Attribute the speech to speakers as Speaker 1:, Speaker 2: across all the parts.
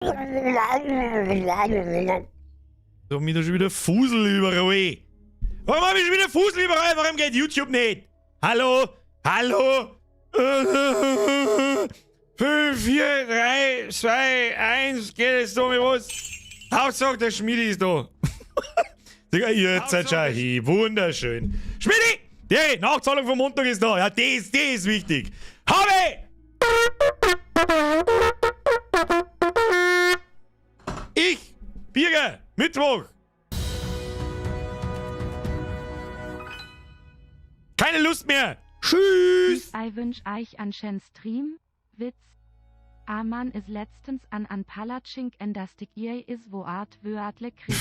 Speaker 1: Da haben wir da schon wieder Fusel überall. Warum habe ich schon wieder Fusel überall? Warum geht YouTube nicht? Hallo? Hallo? 5, 4, 3, 2, 1, geht es da mit was? Hauptsache der Schmiedi ist da. Digga, jetzt seid schon hier. Wunderschön. Schmiedi! Die Nachzahlung vom Montag ist da. Ja, die ist wichtig. Habe! Ich, Birger, Mittwoch. Keine Lust mehr. Tschüss.
Speaker 2: Ich wünsch euch an schönen Stream. Witz. Man ist letztens an Palatschink en das ihr is wo art wörtle kriegt.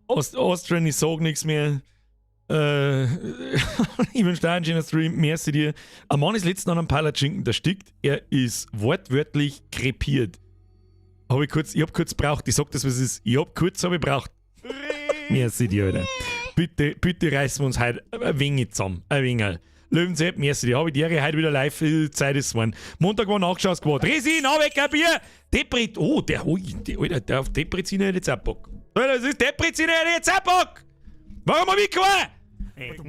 Speaker 1: Austrian, ich sag nichts mehr. Ich wünsche dir einen schönen Stream. Merci dir. Ein Mann ist letztens an einem Palatschinken, der stickt. Er ist wortwörtlich krepiert. Ich hab kurz gebraucht. Ich sag das, was es ist. Ich hab kurz gebraucht. Merci dir, Alter. Bitte reißen wir uns heute ein wenig zusammen. Ein wenig. Löwensepp, merci dir. Habe ich die Ehre heute wieder live. Zeit ist geworden. Montag war Nachschaus geworden. Resi, Nachwecker, Bier. Deprit. Oh, der auf Depreziner hätte jetzt auch Bock. Alter, das ist Depreziner hätte jetzt auch Bock. Warum hab ich keinen? Wer ist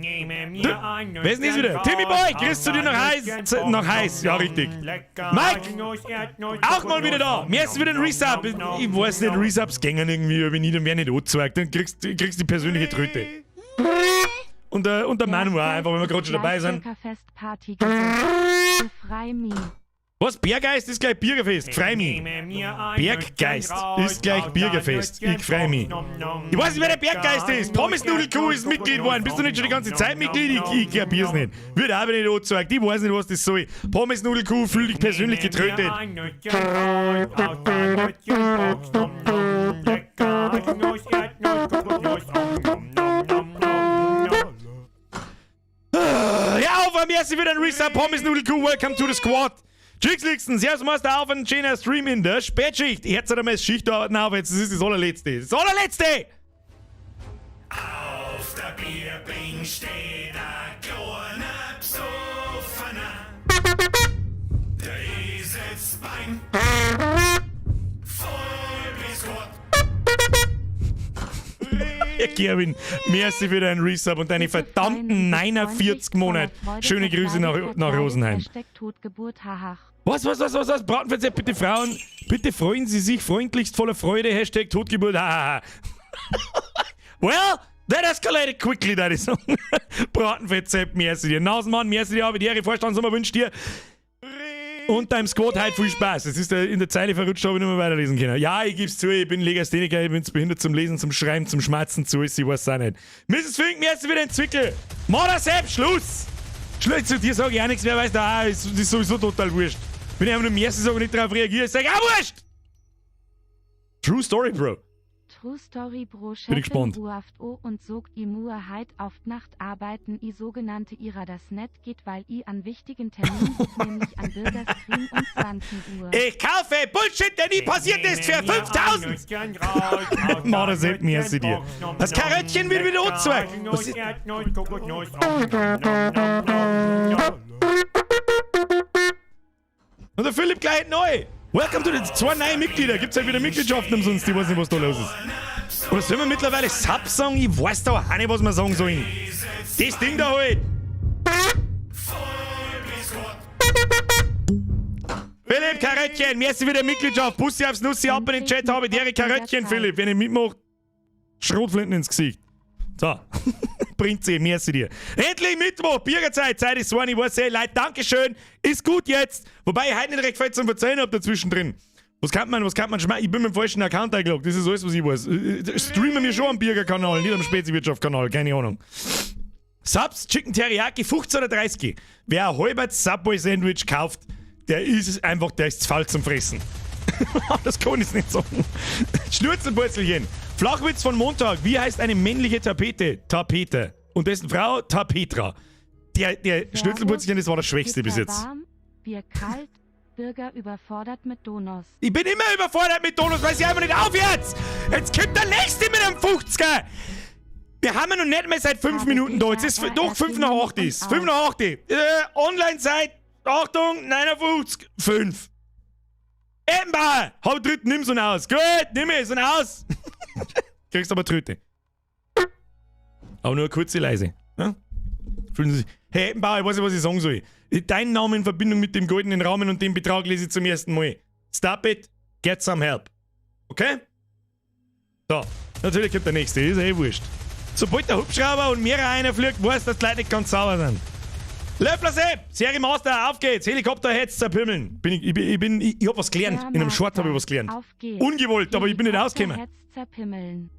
Speaker 1: denn das wieder? Timmy Boy, kriegst du dir noch heiß? Ja, richtig. Mike, auch mal wieder da. Merci für den Resub. Ich weiß nicht, Resubs gängen irgendwie, wenn ich dann wer nicht anzeigt, dann kriegst du die persönliche Tröte. Und der Manu auch, einfach, wenn wir gerade schon dabei sind. Was? Biergeist ist gleich Biergerfest. Freu mich. Berggeist ist gleich Biergerfest. Ich freu mich. Ich weiß nicht, wer der Berggeist ist. Pommesnudelkuh ist Mitglied geworden. Bist du nicht schon die ganze Zeit Mitglied? Ich kapier's nicht. Wird aber nicht angezeigt. Ich weiß nicht, was das soll. Pommesnudelkuh fühlt dich persönlich getrötet. Ja, auf, merci für den Resub. Pommesnudelkuh, welcome to the squad. Tschüss, Servus Meister, auf einen schönen Stream in der Spätschicht. Jetzt hat er mal Schichtarbeiten auf, jetzt ist das allerletzte. Das allerletzte! Auf der Bierbing steht ein kleiner Psoffener. Der ist jetzt Bein. Voll bis Gott. Ja, Gerwin, merci für deinen Resub und deine verdammten 49 Monate. Schöne Grüße nach Rosenheim. Was? Bratenverzett, bitte Frauen, bitte freuen Sie sich freundlichst voller Freude. Hashtag Totgeburt, hahaha. Well, that escalated quickly, that is. Bratenverzett, merci dir. Nasenmann, merci dir, habe die Ehre, Vorstandsnummer wünscht dir. Und deinem Squad halt viel Spaß. Es ist in der Zeile verrutscht, habe ich nicht mehr weiterlesen können. Ja, ich geb's zu, ich bin Legastheniker, ich bin behindert zum Lesen, zum Schreiben, zum Schmatzen zu, ich weiß auch nicht. Mrs. Fink, merci für den Zwickel. Mother Sepp, Schluss! Schluss, zu dir sage ich auch nichts mehr, weißt du, ist sowieso total wurscht. Wenn ich einfach nur merci sage und nicht darauf reagiere, sage ich auch wurscht! True Story, Bro.
Speaker 2: True Story, Bro.
Speaker 1: Bin ich gespannt.
Speaker 2: Und sogt i Muhr heit auf Nacht arbeiten i sogenannte ihrer das net geht, weil i an wichtigen Terminen nämlich an Bürgerstream um 20 Uhr.
Speaker 1: Ich kaufe Bullshit, der nie passiert ist für 5000! Mother Sepp, merci dir. Das Karöttchen wird wieder angezeigt. Und der Philipp gleich neu. Welcome to the 2 neue Mitglieder. Gibt's halt wieder Mitgliedschaften umsonst. Ich weiß nicht, was da los ist. Oder sollen wir mittlerweile Sub sagen? Ich weiß da auch nicht, was wir sagen sollen. Das Ding da halt. Philipp, Karöttchen, merci für die Mitgliedschaft. Bussi aufs Nussi, ab in den Chat, habe ich die Karöttchen, Philipp. Wenn ich mitmache, Schrotflinten ins Gesicht. So. Prinzi, merci dir. Endlich Mittwoch, Bürgerzeit, Zeit ist so, ich weiß nicht, Leute, Dankeschön, ist gut jetzt. Wobei ich heute nicht recht viel zum Verzeihen habe dazwischen drin. Was kann man schmeißen? Ich bin mit dem falschen Account eingeloggt, das ist alles, was ich weiß. Streamen wir schon am Bürgerkanal, nicht am Speziwirtschaft-Kanal, keine Ahnung. Subs, Chicken Teriyaki, 15 oder 30. Wer ein halbes Subway-Sandwich kauft, der ist zu faul zum Fressen. Das kann ich nicht sagen. Schnurzenpurzelchen. Flachwitz von Montag. Wie heißt eine männliche Tapete? Tapete. Und dessen Frau? Tapetra. Der Schnurzenpurzelchen, das war das Schwächste bis jetzt.
Speaker 2: Warm, Bier kalt, Bürger überfordert mit Donos.
Speaker 1: Ich bin immer überfordert mit Donos, weil sie einfach nicht auf jetzt! Jetzt kommt der nächste mit einem 50er! Wir haben ja noch nicht mehr seit 5 Minuten da. Jetzt ist doch 5 nach 8 ist. 5 nach 8. Online seit, Achtung, 59, 5. Ebenbauer! Hau Trüten, nimm so aus. Gut, nimm es so aus. Kriegst aber Trüte. Aber nur eine kurze leise. Ja? Fühlen Sie sich. Hey, Ebenbauer, ich weiß nicht, was ich sagen soll. Deinen Namen in Verbindung mit dem goldenen Rahmen und dem Betrag lese ich zum ersten Mal. Stop it, get some help. Okay? So, natürlich kommt der nächste, ist eh wurscht. Sobald der Hubschrauber und mehrere einer fliegt, weiß, dass die Leute nicht ganz sauber sind. Löffler Sepp, Serie Master, auf geht's. Helikopterheads zerpimmeln. Ich hab was gelernt. In einem Short habe ich was gelernt. Ungewollt, aber ich bin nicht ausgekommen.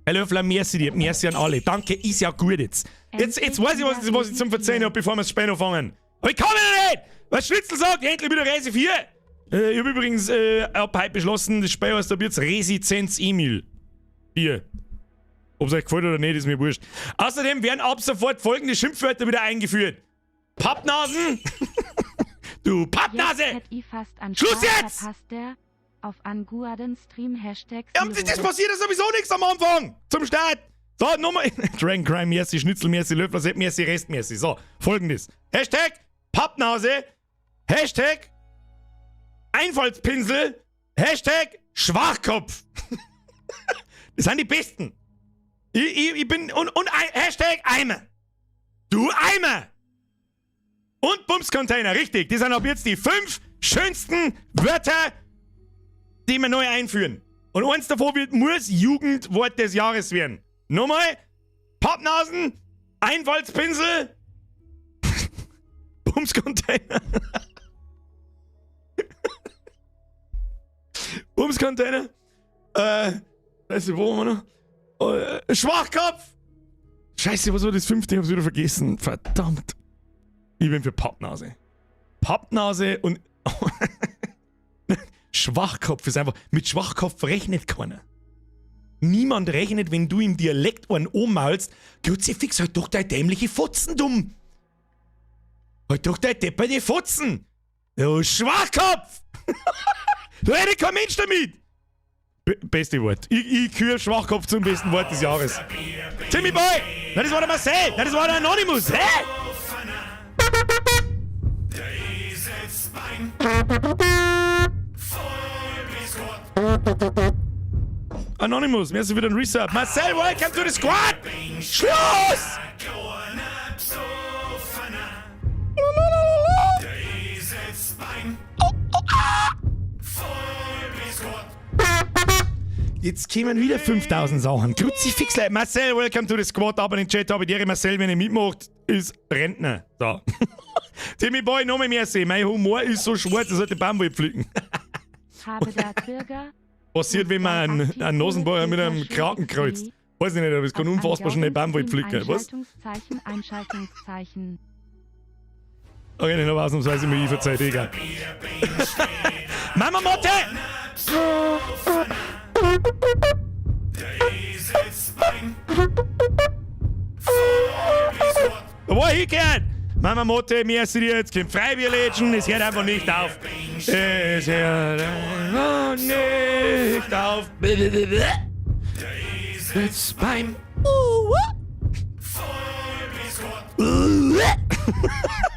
Speaker 1: Herr Löffler, merci dir, merci an alle. Danke, ist ja gut jetzt. Jetzt weiß ich, was ich zum Verzeihen habe, bevor wir das Spiel anfangen. Aber ich kann nicht! Was Schnitzel sagt, endlich wieder Resi 4. Ich habe übrigens ab heute beschlossen, das Spiel heißt ab jetzt Resistenz Emil 4. Ob es euch gefällt oder nicht, ist mir wurscht. Außerdem werden ab sofort folgende Schimpfwörter wieder eingeführt. Pappnasen! Du Pappnase! Schluss jetzt!
Speaker 2: Auf Anguaden Stream Hashtag.
Speaker 1: Ja, das passiert ja sowieso nichts am Anfang! Zum Start! So, Nummer. Dragon Crime, merci, Schnitzel, merci, Löffler, Sepp, merci, Rest, merci. So, folgendes. Hashtag Pappnase. Hashtag Einfallspinsel. Hashtag Schwachkopf. Das sind die Besten. Ich bin. Und Hashtag Eimer. Du Eimer! Und Bumscontainer, richtig. Die sind ab jetzt die 5 schönsten Wörter, die wir neu einführen. Und eins davon muss Jugendwort des Jahres werden. Nochmal, Pappnasen, Einfallspinsel, Bumscontainer. Bumscontainer. Weißt du, wo haben wir noch? Schwachkopf. Scheiße, was war das 5? Ich hab's wieder vergessen. Verdammt. Ich bin für Pappnase. Pappnase und Schwachkopf ist einfach. Mit Schwachkopf rechnet keiner. Niemand rechnet, wenn du im Dialekt einen ummalst. Kruzifix, halt doch deine dämliche Fotzen dumm. Halt doch deine depperte Fotzen. Du Schwachkopf. Da hätte kein Mensch damit. Beste Wort. Ich küre Schwachkopf zum besten Wort des Jahres. Timmy Boy! Nein, das war der Marcel! Nein, das war der Anonymous! Hä? Anonymous, merci für den Resub. Marcel, welcome to the squad! Schluss! Jetzt kommen wieder 5000 Sachen. Kruzifix, Marcel, welcome to the squad. Aber in den Chat habe ich dir, Marcel, wenn er mitmacht, ist Rentner. So. Timmy Boy, noch mehr sehen. Mein Humor ist so schwarz, er sollte Baumwolle pflücken.
Speaker 2: Habe der Bürger.
Speaker 1: Passiert, wenn man einen Nasenbohrer mit einem Kraken kreuzt. Weiß ich nicht, aber es kann unfassbar schnell Baumwolle pflücken. Was?
Speaker 2: Einschaltungszeichen.
Speaker 1: Okay, nicht noch ausnahmsweise mir verzeiht, egal. Mama Motte! Da war ich gern! Mama Motte, merci dir, jetzt kommt Freibierlädchen, es hört einfach nicht auf. Es hört einfach nicht auf. Jetzt beim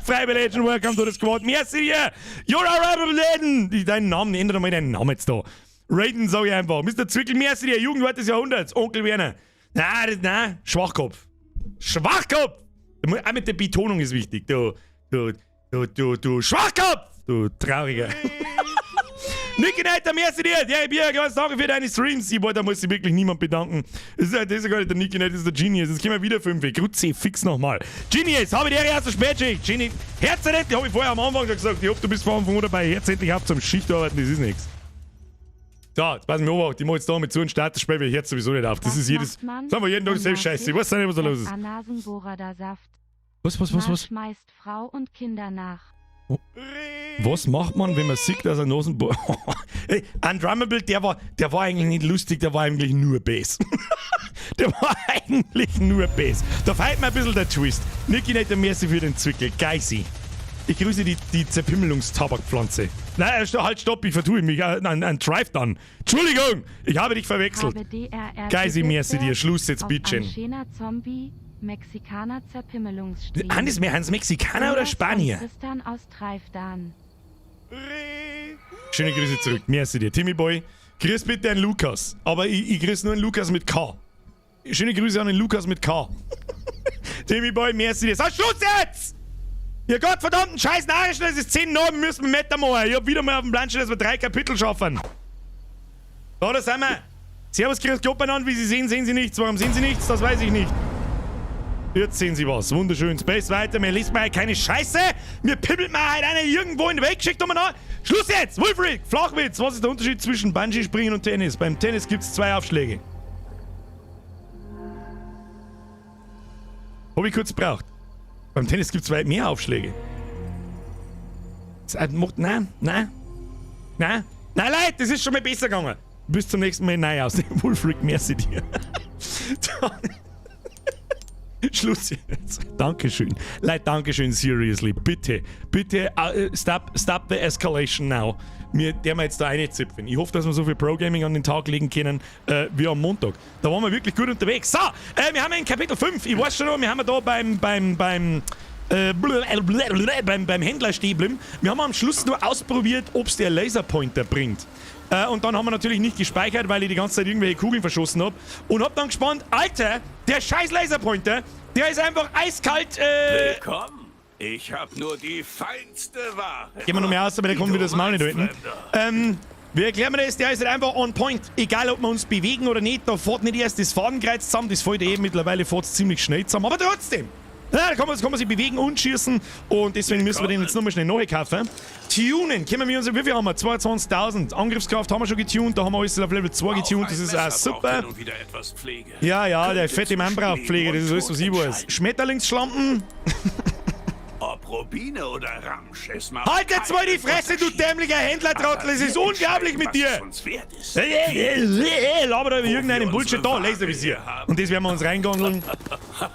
Speaker 1: Freibierlädchen, welcome to the squad, merci dir! You're a rebel Läden! Deinen Namen, ändere mal deinen Namen jetzt da. Raiden sag ich einfach. Mr. Zwickel, merci dir, Jugendwort des Jahrhunderts, Onkel Werner. Nein, Schwachkopf. Schwachkopf! Auch mit der Betonung ist wichtig. Du Schwachkopf! Du Trauriger. Niki Neiter, merci dir! Ja, ich bin ja ganz danke für deine Streams. Da muss sich wirklich niemand bedanken. Das ist ja gar nicht der Niki Neiter, das ist der Genius. Jetzt kommen wir wieder 5. Grüezi, fix nochmal. Genius, habe ich dir erst so spät geschickt. Genius, herzlich, habe ich vorher am Anfang schon gesagt. Ich hoffe, du bist vor Anfang dabei. Herzlich ab zum Schichtarbeiten, das ist nichts. So, jetzt passen wir auf, ich mach jetzt da mit so einem Start, das spielen wir jetzt sowieso nicht auf. Das ist jedes. Sagen wir jeden Tag selbst Scheiße. Ich weiß nicht, was da los ist. Was?
Speaker 2: Schmeißt Frau und Kinder nach.
Speaker 1: Was macht man, wenn man sieht, dass ein Nasenbohrer. Hey, Undrummable, der war eigentlich nicht lustig, der war eigentlich nur Bass. Der war eigentlich nur Bass. Da fehlt mir ein bisschen der Twist. Niki nicht der Merci für den Zwickel. Geisi. Ich grüße die Zerpimmelungstabakpflanze. Nein, halt, stopp, ich vertue mich. Ein Drive dann. Entschuldigung, ich habe dich verwechselt. Geisi, merci dir. Schluss jetzt, bitte.
Speaker 2: Zombie, Mexikaner Zerpimmelungsstream.
Speaker 1: Hans Mexikaner oder Spanier?
Speaker 2: Tristan aus Treifdan.
Speaker 1: Schöne Grüße zurück. Merci dir. Timmy Boy, grüß bitte einen Lukas. Aber ich grüß nur einen Lukas mit K. Schöne Grüße an den Lukas mit K. Timmy Boy, merci dir. Sag Schluss jetzt! Ihr gottverdammten scheiß Nachrichten, es ist 10 Uhr, müssen wir weitermachen. Ich hab wieder mal auf dem Plan stehen, dass wir 3 Kapitel schaffen. So, da sind wir. Servus, grüß Gott beieinander. Wie Sie sehen, sehen Sie nichts. Warum sehen Sie nichts? Das weiß ich nicht. Jetzt sehen Sie was. Wunderschön. Space weiter. Mir liest mal keine Scheiße. Mir pimmelt mal halt einer irgendwo in die Welt geschickt. Schluss jetzt! Wolfric, Flachwitz. Was ist der Unterschied zwischen Bungee-Springen und Tennis? Beim Tennis gibt es 2 Aufschläge. Hab ich kurz gebraucht. Beim Tennis gibt es weit mehr Aufschläge. Nein, Leute, das ist schon mal besser gegangen. Bis zum nächsten Mal neu aus. Wolfric, merci dir. Schluss jetzt. Dankeschön. Leute, Dankeschön, seriously. Bitte, stop the escalation now. Der wir jetzt da reinzipfen. Ich hoffe, dass wir so viel Pro-Gaming an den Tag legen können wie am Montag. Da waren wir wirklich gut unterwegs. So, wir haben in Kapitel 5. Ich weiß schon noch, wir haben da beim Händler stehen bleiben. Wir haben am Schluss nur ausprobiert, ob es der Laserpointer bringt. Und dann haben wir natürlich nicht gespeichert, weil ich die ganze Zeit irgendwelche Kugeln verschossen habe. Und hab dann gespannt, Alter, der scheiß Laserpointer, der ist einfach eiskalt.
Speaker 3: Willkommen. Ich hab nur die feinste Ware.
Speaker 1: Gehen wir noch mehr aus, aber der kommt wieder das Maul nicht halten. Wie erklären wir das? Der ist halt einfach on point. Egal, ob wir uns bewegen oder nicht, da fährt nicht erst das Fadenkreuz zusammen, das fällt eben mittlerweile fährt es ziemlich schnell zusammen. Aber trotzdem, ja, da kann man sich bewegen und schießen und deswegen müssen wir den jetzt nochmal schnell neu kaufen. Tunen, können wir uns, wie viel haben wir? 22.000. Angriffskraft haben wir schon getuned, da haben wir alles auf Level 2 getuned, das ist auch super. Ja, der fette Mann braucht Pflege, das ist alles, was ich weiß. Schmetterlingsschlampen.
Speaker 3: Ob Rubine oder Ramsch, es macht
Speaker 1: halt jetzt mal die Fresse, du dämlicher Händlertrottel, es ist unglaublich mit dir. Laber da über irgendeinen Bullshit da, Laservisier. Und das werden wir uns reingondeln.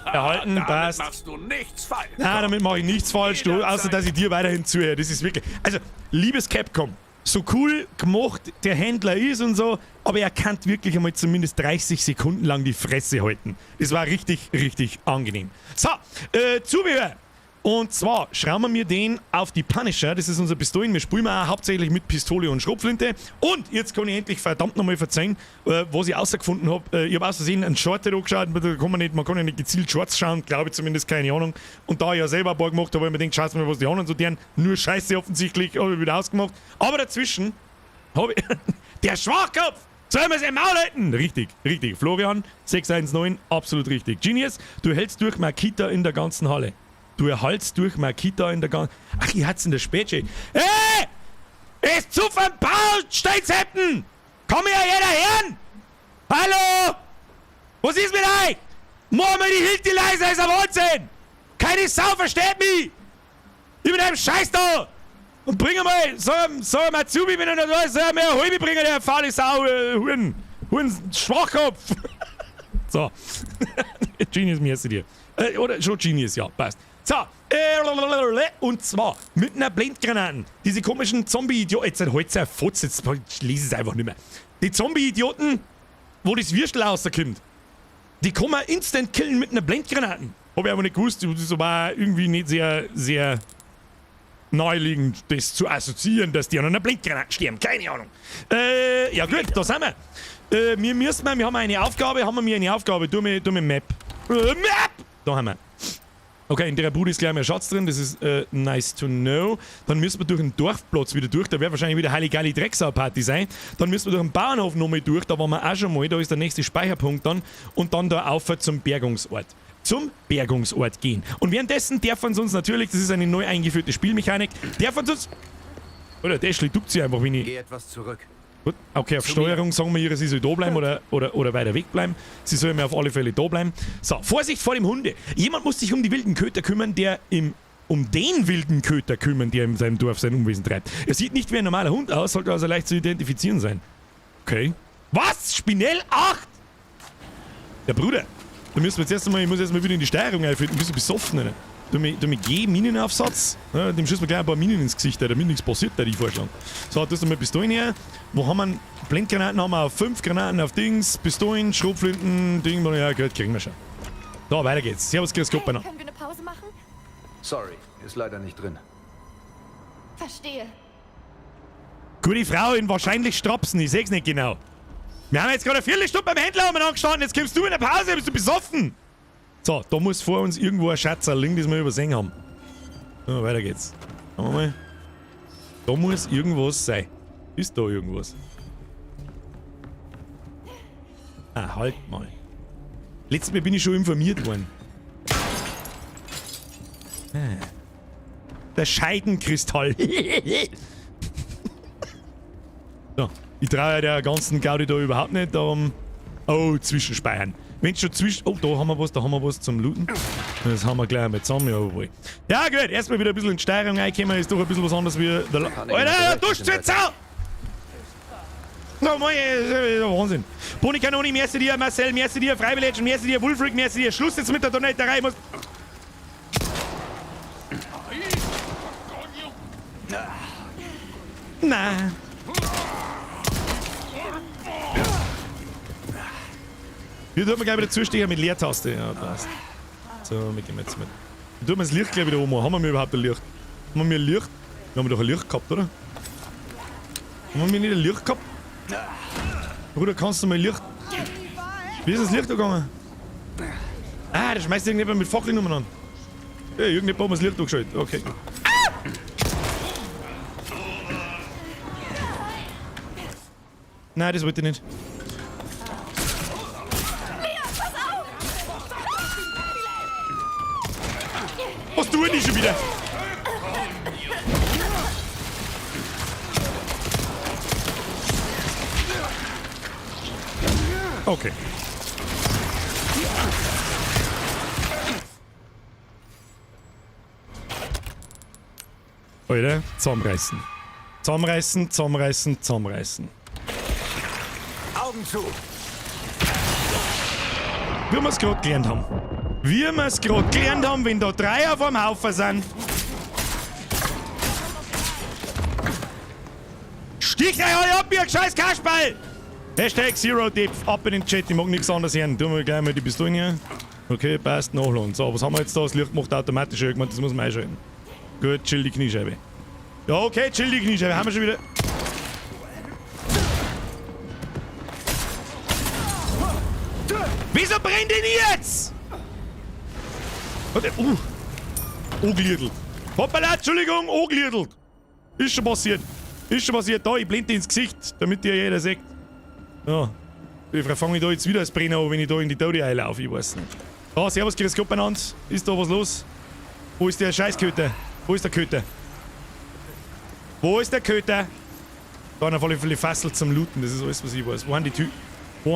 Speaker 1: Erhalten, passt.
Speaker 3: Machst du nichts falsch.
Speaker 1: Nein, damit mache ich nichts falsch, du, außer dass ich dir weiterhin zuhöre. Das ist wirklich. Also, liebes Capcom, so cool gemacht der Händler ist und so, aber er kann wirklich einmal zumindest 30 Sekunden lang die Fresse halten. Das war richtig, richtig angenehm. So, Zubehör. Und zwar schrauben wir mir den auf die Punisher, das ist unser Pistolen. Wir spielen auch hauptsächlich mit Pistole und Schrotflinte. Und jetzt kann ich endlich verdammt nochmal verzeihen, was ich rausgefunden habe. Ich habe aus Versehen einen Short angeschaut, man kann ja nicht gezielt Shorts schauen, glaube ich zumindest, keine Ahnung. Und da ich ja selber ein paar gemacht habe, habe ich mir gedacht, scheiß mal, was die anderen so deren. Nur Scheiße offensichtlich, habe ich wieder ausgemacht. Aber dazwischen habe ich... Der Schwachkopf! Sollen wir es im Maul halten? Richtig. Florian, 619, absolut richtig. Genius, du hältst durch Makita in der ganzen Halle. Du erhaltst durch Makita in der ganzen... Ach, ich hat's in der Spätschicht. Hey! Ist zu verbaut, Steinzeppen! Komm her, jeder Herren! Hallo! Was ist mit euch? Mach mal die Hilti leiser, ist ein Wahnsinn! Keine Sau versteht mich! Ich bin einem Scheiß da! Und bring mal, sag mal zu, wenn er da ist, mehr Holbe bringen, der faule Sau, Huren Schwachkopf! So. Genius, mir ist dir. Oder schon Genius, ja, passt. So, und zwar mit einer Blendgranaten. Diese komischen Zombie-Idioten. Jetzt holt's ein Fotz, jetzt lese es einfach nicht mehr. Die Zombie-Idioten, wo das Würstel rauskommt, die kann man instant killen mit einer Blendgranaten. Hab ich aber nicht gewusst, das war irgendwie nicht sehr, sehr naheliegend, das zu assoziieren, dass die an einer Blendgranate sterben. Keine Ahnung. Ja gut, da sind wir. Wir haben eine Aufgabe, Du mit Map. Map! Da haben wir. Okay, in der Bude ist gleich mal ein Schatz drin, das ist nice to know. Dann müssen wir durch den Dorfplatz wieder durch, da wird wahrscheinlich wieder Halligalli Drecksau-Party sein. Dann müssen wir durch den Bauernhof nochmal durch, da waren wir auch schon mal, da ist der nächste Speicherpunkt dann. Und dann da auf zum Bergungsort. Zum Bergungsort gehen. Und währenddessen darf uns natürlich, das ist eine neu eingeführte Spielmechanik, darf uns... Oder der Ashley duckt sich einfach, wenn ich...
Speaker 4: Geh etwas zurück.
Speaker 1: Gut, okay, auf Steuerung sagen wir ihr, sie soll da bleiben oder weiter weg bleiben. Sie soll mir auf alle Fälle da bleiben. So, Vorsicht vor dem Hunde. Jemand muss sich um die wilden Köter kümmern, um den wilden Köter kümmern, der in seinem Dorf sein Unwesen treibt. Er sieht nicht wie ein normaler Hund aus, sollte also leicht zu identifizieren sein. Okay. Was? Spinell 8? Der Bruder. Da müssen wir jetzt erst mal wieder in die Steuerung einfinden. Bist du besoffen, oder? Du mit Minenaufsatz, ja, dem schießt man gleich ein paar Minen ins Gesicht, damit nichts passiert, da die Vorschlag. So, das ist mal Pistolen her. Wo haben wir? Blendgranaten haben wir auf 5, Granaten auf Dings, Pistolen, Schrotflinten, Ding, ja, gut, kriegen wir schon. So, weiter geht's. Servus, grüß Gott,
Speaker 5: Können wir eine Pause machen?
Speaker 4: Sorry, ist leider nicht drin.
Speaker 5: Verstehe.
Speaker 1: Gute Frau in wahrscheinlich Strapsen, ich seh's nicht genau. Wir haben jetzt gerade eine Viertelstunde beim Händler angestanden, jetzt kommst du in der Pause, bist du besoffen? So, da muss vor uns irgendwo ein Schatzer liegen, das wir übersehen haben. So, weiter geht's. Schauen wir mal. Da muss irgendwas sein. Ist da irgendwas? Ah, halt mal. Letztes Mal bin ich schon informiert worden. Ah. Der Scheidenkristall. So, ich traue der ganzen Gaudi da überhaupt nicht, darum... Oh, Zwischenspeichern. Wenn schon Oh, da haben wir was zum Looten. Das haben wir gleich mal zusammen, jawohl. Ja gut, erstmal wieder ein bisschen in die Steuerung reinkommen, ist doch ein bisschen was anderes wie... Alter, duscht jetzt auch! No, Mann, Wahnsinn. Boni Kanoni, merci dir, Marcel, merci dir, Freiwillig, merci dir, Wulfric, merci dir. Schluss jetzt mit der Donnerei, muss... Nein. Hier tut man gleich wieder zustechen mit Leertaste. Ja, passt. So, wir gehen jetzt mit. Dann tun wir das Licht gleich wieder um. Haben wir überhaupt ein Licht? Haben wir ein Licht? Wir haben doch ein Licht gehabt, oder? Haben wir nicht ein Licht gehabt? Bruder, kannst du mal Licht... Wie ist das Licht da gegangen? Ah, da schmeißt irgendjemand mit Fackeln umeinander. Ja, irgendjemand hat mir das Licht durchgeschaltet. Okay. Nein, das wollte ich nicht. Was tue ich schon wieder? Okay. Alter, zusammenreißen. Zusammenreißen, zusammenreißen, zusammenreißen.
Speaker 3: Augen zu.
Speaker 1: Wie wir es gerade gelernt haben. Wie wir es gerade gelernt haben, wenn da 3 auf einem Haufen sind. Stich euch alle ab, ihr scheiß Kasperl! Hashtag ZeroDip, ab in den Chat, ich mag nichts anderes hören. Tun wir gleich mal die Pistolen hier. Okay, passt, nachladen. So, was haben wir jetzt da? Das Licht macht automatisch irgendwann, das muss man einschalten. Gut, chill die Kniescheibe. Ja, okay, chill die Kniescheibe, haben wir schon wieder. Wieso brennt denn jetzt? Warte, angliedelt. Hoppala, Entschuldigung, angliedelt. Ist schon passiert. Ist schon passiert. Da, ich blende ins Gesicht, damit ihr jeder sieht. Ja. Ich fange da jetzt wieder das Brennen an, wenn ich da in die Tode einlaufe, ich weiß nicht. Da, servus, grüß Gott beieinander. Ist da was los? Wo ist der Scheißköter? Wo ist der Köter? Wo ist der Köter? Da auf alle Fälle Fassel zum Looten, das ist alles, was ich weiß. Wo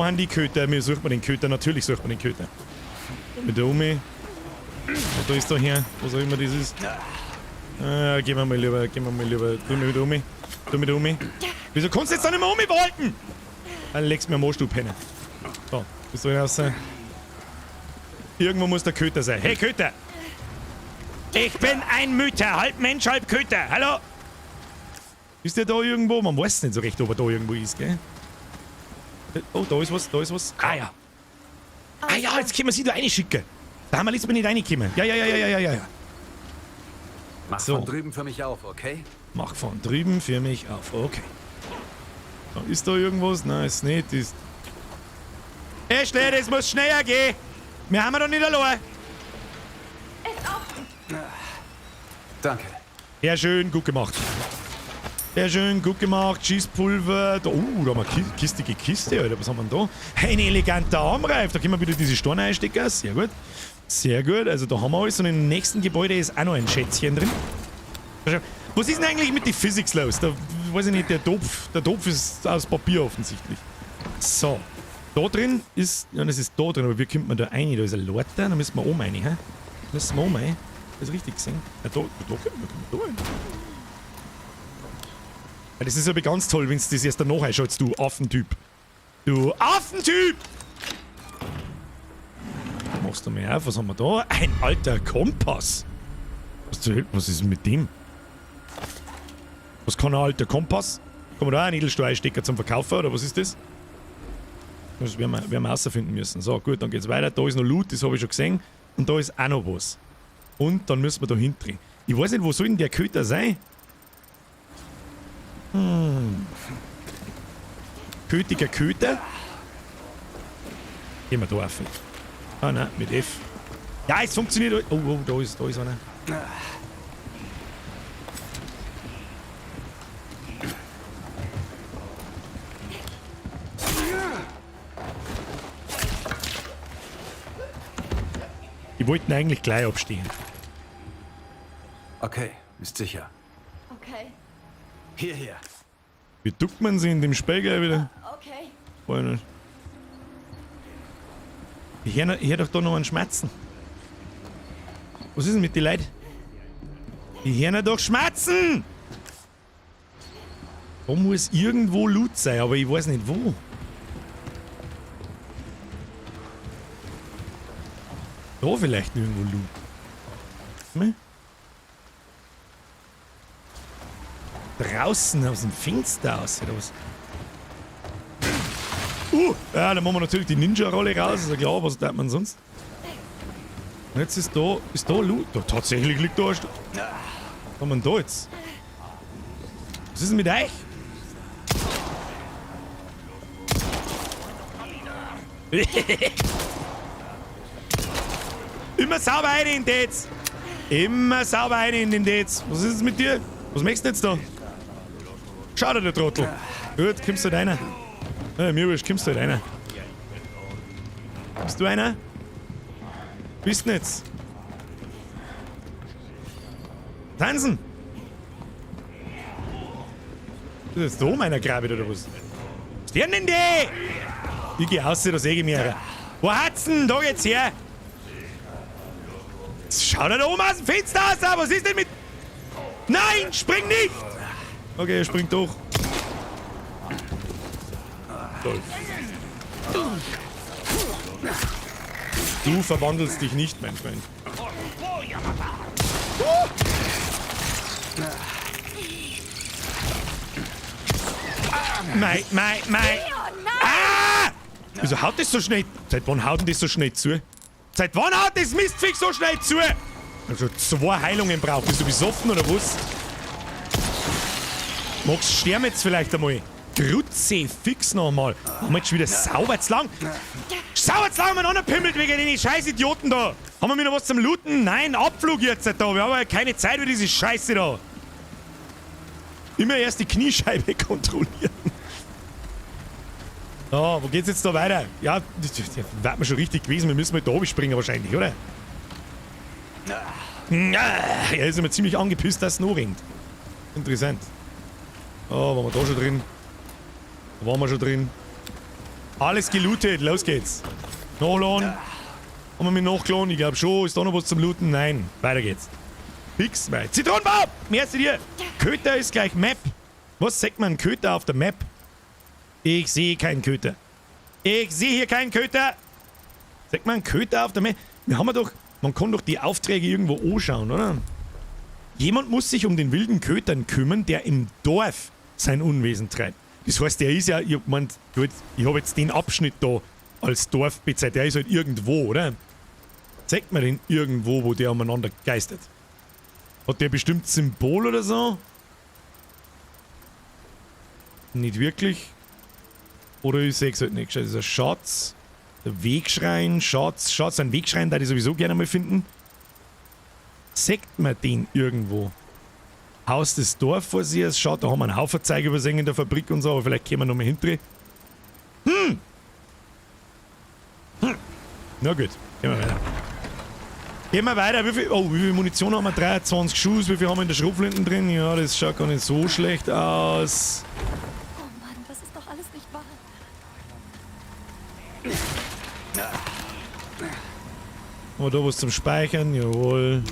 Speaker 1: haben die Köter? Wir suchen den Köter, natürlich sucht man den Köter. Mit der Omi. Da ist der her, was auch immer das ist. Gehen wir mal lieber. Tu mir wieder Omi. Wieso kannst du jetzt da nicht mehr Omi behalten? Dann legst du mir am Moorstub hin. So, bist du raus? Irgendwo muss der Köter sein. Hey Köter! Ich bin ein Mütter, halb Mensch, halb Köter. Hallo? Ist der da irgendwo? Man weiß nicht so recht, ob er da irgendwo ist, gell? Oh, da ist was. Ah ja. Ah ja, jetzt können wir sie da reinschicken. Da haben wir letztes Mal nicht reingekommen. Ja.
Speaker 3: Mach
Speaker 1: So.
Speaker 3: von drüben für mich auf, okay?
Speaker 1: Mach von drüben für mich auf. Okay. So, ist da irgendwas? Nein, ist nicht. Ist. Hey, schnell, es muss schneller gehen. Wir haben doch nicht allein.
Speaker 3: Danke.
Speaker 1: Ja, schön, gut gemacht. Schießpulver. Da, da haben wir kistige Kiste, Alter. Was haben wir denn da? Ein eleganter Armreif. Da können wir wieder diese Steine einstecken. Sehr gut. Sehr gut. Also da haben wir alles. Und im nächsten Gebäude ist auch noch ein Schätzchen drin. Was ist denn eigentlich mit den Physics los? Da weiß ich nicht, der Topf ist aus Papier offensichtlich. So. Da drin ist. Ja, das ist da drin, aber wie kommt man da rein? Da ist ein Leiter, da müssen wir oben rein, hä? Müssen wir oben rein. Das ist richtig gesehen. Ja, da kommt man rein. Ja, das ist aber ganz toll, wenn du das erst danach einschaltest, du Affentyp. Du Affentyp! Machst du mir auf, was haben wir da? Ein alter Kompass. Was ist denn mit dem? Was kann ein alter Kompass? Kann man da einen Edelstahl einstecken zum Verkaufen, oder was ist das? Das werden wir herausfinden müssen. So, gut, dann geht's weiter. Da ist noch Loot, das habe ich schon gesehen. Und da ist auch noch was. Und dann müssen wir da hindrehen. Ich weiß nicht, wo soll denn der Köter sein? Kötiger Köter. Gehen wir da auf. Ah, nein, mit F. Ja, es funktioniert. Oh, oh, da ist einer. Die wollten eigentlich gleich abstehen.
Speaker 3: Okay, ist sicher.
Speaker 4: Okay,
Speaker 3: Hierher.
Speaker 1: Wie duckt man sie in dem Spiegel wieder?
Speaker 4: okay.
Speaker 1: Weiß nicht. Ich hör doch da noch einen Schmerzen. Was ist denn mit den Leuten? Die hören doch Schmerzen! Da muss irgendwo Loot sein, aber ich weiß nicht wo. Da vielleicht irgendwo Loot. Hm? Draußen aus dem Fenster aus, oder was? Ja, dann machen wir natürlich die Ninja-Rolle raus, ist ja klar, was tut man sonst? Und jetzt ist da Loot. Da, tatsächlich liegt da ein Stück. Was haben wir denn da jetzt? Was ist denn mit euch? Immer sauber rein in Dates. Immer sauber rein in den Dates. Was ist es mit dir? Was möchtest du jetzt da? Schau dir, der Trottel. Gut, kommst du halt rein. Ja, mir wurscht, kommst du halt rein. Bist du einer? Bist du jetzt? Tanzen! Ist jetzt da oben einer Grabe oder was? Was denn die? Ich geh aus, da sehe ich mich. Wo hat's denn? Da geht's her! Schau dir da oben aus dem Fenster aus! Was ist denn mit... Nein! Spring nicht! Okay, er springt durch. Toll. Du verwandelst dich nicht, mein Freund. Mei. Ah! Wieso haut das so schnell? Seit wann haut denn das so schnell zu? Seit wann haut das Mistviech so schnell zu? Also 2 Heilungen braucht. Bist du besoffen oder was? Magst du sterben jetzt vielleicht einmal? Grutze, fix noch einmal. Haben wir jetzt schon wieder sauber zu lang? Sauber zu lang miteinander pimmelt wegen den scheiß Idioten da. Haben wir wieder was zum Looten? Nein, Abflug jetzt da. Wir haben ja keine Zeit für diese Scheiße da. Immer erst die Kniescheibe kontrollieren. So, wo geht's jetzt da weiter? Ja, das wird mir schon richtig gewesen. Wir müssen mal da oben springen wahrscheinlich, oder? Er ist immer ziemlich angepisst, dass es noch regnet. Interessant. Oh, waren wir da schon drin? Da waren wir schon drin. Alles gelootet, los geht's. Nachladen. Haben wir mich nachgeladen? Ich glaube schon. Ist da noch was zum Looten? Nein. Weiter geht's. Fix, weil. Zitronenbaum! Merci dir! Köter ist gleich Map. Was sagt man Köter auf der Map? Ich sehe keinen Köter. Ich sehe hier keinen Köter. Sagt man Köter auf der Map? Man kann doch die Aufträge irgendwo anschauen, oder? Jemand muss sich um den wilden Kötern kümmern, der im Dorf sein Unwesen treibt. Das heißt, der ist ja, ich habe jetzt den Abschnitt da als Dorf bezeichnet. Der ist halt irgendwo, oder? Zeigt mir den irgendwo, wo der umeinander geistert. Hat der bestimmt Symbol oder so? Nicht wirklich. Oder ich sehe es halt nicht. Das ist ein Schatz. Der Wegschrein, Schatz. Ein Wegschrein, da ich sowieso gerne mal finden. Sagt man den irgendwo? Haus des Dorfvorsiehers, schaut, da haben wir einen Haufen Zeug übersehen in der Fabrik und so, aber vielleicht können wir noch mal hinten. Na gut, gehen wir weiter. Gehen wir weiter. Wie viel Munition haben wir? 23 Schuss. Wie viel haben wir in der Schrotflinten drin? Ja, das schaut gar nicht so schlecht aus.
Speaker 4: Oh Mann, das ist doch alles nicht wahr.
Speaker 1: Haben wir da was zum Speichern? Jawohl.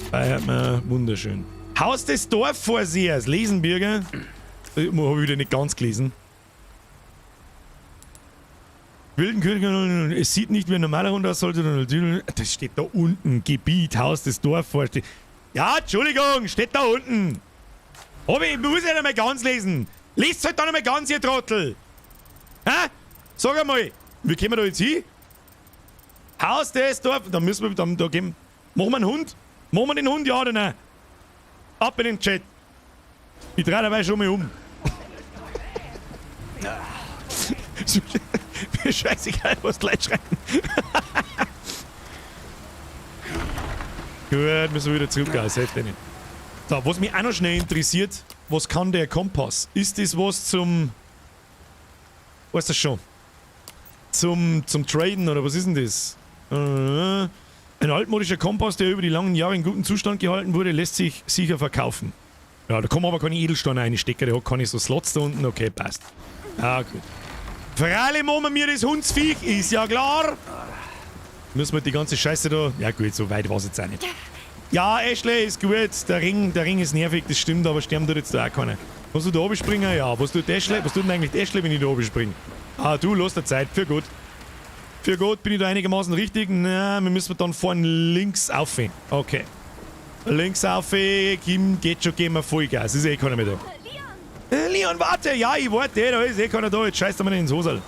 Speaker 1: Speichert man. Wunderschön. Haus des Dorfvorsehers. Lesen, Bürger. Habe ich wieder nicht ganz gelesen. Wilden König, es sieht nicht wie ein normaler Hund aus, sollte. Das steht da unten. Gebiet, Haus des Dorfvorstehers. Ja, Entschuldigung, steht da unten. Aber ich muss ja nicht mehr ganz lesen. Lest halt dann nicht mehr ganz, ihr Trottel. Hä? Sag einmal, wie kommen wir da jetzt hin? Haus des Dorf. Da müssen wir da gehen. Machen wir einen Hund? Machen wir den Hund, ja oder nein? Ab in den Chat. Ich drehe dabei schon mal um. Mir scheißegal, was die Leute schreiben. Gut, müssen wir wieder zurück, das hilft ja nicht. So, was mich auch noch schnell interessiert, was kann der Kompass? Ist das was zum... Weißt du schon? Zum Traden oder was ist denn das? Ein altmodischer Kompass, der über die langen Jahre in gutem Zustand gehalten wurde, lässt sich sicher verkaufen. Ja, da kann man aber keine Edelsteine reinstecken, der hat keine so Slots da unten. Okay, passt. Ah, gut. Freilich machen wir das Hundsviech, ist ja klar. Müssen wir die ganze Scheiße da... Ja gut, so weit war es jetzt auch nicht. Ja, Ashley, ist gut. Der Ring ist nervig, das stimmt, aber sterben tut jetzt da auch keiner. Kannst du da oben springen? Ja. Was tut Ashley? Was tut denn eigentlich Ashley, wenn ich da oben springe? Ah, du, lass dir Zeit. Für gut. Für gut, bin ich da einigermaßen richtig? Na, wir müssen dann vorne links auf. Okay. Links auf, geht schon, gehen wir Vollgas. Ist eh keiner mehr da. Leon, warte! Ja, ich warte, da ist eh keiner da. Jetzt scheißt er mir ins Hosel.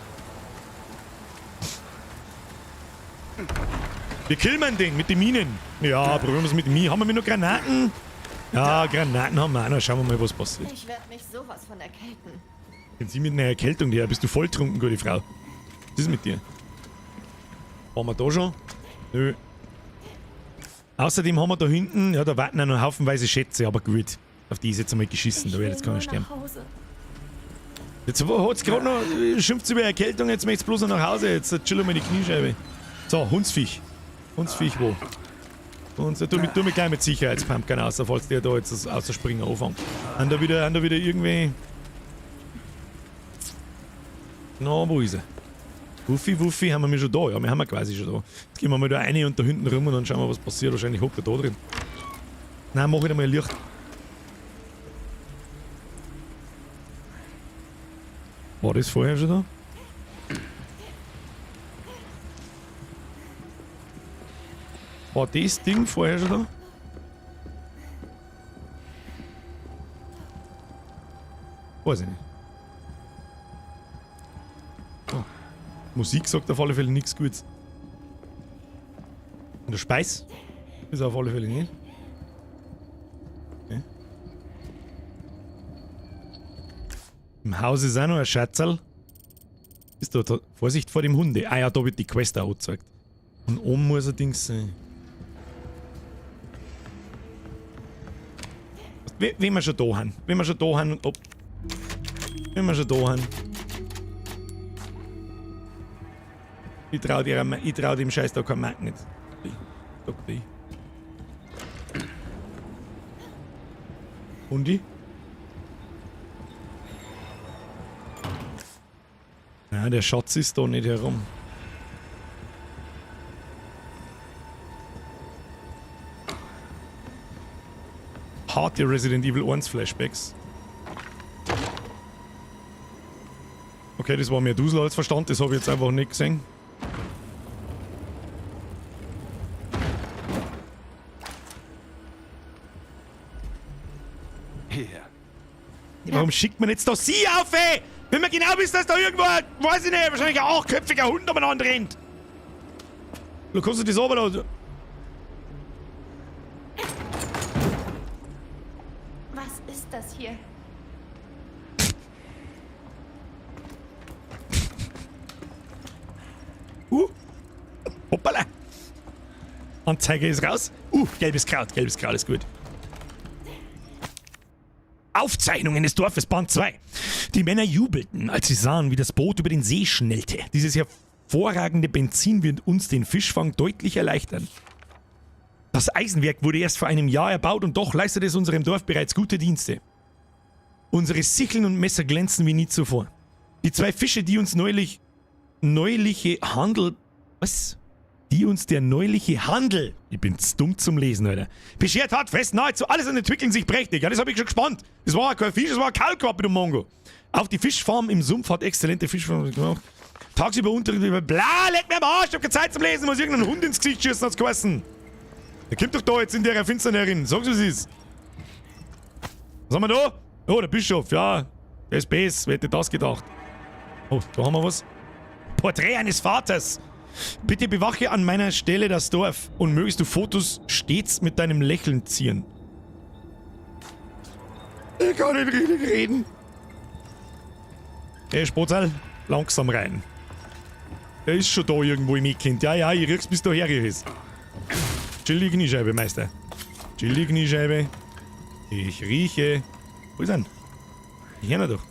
Speaker 1: Wie killen wir den mit den Minen? Ja, probieren wir es mit den Minen. Haben wir noch Granaten? Ja, Granaten haben wir auch noch. Schauen wir mal, was passiert.
Speaker 4: Ich werde mich sowas von erkälten.
Speaker 1: Wenn sie mit einer Erkältung her, bist du volltrunken, gute Frau. Was ist mit dir? Haben wir da schon? Nö. Außerdem haben wir da hinten, ja, da warten auch noch haufenweise Schätze, aber gut. Auf die ist jetzt einmal geschissen, da wird jetzt keiner sterben. Jetzt hat's gerade noch, schimpft über Erkältung, jetzt möcht's bloß noch nach Hause, jetzt chillen wir die Kniescheibe. So, Hundsviech. Hundsviech wo? Und tu mich gleich mit Sicherheitspumpgun aus, falls der da jetzt aus der Springer anfängt. Haben da wieder irgendwie... Na, wo ist er? Wuffi haben wir schon da. Ja, wir haben quasi schon da. Jetzt gehen wir mal da rein und da hinten rum und dann schauen wir, was passiert. Wahrscheinlich hockt er da drin. Nein, mach wieder mal Licht. War das vorher schon da? War das Ding vorher schon da? Weiß ich nicht. Oh. Musik sagt auf alle Fälle nichts Gutes. Und der Speis ist auf alle Fälle nicht. Okay. Im Haus ist auch noch ein Schatzerl. Ist da Vorsicht vor dem Hunde. Ah ja, da wird die Quest auch angezeigt. Und oben muss ein Ding sein. Wenn wir schon da haben. Wenn wir schon da haben. Oh. Wenn wir schon da haben. Ich trau dem Scheiß da kein Markt nicht. Okay. Hundi? Ja, der Schatz ist da nicht herum. Harte Resident Evil 1 Flashbacks. Okay, das war mehr Dusel als Verstand, das habe ich jetzt einfach nicht gesehen.
Speaker 3: Hier.
Speaker 1: Warum schickt man jetzt da sie auf, ey? Wenn wir genau wissen, dass da irgendwo, weiß ich nicht, wahrscheinlich ein achtköpfiger Hund umeinander rennt. Du kannst du das aber da...
Speaker 4: Was ist das hier?
Speaker 1: Hoppala. Anzeige ist raus. Gelbes Kraut ist gut. Aufzeichnungen des Dorfes, Band 2. Die Männer jubelten, als sie sahen, wie das Boot über den See schnellte. Dieses hervorragende Benzin wird uns den Fischfang deutlich erleichtern. Das Eisenwerk wurde erst vor einem Jahr erbaut und doch leistet es unserem Dorf bereits gute Dienste. Unsere Sicheln und Messer glänzen wie nie zuvor. Die zwei Fische, die uns der neuliche Handel... Ich bin dumm zum Lesen, Alter. Beschert hat, fressen nahezu alles und entwickeln sich prächtig. Ja, das habe ich schon gespannt. Das war kein Fisch, das war ein Kaulquappe, du Mongo. Auch die Fischfarm im Sumpf hat exzellente Fischfarm gemacht. Tagsüber bla, leck mir am Arsch, ich hab keine Zeit zum Lesen, muss irgendeinen Hund ins Gesicht schießen, hat's geheißen. Der kommt doch da jetzt in der Finsternis herin. Sag's, was ist. Was haben wir da? Oh, der Bischof, ja. Der ist Bes, wer hätte das gedacht? Oh, da haben wir was. Porträt eines Vaters. Bitte bewache an meiner Stelle das Dorf und mögest du Fotos stets mit deinem Lächeln ziehen. Ich kann nicht richtig reden. Hey, Spotzel, langsam rein. Er ist schon da irgendwo im Eckkind. Ja, ich riech's bis daher ist. Chill die Kniescheibe, Meister. Chill die Kniescheibe. Ich rieche. Wo ist er denn? Ich hör ihn doch.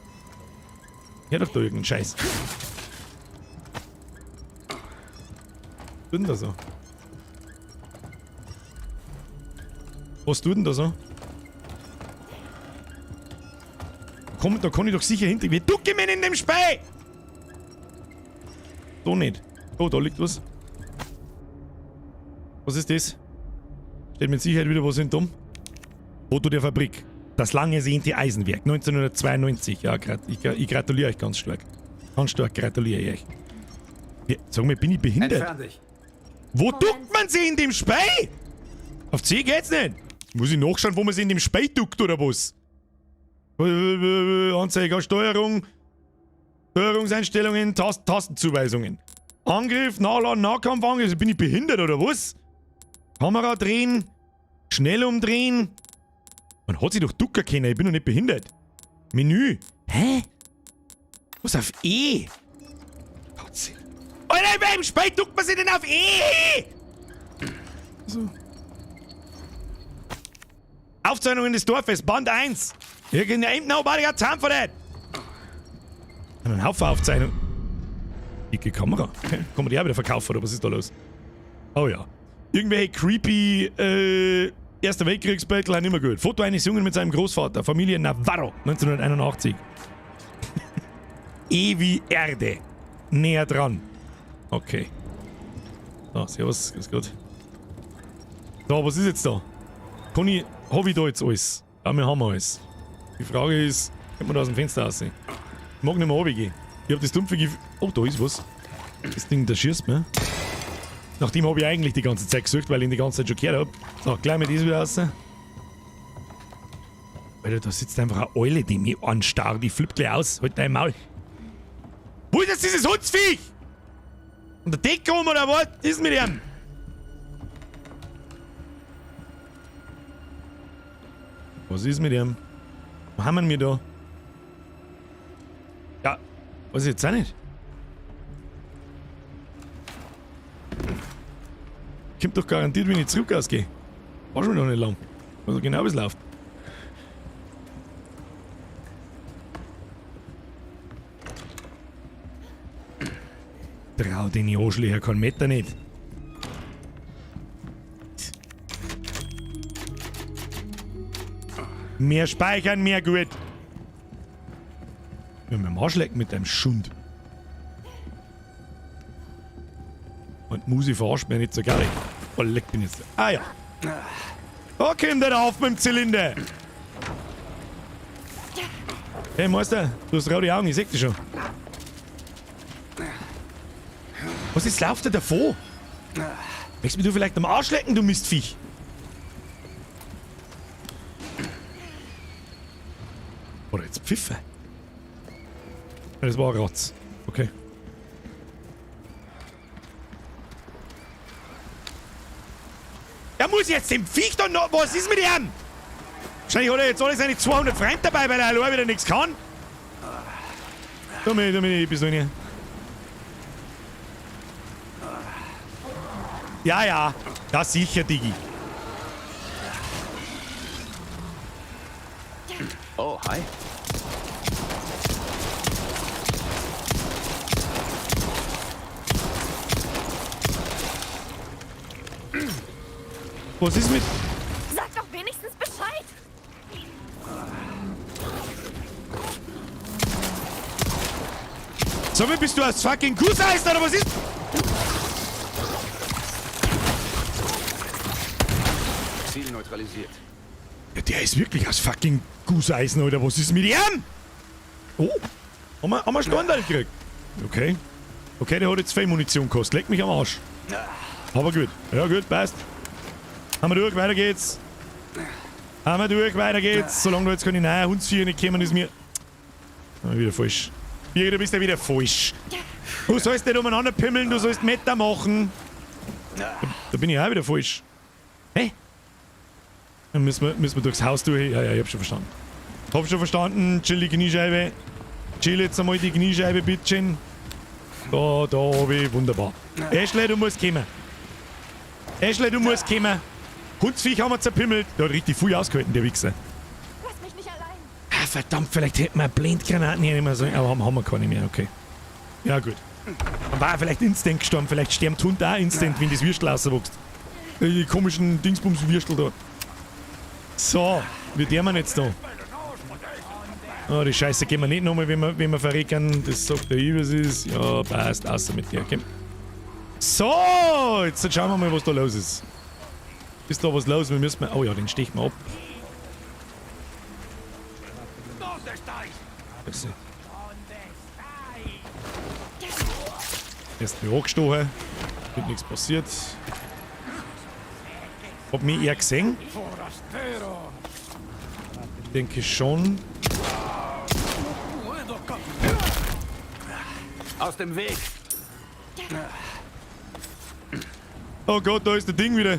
Speaker 1: Ich hör doch da irgendeinen Scheiß. Was tut denn da so? Was tut denn da so? Komm, da kann ich doch sicher hinter. Wie ducke mich in dem Spei! So nicht. Oh, da liegt was. Was ist das? Steht mit Sicherheit wieder was hinterm. Foto der Fabrik. Das lang ersehnte Eisenwerk. 1992. Ja, ich gratuliere euch ganz stark. Ganz stark gratuliere ich euch. Ja, sag mal, bin ich behindert?
Speaker 3: Entfern dich.
Speaker 1: Wo duckt man sie in dem Spei? Auf C geht's nicht. Muss ich nachschauen, wo man sie in dem Spei duckt oder was? Anzeige, Steuerung. Steuerungseinstellungen, Tastenzuweisungen. Angriff, Nachladen, Nahkampf, Angriff. Bin ich behindert oder was? Kamera drehen. Schnell umdrehen. Man hat sich doch ducken können, ich bin doch nicht behindert. Menü. Hä? Was auf E? Gott. Alter, beim Spei duckt man sich denn auf E? So. Aufzeichnungen des Dorfes, Band 1. Ain't nobody got time for that. Ein Haufen Aufzeichnungen. Dicke Kamera. Kann man die auch wieder verkaufen oder was ist da los? Oh ja. Irgendwelche creepy, Erster Weltkriegsbattle haben immer gut. Foto eines Jungen mit seinem Großvater, Familie Navarro, 1981. E wie Erde. Näher dran. Okay. So, servus, grüß Gott. So, was ist jetzt da? Hab ich da jetzt alles? Ja, wir haben alles. Die Frage ist, kann man da aus dem Fenster aussehen? Ich mag nicht mehr runtergehen. Ich hab das dumpfe Gefühl... Oh, da ist was. Das Ding, da schießt mir. Nach dem habe ich eigentlich die ganze Zeit gesucht, weil ich ihn die ganze Zeit schon gehört habe. So, gleich mal das wieder raus. Alter, da sitzt einfach eine Eule, die mich anstarrt. Die flippt gleich aus. Halt dein Maul. Wo ist jetzt dieses Hundsviech? Und der Decke rum oder was? Was ist mit ihm? Was ist mit ihm? Wo haben wir da? Ja, was ist jetzt auch nicht? Kommt doch garantiert, wenn ich zurück ausgehe. War schon noch nicht lang. Also genau, wie es läuft. Trau den Arschlöcher, kein Meter nicht. Mehr speichern, mehr gut. Wenn man am Arsch lecken mit deinem Schund. Und Musi verarscht mir nicht so geil. Oh, leck bin jetzt. Ah ja. Da kommt er auf mit dem Zylinder. Hey Meister, du hast rote Augen, ich seh dich schon. Was ist, lauft er davor? Möchtest du mir vielleicht am Arsch lecken, du Mistviech? Oder jetzt Pfiffe? Ja, das war ein Ratz. Okay. Er muss jetzt dem Viech dann noch... Was ist mit ihm? Wahrscheinlich hat er jetzt alle seine 200 Freunde dabei, weil er allein wieder nichts kann. Damit bist du hier. Ja, ja. Ja, sicher, Digi.
Speaker 3: Oh, hi.
Speaker 1: Was ist mit...
Speaker 4: Sag doch wenigstens Bescheid.
Speaker 1: So, wie bist du als fucking Gusseis oder was ist...
Speaker 3: Ziel neutralisiert.
Speaker 1: Ja, der ist wirklich aus fucking Gusseisen, oder was ist mit ihm? Oh, haben wir Standard gekriegt. Okay. Okay, der hat jetzt viel Munition gekostet. Leck mich am Arsch. Aber gut. Ja gut, passt. Haben wir durch, weiter geht's. Haben wir durch, weiter geht's. Solange du jetzt keine neuen Hundsviecher nicht kommen, ist mir... Ah, wieder falsch. Du bist ja wieder falsch. Du sollst nicht umeinander pimmeln, du sollst Meter machen. Da bin ich auch wieder falsch. Hä? Dann müssen wir durchs Haus durch. Ja, ich hab schon verstanden. Hab schon verstanden. Chill die Kniescheibe. Chill jetzt einmal die Kniescheibe, bitteschön. Da hab ich. Wunderbar. Ashley, du musst kommen. Ashley, du musst kommen. Hundsviech haben wir zerpimmelt. Der hat richtig viel ausgehalten, der Wichser.
Speaker 4: Lass mich nicht allein.
Speaker 1: Ah, verdammt, vielleicht hätten wir Blindgranaten hier immer so. Aber haben wir keine mehr, okay. Ja, gut. Dann war er vielleicht instant gestorben. Vielleicht stirbt Hund auch instant, wenn das Würstel rauswächst. Die komischen Dingsbums-Würstel da. So, wie der man jetzt da? Oh, die Scheiße gehen wir nicht nochmal, wenn wir verrecken. Das sagt der I, was ist. Ja, passt, außer mit dir, okay. So, jetzt schauen wir mal, was da los ist. Ist da was los? Wir müssen mal. Oh ja, den stechen wir ab. Erst mal angestochen. Wird nichts passiert. Hab mich eher gesehen. Denke schon.
Speaker 3: Aus dem Weg.
Speaker 1: Oh Gott, da ist das Ding wieder.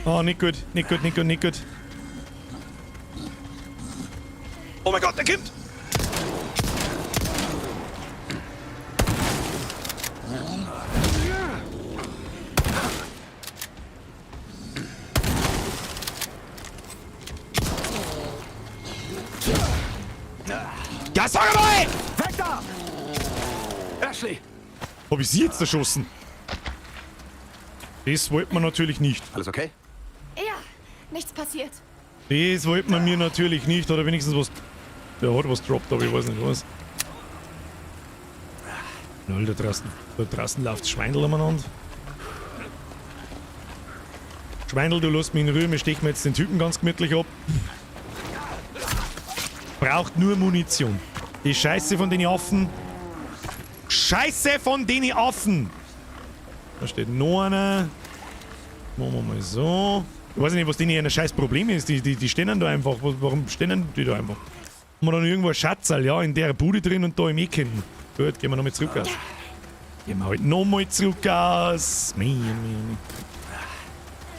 Speaker 1: Oh, nicht gut, nicht gut, nicht gut, nicht gut. Oh mein Gott, der kommt! Ja, sag mal!
Speaker 3: Weg da! Ashley!
Speaker 1: Hab ich sie jetzt erschossen? Das wollte man natürlich nicht.
Speaker 3: Alles okay?
Speaker 4: Ja, nichts passiert.
Speaker 1: Das wollte man mir natürlich nicht. Oder wenigstens was... Der hat was droppt, aber ich weiß nicht was. Lol, da draußen läuft Schweindel umeinander. Schweindel, du lässt mich in Ruhe. Wir stechen jetzt den Typen ganz gemütlich ab. Braucht nur Munition. Die Scheiße von den Affen. Scheiße von den Affen! Da steht noch einer. Machen wir mal so. Ich weiß nicht, was denen hier ein scheiß Problem ist. Die stehen da einfach. Warum stehen die da einfach? Haben wir dann irgendwo ein Schatzal, ja, in der Bude drin und da im Ecken. Gut, gehen wir nochmal zurück aus. Gehen wir halt nochmal zurück aus.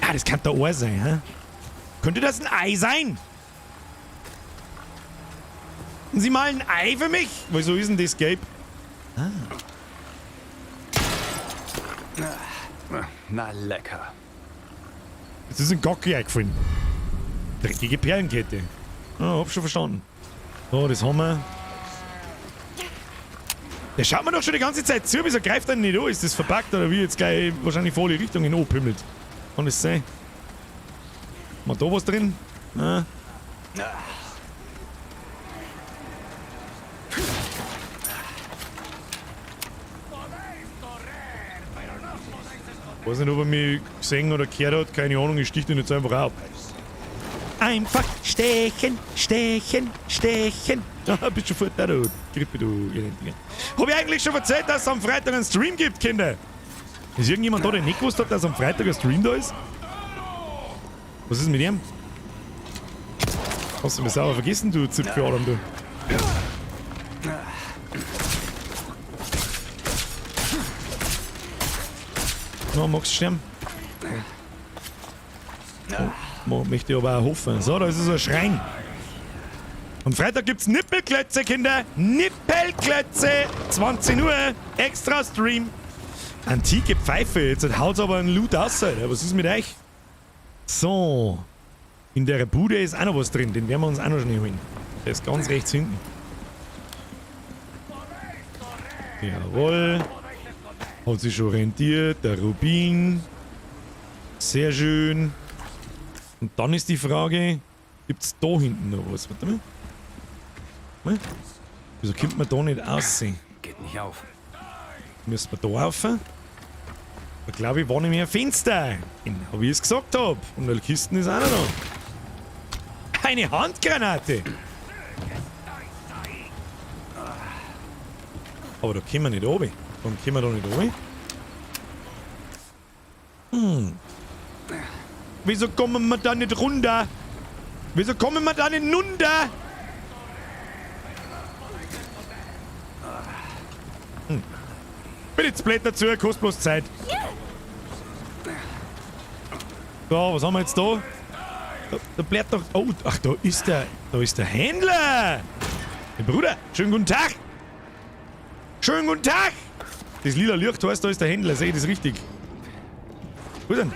Speaker 1: Ah, das kann der Ohr sein, hä? Könnte das ein Ei sein? Haben Sie mal ein Ei für mich? Wieso ist denn das gelb?
Speaker 3: Na lecker.
Speaker 1: Das ist ein Gocki eingefallen. Dreckige Perlenkette. Ah, hab schon verstanden. So, das haben wir. Der schaut mir doch schon die ganze Zeit zu, wieso greift er nicht an? Ist das verpackt oder wie jetzt gleich wahrscheinlich voll die Richtung anpimmelt? Kann das sein? Mal da was drin? Ah. Ich weiß nicht, ob er mich gesehen oder gehört hat, keine Ahnung, ich stich den jetzt einfach ab. Einfach stechen, stechen, stechen. Ah, bist schon fort da, du Grippe, du Elendlinger. Hab ich eigentlich schon erzählt, dass es am Freitag einen Stream gibt, Kinder? Ist irgendjemand da, der nicht gewusst hat, dass am Freitag ein Stream da ist? Was ist mit ihm? Hast du mich sauber vergessen, du Zipfeladam, du? No, magst du sterben? Oh, möchte ich aber auch hoffen. So, da ist so ein Schrein. Am Freitag gibt's Nippelklötze, Kinder. Nippelklötze. 20 Uhr. Extra Stream. Antike Pfeife. Jetzt haut's aber einen Loot aus. Alter. Was ist mit euch? So. In der Bude ist auch noch was drin. Den werden wir uns auch noch schnell holen. Der ist ganz rechts hinten. Jawohl. Hat sich schon rentiert. Der Rubin. Sehr schön. Und dann ist die Frage, gibt's da hinten noch was? Warte mal. Mal. Wieso kommt man da nicht aussehen?
Speaker 3: Geht nicht auf.
Speaker 1: Müssen wir da rauf? Da glaube ich, war nicht mehr ein Fenster. Genau wie ich es gesagt habe. Und eine Kiste ist auch noch da. Eine Handgranate. Aber da können wir nicht runter. Warum können wir da nicht runter? Wieso kommen wir da nicht runter? Wieso kommen wir da nicht runter? Bin jetzt blöd dazu, kostet bloß Zeit. So, was haben wir jetzt da? Da bleibt doch... Oh, ach, da ist der Händler. Hey Bruder, schönen guten Tag. Schönen guten Tag. Das lila Licht heißt, da ist der Händler. Sehe ich das richtig? Wo denn?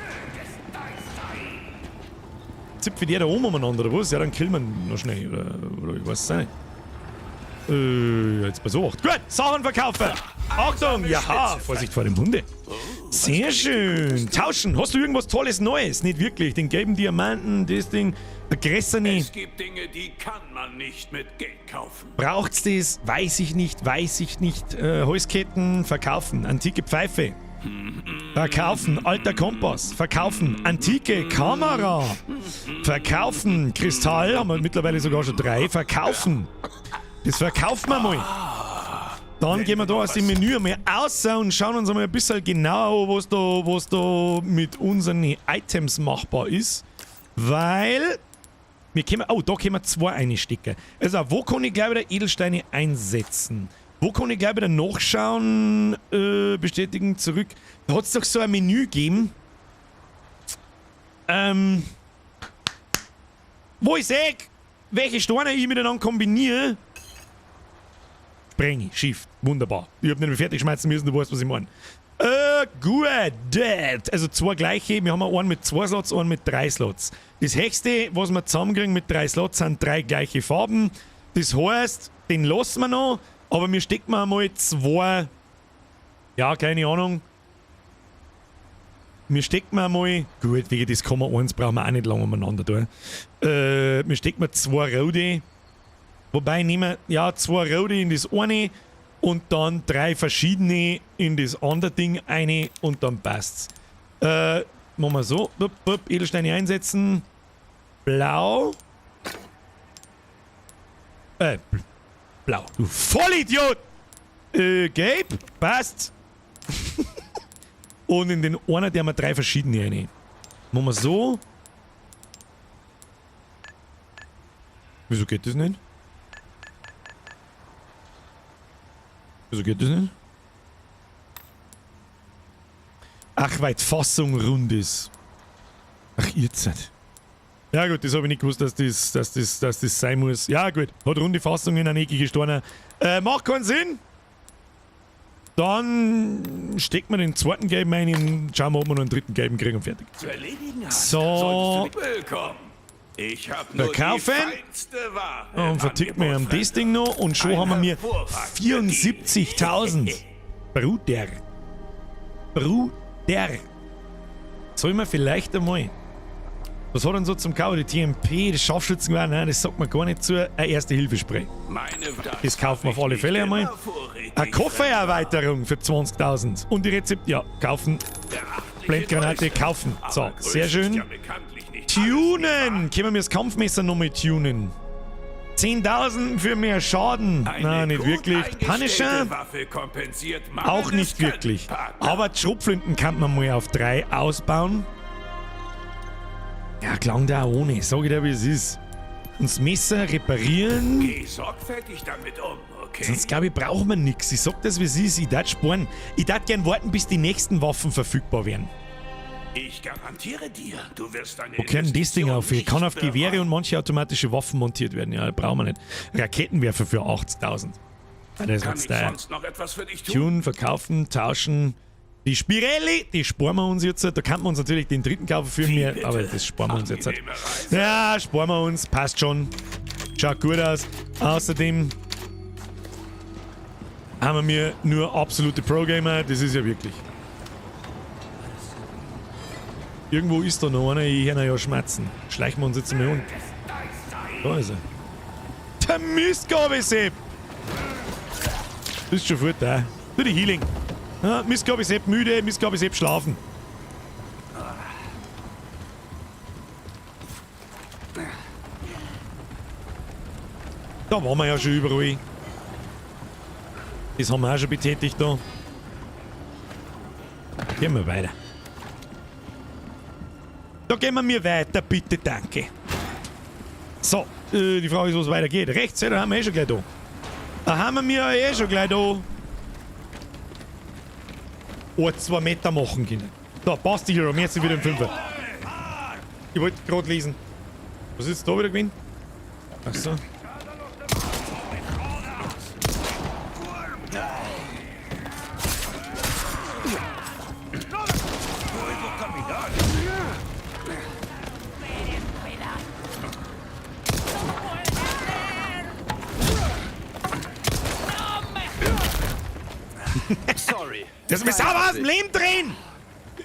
Speaker 1: Zipfe der da oben umeinander, oder was? Ja, dann killen wir ihn noch schnell. Oder ich weiß es nicht. Jetzt besucht. Gut, Sachen verkaufen. Achtung, ja, Vorsicht vor dem Hunde. Sehr schön. Tauschen. Hast du irgendwas Tolles Neues? Nicht wirklich. Den gelben Diamanten, das Ding, der Grässerne.
Speaker 3: Es gibt Dinge, die kann man nicht mit Geld kaufen.
Speaker 1: Braucht's das? Weiß ich nicht. Holzketten, verkaufen. Antike Pfeife. Verkaufen. Alter Kompass. Verkaufen. Antike Kamera. Verkaufen. Kristall. Haben wir mittlerweile sogar schon 3. Verkaufen. Das verkaufen wir mal. Dann gehen wir da aus dem Menü einmal raus und schauen uns einmal ein bisschen genauer an, was da mit unseren Items machbar ist. Weil wir können, da können wir 2 einstecken. Also, wo kann ich gleich wieder Edelsteine einsetzen? Wo kann ich gleich wieder nachschauen? Bestätigen, zurück. Da hat es doch so ein Menü gegeben. Wo ich sehe, welche Steine ich miteinander kombiniere. Spreng, Shift, wunderbar. Ich hab nicht mehr fertig schmeißen müssen, du weißt, was ich meine. Gut. Also 2 gleiche. Wir haben einen mit 2 Slots, einen mit 3 Slots. Das höchste, was wir zusammenkriegen mit 3 Slots, sind 3 gleiche Farben. Das heißt, den lassen wir noch, aber wir stecken einmal 2. Ja, keine Ahnung. Wir stecken einmal. Gut, wegen des Komma 1 brauchen wir auch nicht lange umeinander tun. Wir stecken 2 rote. Wobei nehmen wir 2 rote in das eine und dann 3 verschiedene in das andere Ding eine und dann passt's. Machen wir so. Edelsteine einsetzen. Blau. Blau. Du Vollidiot! Gelb. Passt. Und in den einen, der haben wir 3 verschiedene eine. Machen wir so. Wieso geht das nicht? Wieso geht das nicht? Ach, weil die Fassung rund ist. Ach, ihr seid. Ja gut, das habe ich nicht gewusst, dass das sein muss. Ja gut, hat runde Fassung in eine eckige Steine. Macht keinen Sinn. Dann steckt man den zweiten gelben ein und schauen wir, ob wir noch einen dritten gelben kriegen und fertig.
Speaker 3: Zu erledigen hast.
Speaker 1: So.
Speaker 3: Willkommen. Ich habe nur
Speaker 1: Verkaufen.
Speaker 3: die feinste Ware.
Speaker 1: Und vertickt mir das Ding noch und schon haben wir mir 74.000. Bruder. Soll man vielleicht einmal. Was hat denn so zum Kaufen? Die TMP, das Scharfschützengewehr, nein, das sagt man gar nicht zu. Ein Erste-Hilfe-Spray. Das kaufen wir auf alle Fälle einmal. Eine Koffererweiterung für 20.000. Und die Rezepte, ja, kaufen. Blendgranate, kaufen. So, sehr schön. Tunen! Können wir das Kampfmesser nochmal tunen? 10.000 für mehr Schaden. Nein, nicht wirklich. Punisher? Auch nicht wirklich. Aber die Schrotflinten kann man mal auf 3 ausbauen. Ja, klang da auch ohne. Sag ich dir, wie es ist. Und das Messer reparieren.
Speaker 3: Geh sorgfältig damit okay?
Speaker 1: Sonst glaube ich, braucht man nichts. Ich sag das, wie es ist. Ich darf sparen. Ich darf gern warten, bis die nächsten Waffen verfügbar werden.
Speaker 3: Ich garantiere dir, du wirst eine
Speaker 1: Wo können das Ding auf? Ich kann auf Gewehre und manche automatische Waffen montiert werden. Ja, brauchen wir nicht. Raketenwerfer für 80.000. Das ist
Speaker 3: Kann
Speaker 1: jetzt
Speaker 3: ich
Speaker 1: der.
Speaker 3: sonst noch etwas für dich tun?
Speaker 1: Tun, verkaufen, tauschen. Die Spirelli, die sparen wir uns jetzt. Da kann man uns natürlich den dritten kaufen für mehr, aber das sparen wir uns jetzt. Ja, sparen wir uns. Passt schon. Schaut gut aus. Außerdem haben wir nur absolute Pro-Gamer. Das ist ja wirklich. Irgendwo ist da noch einer, ich kann ja schmerzen. Schleichen wir uns jetzt mal um. Da ist er. Der Mistgabelsepp! Bist schon gut da. Tu die Healing. Ja, Mistgabelsepp müde, Mistgabelsepp schlafen. Da waren wir ja schon überall. Das haben wir auch schon betätigt da. Gehen wir weiter. Da gehen wir mir weiter, bitte, danke. So, die Frage ist, wo es weitergeht. Rechts, ja, da haben wir eh schon gleich da. Da haben wir eh schon gleich da. 2 Meter machen können. Da, passt die Hero, jetzt wieder im 5er. Ich wollte gerade lesen. Was ist jetzt da wieder gewesen? Achso.
Speaker 3: Sorry.
Speaker 1: Das ist mir sauber aus dem Leben drehen!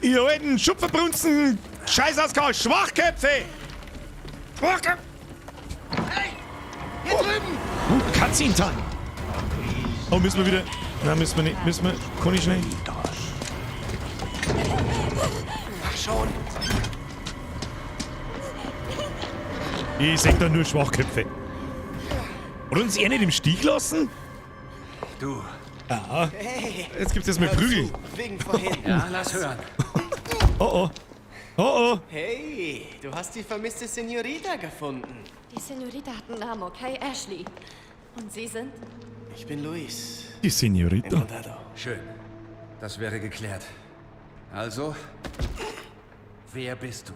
Speaker 1: Ihr alten Schupferbrunzen, Scheißauskau, Schwachköpfe! Schwachköpfe!
Speaker 3: Hey! Hier drüben!
Speaker 1: Cutscene Time! Oh, müssen wir wieder. Nein, müssen wir nicht. Müssen wir. Kann ich schnell?
Speaker 3: Ach schon.
Speaker 1: Ich seh da nur Schwachköpfe. Oder uns eh nicht im Stich lassen?
Speaker 3: Du.
Speaker 1: Aha.
Speaker 5: Hey,
Speaker 1: Jetzt gibt's jetzt mal Prügel.
Speaker 5: wegen vorhin.
Speaker 3: Ja, lass hören.
Speaker 1: Oh oh. Oh oh.
Speaker 5: Hey, du hast die vermisste Senorita gefunden.
Speaker 4: Die Senorita hat einen Namen, okay? Ashley. Und Sie sind?
Speaker 5: Ich bin Luis.
Speaker 1: Die Senorita.
Speaker 5: Encantado.
Speaker 3: Schön. Das wäre geklärt. Also, wer bist du?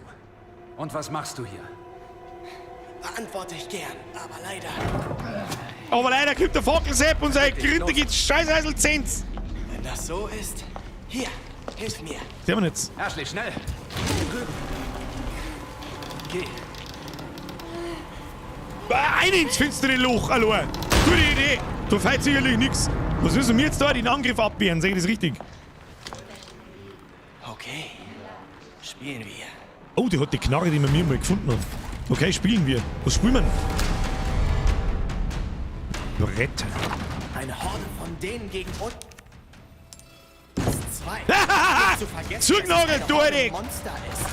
Speaker 3: Und was machst du hier?
Speaker 5: Beantworte ich gern, aber leider.
Speaker 1: Aber leider kommt der Fackelsepp und seine Gründe gibt's Scheißeisel 10.
Speaker 5: Wenn das so ist, hier, hilf mir.
Speaker 1: Sehen wir jetzt.
Speaker 3: Ashley, schnell! Drüben. Geh.
Speaker 1: Ein ins finstere Loch, hallo. Gute Idee. Da fällt sicherlich nichts. Was müssen wir jetzt da den Angriff abwehren? Sehe ich das richtig?
Speaker 5: Okay, spielen wir.
Speaker 1: Oh, die hat die Knarre, die wir mir mal gefunden haben. Okay, spielen wir. Was spielen wir? Lorette.
Speaker 5: Eine Horde von denen gegen uns. Das zwei. Nicht zu vergessen,
Speaker 1: Zugknarre,
Speaker 5: dass es
Speaker 1: du
Speaker 5: eine Horde
Speaker 1: Erik.
Speaker 5: Monster ist.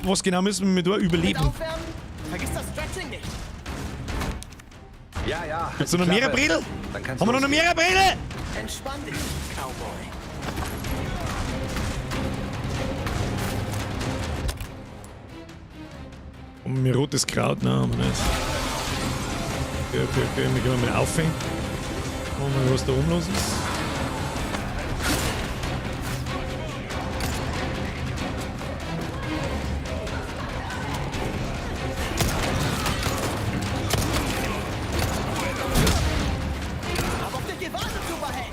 Speaker 1: Was genau müssen wir da
Speaker 5: Mit
Speaker 1: überleben?
Speaker 5: aufwärmen? Vergiss das Stretching nicht.
Speaker 3: Ja, ja.
Speaker 1: Gibt's noch mehrere Bredel?
Speaker 3: Dann kannst
Speaker 1: Haben wir noch mehrere Bredel?
Speaker 5: Entspann dich, Cowboy.
Speaker 1: Und mir rotes Kraut, nein, haben wir nicht. Okay, wir gehen mal aufhängen. Schauen wir mal, was da oben los ist.
Speaker 5: Aber auf dich gewartet, Superheld.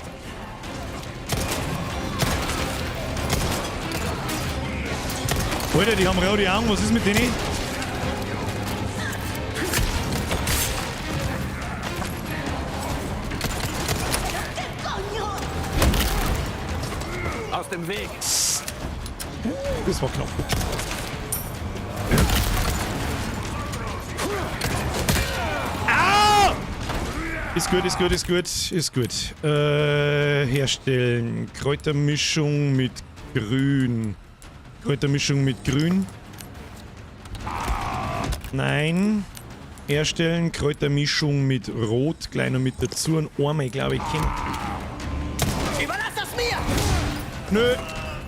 Speaker 1: Alter, die haben rote Augen, was ist mit denen?
Speaker 3: Aus dem Weg.
Speaker 1: Das war knapp. Au! Ist gut, ist gut, ist gut, ist gut. Herstellen. Kräutermischung mit Grün. Kräutermischung mit Grün. Nein. Herstellen. Kräutermischung mit Rot. Gleich noch mit dazu. Ein Arme, glaube ich, kennt.
Speaker 5: Überlass das mir!
Speaker 1: Nö.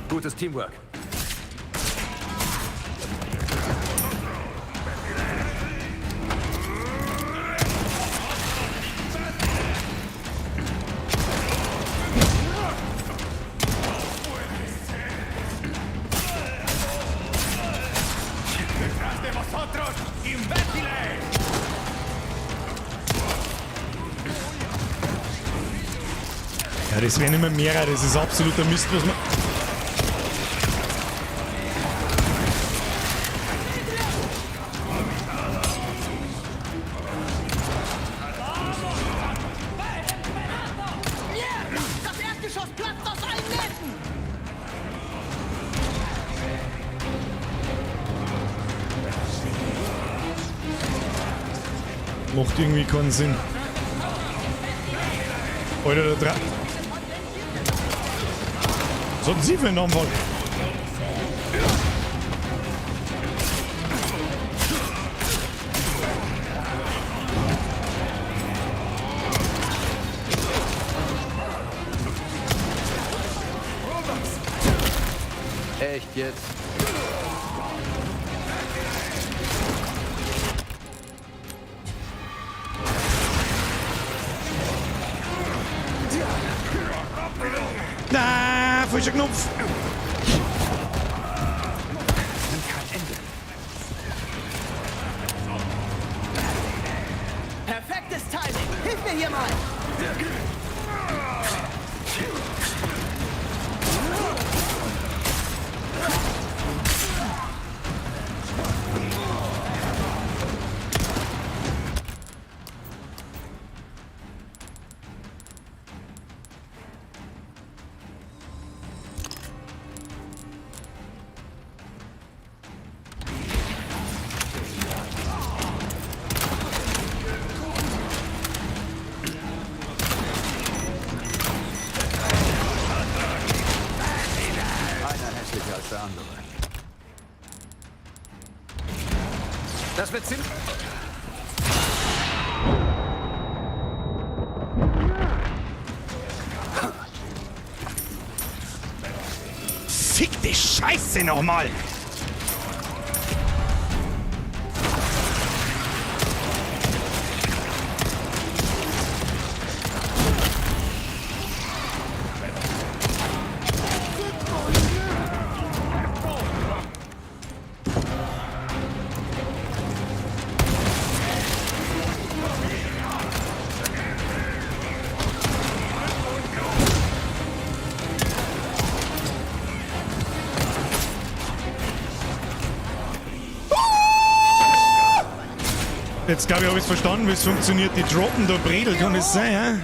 Speaker 3: Gutes Teamwork.
Speaker 1: Ja, das werden immer mehr. Das ist absoluter Mist, was man.
Speaker 5: Das Erdgeschoss platzt aus allen Nähten!
Speaker 1: Macht irgendwie keinen Sinn. Alter, der Dra. Was hatten Sie für einen Anfall?
Speaker 3: Echt jetzt?
Speaker 1: Na, falscher Knopf.
Speaker 5: mir hier mal!
Speaker 3: Einer hässlicher als der andere. Das wird ziemlich...
Speaker 1: Fick die Scheiße nochmal! Jetzt glaube ich, habe ich es verstanden, wie es funktioniert. Die droppen da Bredel, kann das sein, ja?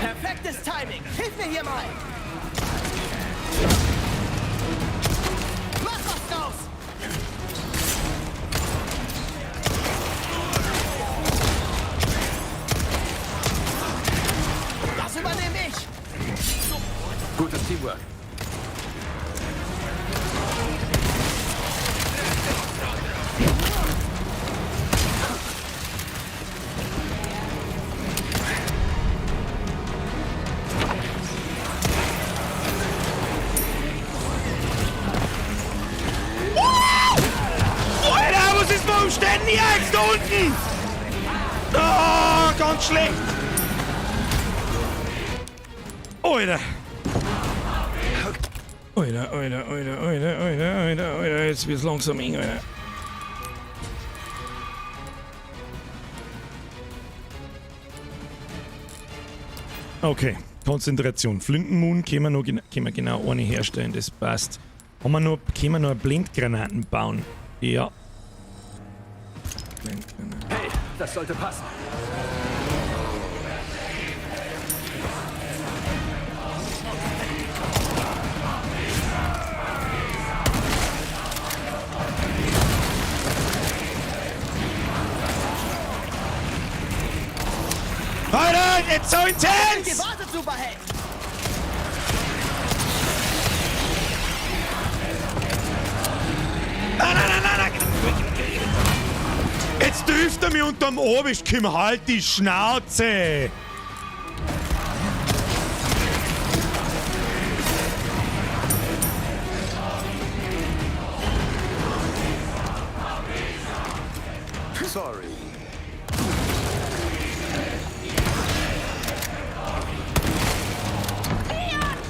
Speaker 5: Perfektes Timing! Hilf mir hier mal! Mach was draus! Das übernehme ich!
Speaker 3: Gutes Teamwork.
Speaker 1: Alter, was ist mit dem Ständen hier jetzt da unten? Oh, ganz schlecht. Alter. Alter, jetzt wird's langsam eng, Alter. Okay, Konzentration. Flintenmoon können wir genau eine herstellen, das passt. Können wir noch Blindgranaten bauen? Ja. Blindgranaten.
Speaker 3: Hey, das sollte passen.
Speaker 1: Alter, jetzt so intens!
Speaker 5: Gewartet, Superheld!
Speaker 1: Nein! Jetzt dürft er mich unterm Obisch kommen, halt die Schnauze!
Speaker 3: Sorry.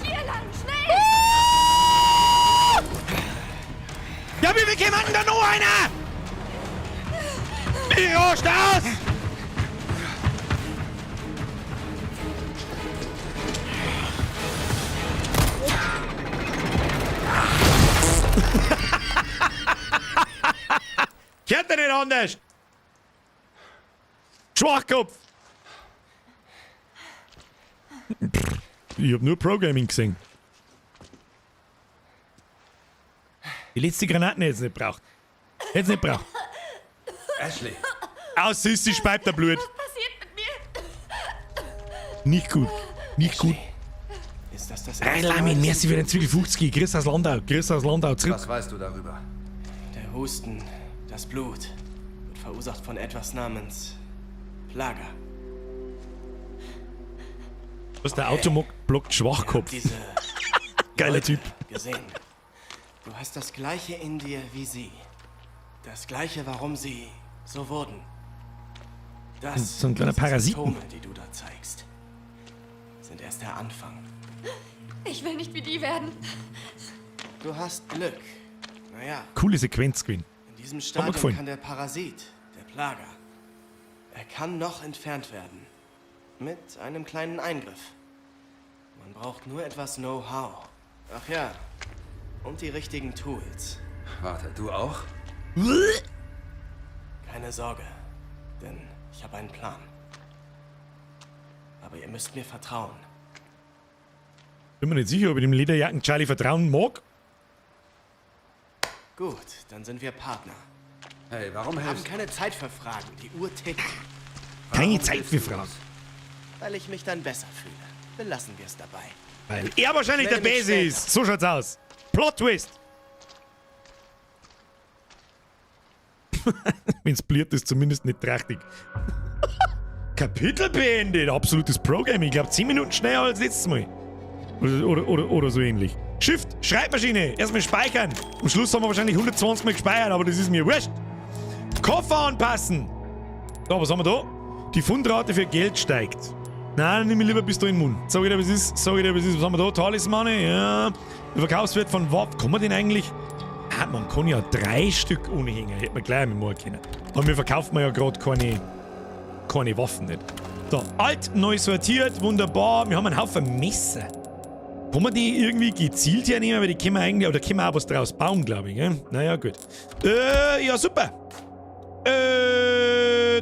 Speaker 4: Hier lang, schnell!
Speaker 1: Ja, wie viel kommt denn da noch einer? Wie rascht aus? Kennt ihr nicht anders? Schwachkopf! Ich hab nur Programming gesehen. Die letzte Granaten hätte es nicht braucht. Hätte es nicht braucht.
Speaker 3: Ashley.
Speaker 1: Aus Sissi speibt der Blut.
Speaker 4: Was passiert mit mir?
Speaker 1: Nicht gut. Nicht gut.
Speaker 5: Ist das das
Speaker 1: Hey,
Speaker 5: erste Mal,
Speaker 1: Lamin,
Speaker 5: dass
Speaker 1: merci für den Zwiegel 50. Grüß aus Landau. Grüß aus Landau. Zurück.
Speaker 3: Was weißt du darüber?
Speaker 5: Der Husten, das Blut, wird verursacht von etwas namens Plaga.
Speaker 1: Was der Automock blockt Schwachkopf.
Speaker 5: Diese
Speaker 1: Geiler
Speaker 5: Leute
Speaker 1: Typ.
Speaker 5: gesehen. Du hast das Gleiche in dir wie sie. Das Gleiche, warum sie so wurden. Das
Speaker 1: So ein kleiner
Speaker 5: diese
Speaker 1: Parasiten.
Speaker 5: Symptome, die du da zeigst, sind erst der Anfang.
Speaker 4: Ich will nicht wie die werden.
Speaker 5: Du hast Glück. Naja,
Speaker 1: Coole Sequenz gewesen.
Speaker 5: in diesem
Speaker 1: mir
Speaker 5: Stadium
Speaker 1: gefallen.
Speaker 5: kann der Parasit, der Plager, er kann noch entfernt werden. Mit einem kleinen Eingriff. Man braucht nur etwas Know-how. Ach ja, und die richtigen Tools.
Speaker 3: Warte, du auch?
Speaker 5: Keine Sorge, denn ich habe einen Plan. Aber ihr müsst mir vertrauen.
Speaker 1: Bin mir nicht sicher, ob ich dem Lederjacken Charlie vertrauen mag.
Speaker 5: Gut, dann sind wir Partner.
Speaker 3: Hey, warum
Speaker 5: Wir haben
Speaker 3: hilfst du?
Speaker 5: keine Zeit für Fragen. Die Uhr tickt.
Speaker 1: Keine Zeit für Fragen.
Speaker 5: Weil ich mich dann besser fühle. Belassen wir es dabei.
Speaker 1: Weil er wahrscheinlich der
Speaker 5: Melde mich
Speaker 1: Base
Speaker 5: später.
Speaker 1: ist. So schaut's aus. Plot Twist. Wenn's bliert, ist zumindest nicht trächtig. Kapitel beendet. Absolutes Pro-Game. Ich glaube 10 Minuten schneller als letztes Mal. Oder so ähnlich. Shift, Schreibmaschine. Erstmal speichern. Am Schluss haben wir wahrscheinlich 120 Mal gespeichert, aber das ist mir wurscht. Koffer anpassen. So, was haben wir da? Die Fundrate für Geld steigt. Nein, nimm mich lieber bis da in den Mund. Sag ich dir, was ist. Was haben wir da? Talismane, ja. Der Verkaufswert von Waffen. Kann man den eigentlich? Ah, man kann ja 3 Stück ohne hängen. Hätte man gleich mal können. Aber wir verkaufen ja gerade keine Waffen nicht. So, alt, neu sortiert, wunderbar. Wir haben einen Haufen Messer. Kann man die irgendwie gezielt hernehmen? Weil die können wir eigentlich, oder können wir auch was draus bauen, glaube ich. Gell? Naja, gut. Ja, super.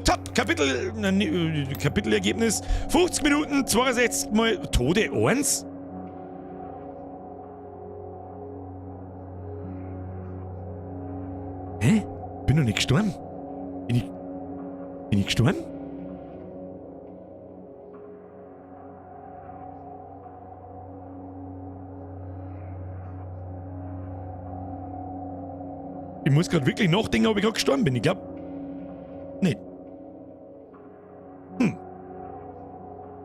Speaker 1: Top. Kapitelergebnis. 50 Minuten, 62 Mal Tode 1. Hä? Bin noch nicht gestorben? Bin ich gestorben? Ich muss gerade wirklich nachdenken, ob ich gerade gestorben bin. Ich glaube nicht.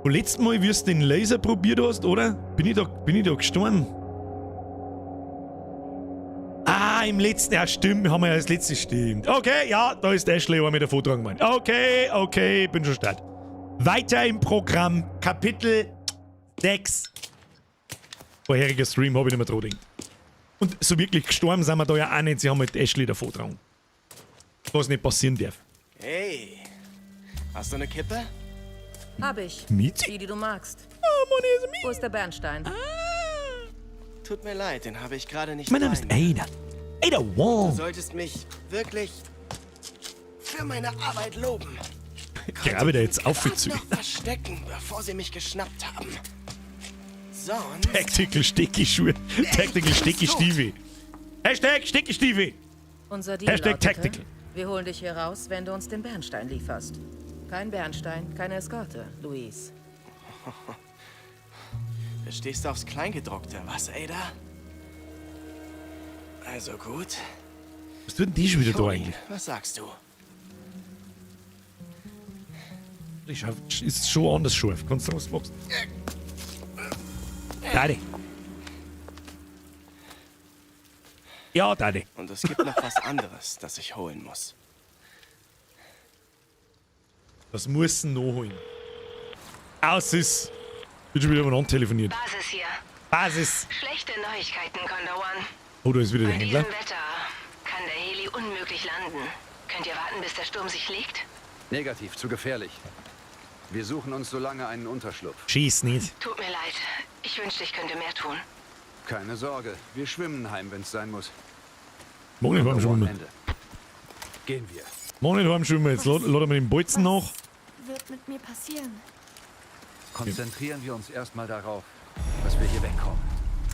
Speaker 1: Und letztes Mal, wie du den Laser probiert hast, oder? Bin ich da gestorben? Ah, im letzten, ja stimmt, haben wir ja das letzte, stimmt. Okay, ja, da ist Ashley, war mit der Vortrag gemeint. Okay, bin schon start. Weiter im Programm, Kapitel 6. Vorheriger Stream habe ich nicht mehr dran gedacht. Und so wirklich gestorben sind wir da ja auch nicht, sie haben mit Ashley davor getragen. Was nicht passieren darf.
Speaker 5: Hey, hast du eine Kippe?
Speaker 6: Hab ich.
Speaker 1: Mit?
Speaker 6: Die du magst.
Speaker 1: Oh,
Speaker 6: Wo ist der Bernstein?
Speaker 5: Tut mir leid, den habe ich gerade nicht
Speaker 1: Mein Name ist
Speaker 5: bei mir.
Speaker 1: Ada. Ada
Speaker 5: Du
Speaker 1: Wong.
Speaker 5: solltest mich wirklich für meine Arbeit loben.
Speaker 1: Grabe da jetzt auf für
Speaker 5: Grad
Speaker 1: Züge.
Speaker 5: noch verstecken, bevor sie mich geschnappt haben. Sonst...
Speaker 1: Tactical Steckischuhe. Tactical Steckistiefel. Hashtag Steckistiefel.
Speaker 6: Unser Deal
Speaker 1: Hashtag
Speaker 6: lautete,
Speaker 1: Tactical.
Speaker 6: wir holen dich hier raus, wenn du uns den Bernstein lieferst. Kein Bernstein, keine Eskorte, Luis.
Speaker 5: Du stehst aufs Kleingedruckte, was, Ada? Also gut.
Speaker 1: Was tut denn die schon wieder da
Speaker 5: Cody,
Speaker 1: eigentlich?
Speaker 5: was sagst du?
Speaker 1: Ist schon anders scharf. Kannst du was wachsen? Daddy. Ja, Daddy.
Speaker 5: Und es gibt noch was anderes, das ich holen muss.
Speaker 1: Das muss noch holen. Aus ist. Wird schon wieder miteinander telefoniert.
Speaker 7: Basis hier.
Speaker 1: Basis.
Speaker 7: Schlechte Neuigkeiten, Condor One.
Speaker 1: Oh, da ist wieder der
Speaker 7: Bei
Speaker 1: Händler.
Speaker 7: diesem Wetter kann der Heli unmöglich landen. Könnt ihr warten, bis der Sturm sich legt?
Speaker 3: Negativ, zu gefährlich. Wir suchen uns so lange einen Unterschlupf.
Speaker 1: Schieß nicht.
Speaker 7: Tut mir leid. Ich wünschte, ich könnte mehr tun.
Speaker 3: Keine Sorge, wir schwimmen heim, wenn's sein muss.
Speaker 1: Mach nicht heim schwimmen.
Speaker 3: Ende. Gehen wir.
Speaker 1: Mach nicht heim schwimmen. Jetzt laden wir den Bolzen nach.
Speaker 4: Wird mit mir passieren?
Speaker 3: Konzentrieren wir uns erstmal darauf, dass wir hier wegkommen.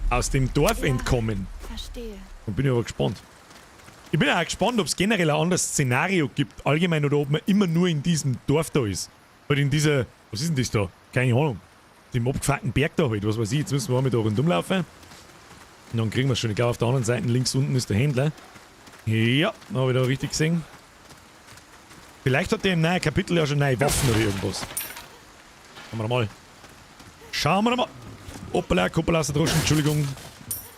Speaker 1: Aus dem Dorf entkommen.
Speaker 4: Verstehe.
Speaker 1: Da bin ich aber gespannt. Ich bin auch gespannt, ob es generell ein anderes Szenario gibt, allgemein, oder ob man immer nur in diesem Dorf da ist. Halt in dieser, was ist denn das da? Keine Ahnung. Dem abgefuckten Berg da halt, was weiß ich. Jetzt müssen wir einmal da rundum laufen. Und dann kriegen wir es schon. Ich glaube, auf der anderen Seite links unten ist der Händler. Ja, habe ich da richtig gesehen. Vielleicht hat der im neuen Kapitel ja schon neue Waffen oder irgendwas. Schauen wir mal. Schauen wir mal. Hoppala, Kuppel aus der Droschen, Entschuldigung.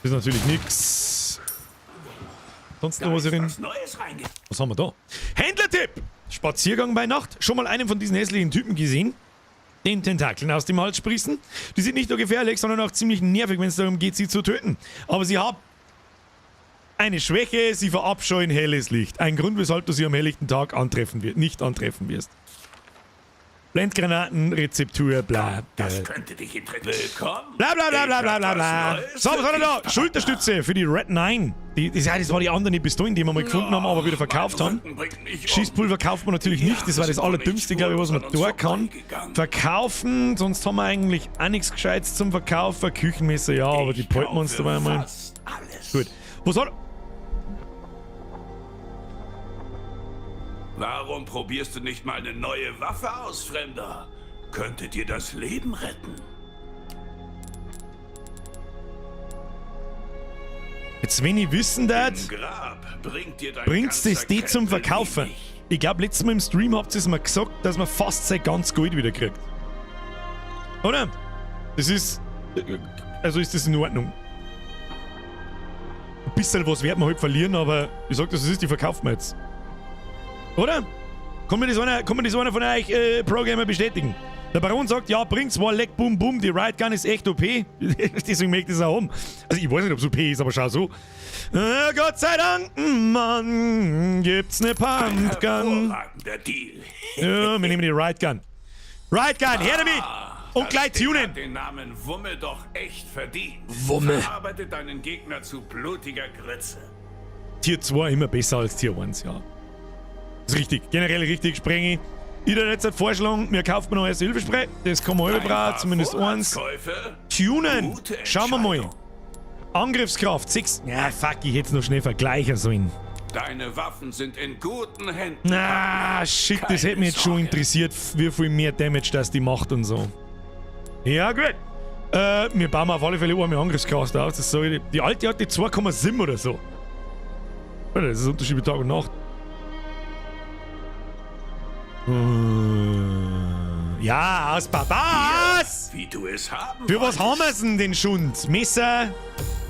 Speaker 1: Das ist natürlich nix. Sonst noch was drin. Was haben wir da? Händlertipp! Spaziergang bei Nacht. Schon mal einen von diesen hässlichen Typen gesehen? Den Tentakeln aus dem Hals sprießen. Die sind nicht nur gefährlich, sondern auch ziemlich nervig, wenn es darum geht, sie zu töten. Aber sie haben eine Schwäche, sie verabscheuen helles Licht. Ein Grund, weshalb du sie am helllichten Tag nicht antreffen wirst. Blendgranaten, Rezeptur, bla, bla.
Speaker 8: Das könnte dich interessieren. Willkommen.
Speaker 1: Bla bla bla bla bla bla bla. So, was hat er da? Schulterstütze für die Red 9. Das war die andere Pistolen, die wir mal gefunden haben, aber wieder verkauft haben. Schießpulver kauft man natürlich nicht. Das war das Allerdümmste, glaube ich, was man da kann. Verkaufen, sonst haben wir eigentlich auch nichts Gescheites zum Verkaufen. Küchenmesser, ja, aber die behalten wir uns dabei mal. Gut. Was hat er?
Speaker 8: Warum probierst du nicht mal eine neue Waffe aus, Fremder? Könnte dir das Leben retten.
Speaker 1: Jetzt, wenn ich wissen darf,
Speaker 8: Grab bringt dir dein
Speaker 1: bringt's das
Speaker 8: ganzer
Speaker 1: die zum
Speaker 8: Krempel
Speaker 1: Verkaufen?
Speaker 8: wenig.
Speaker 1: Ich glaube, letztes Mal im Stream habt ihr es mir gesagt, dass man fast sein ganz Gold wieder kriegt. Oder? Das ist... Also ist das in Ordnung. Ein bisschen was wird man halt verlieren, aber ich sag, das ist, die verkauft man jetzt. Oder? Kann mir das einer von euch Pro-Gamer bestätigen? Der Baron sagt, ja, bringt's, war leck, boom, boom, die Riot Gun ist echt OP. Deswegen möchte ich das auch haben. Also ich weiß nicht, ob es OP ist, aber schau so. Gott sei Dank, Mann, gibt's ne Pumpgun.
Speaker 8: Hervorragender Deal.
Speaker 1: Ja, wir nehmen die Riot Gun. Riot Gun, her damit! Und gleich
Speaker 8: Das Ding
Speaker 1: tunen!
Speaker 8: hat den Namen Wumme doch echt verdient.
Speaker 1: Wumme.
Speaker 8: Verarbeitet deinen Gegner zu blutiger Grütze.
Speaker 1: Tier 2 immer besser als Tier 1, ja. Ist richtig, generell richtig, sprenge. Ich würde jetzt vorschlagen, wir kaufen noch erste Hilfespray. Das kann man brauchen, zumindest eins.
Speaker 8: Vorratskäufe?
Speaker 1: Tunen!
Speaker 8: Gute
Speaker 1: Schauen wir mal.
Speaker 8: Entscheidung.
Speaker 1: Angriffskraft 6. Ja, fuck, ich hätte es noch schnell vergleichen sollen.
Speaker 8: Deine Waffen sind in guten Händen.
Speaker 1: Na, shit, das
Speaker 8: Keine
Speaker 1: hätte mich jetzt schon
Speaker 8: Sorge.
Speaker 1: interessiert, wie viel mehr Damage das die macht und so. Ja, gut. Wir bauen auf alle Fälle eine Angriffskraft aus. Das soll die alte hat die 2,7 oder so. Alter, das ist ein Unterschied mit Tag und Nacht. Ja, aus Babas!
Speaker 8: Wie du es haben
Speaker 1: Für was
Speaker 8: wolltest.
Speaker 1: haben wir's denn, den Schund? Messer,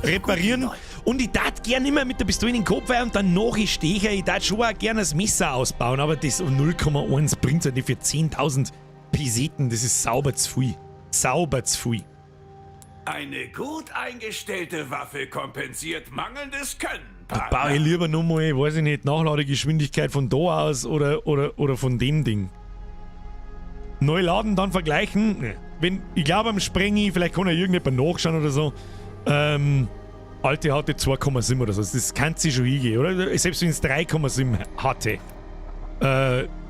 Speaker 1: reparieren. Und ich darf gerne immer mit der Pistole in den Kopf rein und dann noch ich stehe. Ich darf schon auch gerne das Messer ausbauen, aber das 0,1 bringt es halt nicht für 10.000 Peseten. Das ist sauber zu viel. Sauber zu viel.
Speaker 8: Eine gut eingestellte Waffe kompensiert mangelndes Können.
Speaker 1: Da baue ich lieber nochmal, weiß ich nicht, Nachladegeschwindigkeit von da aus oder von dem Ding. Neu laden, dann vergleichen. Nee. Ich glaube am Sprengi, vielleicht kann ja irgendjemand nachschauen oder so. Alte hatte 2,7 oder so. Das kann sich schon hingehen, oder? Selbst wenn es 3,7 hatte,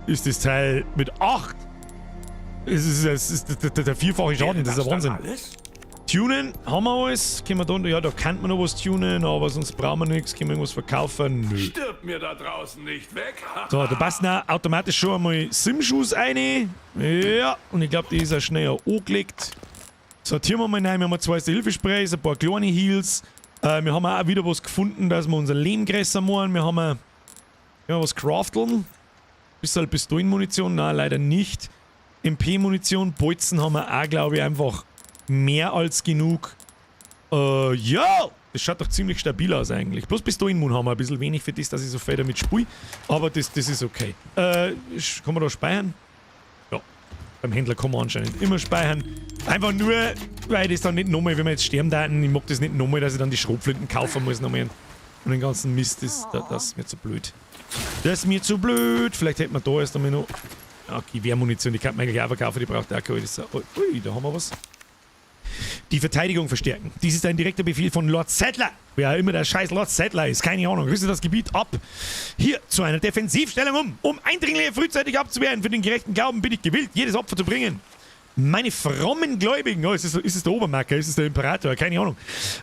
Speaker 1: ist das Teil mit 8. Es ist der vierfache Schaden, das ist ein Wahnsinn.
Speaker 8: Alles?
Speaker 1: Tunen haben wir alles. Können wir da, ja, da kann man noch was tunen, aber sonst brauchen wir nichts. Können wir irgendwas verkaufen? Nö.
Speaker 8: Stirb mir da draußen nicht weg.
Speaker 1: So, da passen auch automatisch schon einmal Sim-Shoes rein. Ja, und ich glaube, die ist auch schneller angelegt. Sortieren wir mal rein. Wir haben 2 Hilfesprays, ein paar kleine Heals. Wir haben auch wieder was gefunden, dass wir unser Leben größer machen. Wir haben was crafteln. Bisschen Pistolenmunition, nein, leider nicht. MP-Munition, Bolzen haben wir auch, glaube ich, einfach mehr als genug. Ja! Das schaut doch ziemlich stabil aus eigentlich. Bloß Pistolenmund haben wir ein bisschen wenig für das, dass ich so viel damit spiele. Aber das ist okay. Kann man da speichern? Ja. Beim Händler kann man anscheinend immer speichern. Einfach nur, weil das dann nicht nochmal, wenn wir jetzt sterben daten, ich mag das nicht nochmal, dass ich dann die Schrotflinten kaufen muss nochmal. Und den ganzen Mist, das ist mir zu blöd. Das ist mir zu blöd. Vielleicht hätten wir da erst einmal noch... Okay, Wehrmunition, die kann man eigentlich auch verkaufen, die braucht auch keine. Ui, da haben wir was. Die Verteidigung verstärken. Dies ist ein direkter Befehl von Lord Sattler. Wer auch immer der scheiß Lord Sattler ist, keine Ahnung. Rüstet das Gebiet ab. Hier zu einer Defensivstellung um Eindringlinge frühzeitig abzuwehren. Für den gerechten Glauben bin ich gewillt, jedes Opfer zu bringen. Meine frommen Gläubigen, ist es der Obermacker, ist es der Imperator, keine Ahnung,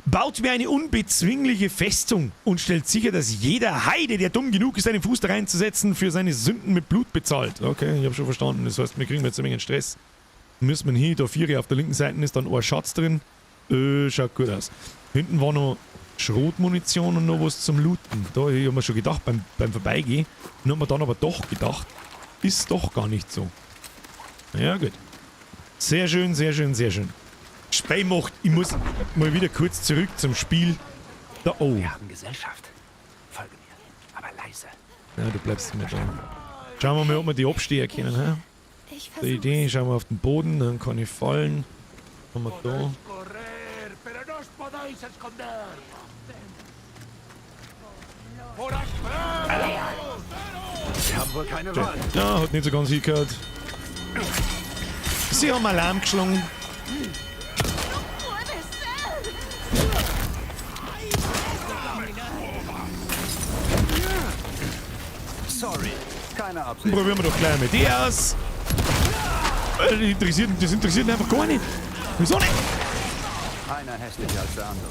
Speaker 1: baut mir eine unbezwingliche Festung und stellt sicher, dass jeder Heide, der dumm genug ist, einen Fuß da reinzusetzen, für seine Sünden mit Blut bezahlt. Okay, ich habe schon verstanden. Das heißt, wir kriegen jetzt ein wenig Stress. Müssen wir hier, da 4 auf der linken Seite ist dann ein Schatz drin. Schaut gut aus. Hinten war noch Schrotmunition und noch was zum Looten. Da habe ich mir schon gedacht beim Vorbeigehen. Und habe mir dann aber doch gedacht, ist doch gar nicht so. Ja, gut. Sehr schön, sehr schön, sehr schön. Spei macht. Ich muss mal wieder kurz zurück zum Spiel. Da, oh.
Speaker 3: Wir haben Gesellschaft. Folge mir, aber leise.
Speaker 1: Ja, du bleibst mit dran. Schauen wir mal, ob wir die Absteher kennen. Hä?
Speaker 4: Ich
Speaker 1: Die
Speaker 4: versuche.
Speaker 1: Idee, schauen wir auf den Boden, dann kann ich fallen. Haben wir da.
Speaker 3: Wir haben wohl keine Wahl.
Speaker 1: Ja, hat nicht so ganz hingehört. Sie haben Alarm geschlagen.
Speaker 3: Sorry, keine Absicht.
Speaker 1: Probieren wir doch gleich mit die aus. Das interessiert ihn einfach gar nicht. Wieso nicht?
Speaker 3: Einer hässlicher als der andere.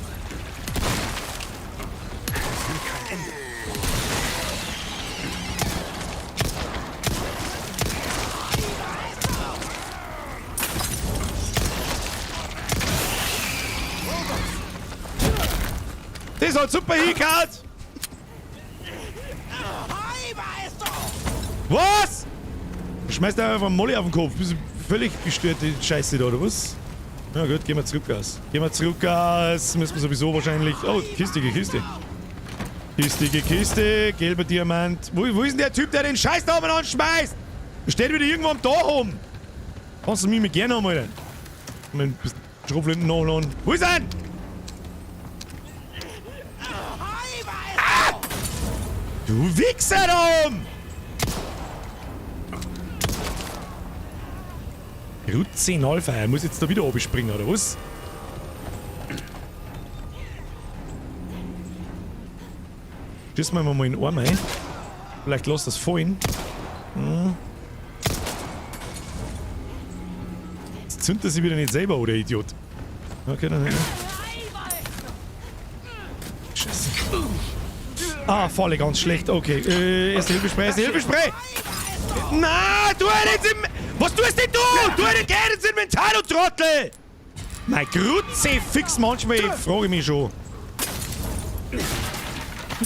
Speaker 1: Das hat super hingehört. Was? Du schmeißt einfach einen Molly auf den Kopf. Bist du völlig gestört, die Scheiße da, oder was? Ja gut, gehen wir zurück aus. Gehen wir zurück aus. Müssen wir sowieso wahrscheinlich... Oh, kistige Kiste. Kistige Kiste, gelber Diamant. Wo ist denn der Typ, der den Scheiß da oben anschmeißt? Der steht wieder irgendwo am Dach rum. Kannst du mich mit gerne einmal? Mein Schrotflinten nachladen. Wo ist er denn? Ah! Du Wichser da oben! Route 10 Alpha, muss jetzt da wieder oben springen, oder was? Schießen wir mal in den Arm ein. Vielleicht lass das fallen. Jetzt zündet er sich wieder nicht selber, oder Idiot? Okay, dann. Scheiße. Ah, Falle ganz schlecht. Okay, Erste Hilfespray, Erste Hilfespray! Na, du hättest im... Was tust denn du? Du hättest gerne ins Inventar, du Trottel! Mein Grutze fix manchmal, ich frage mich schon.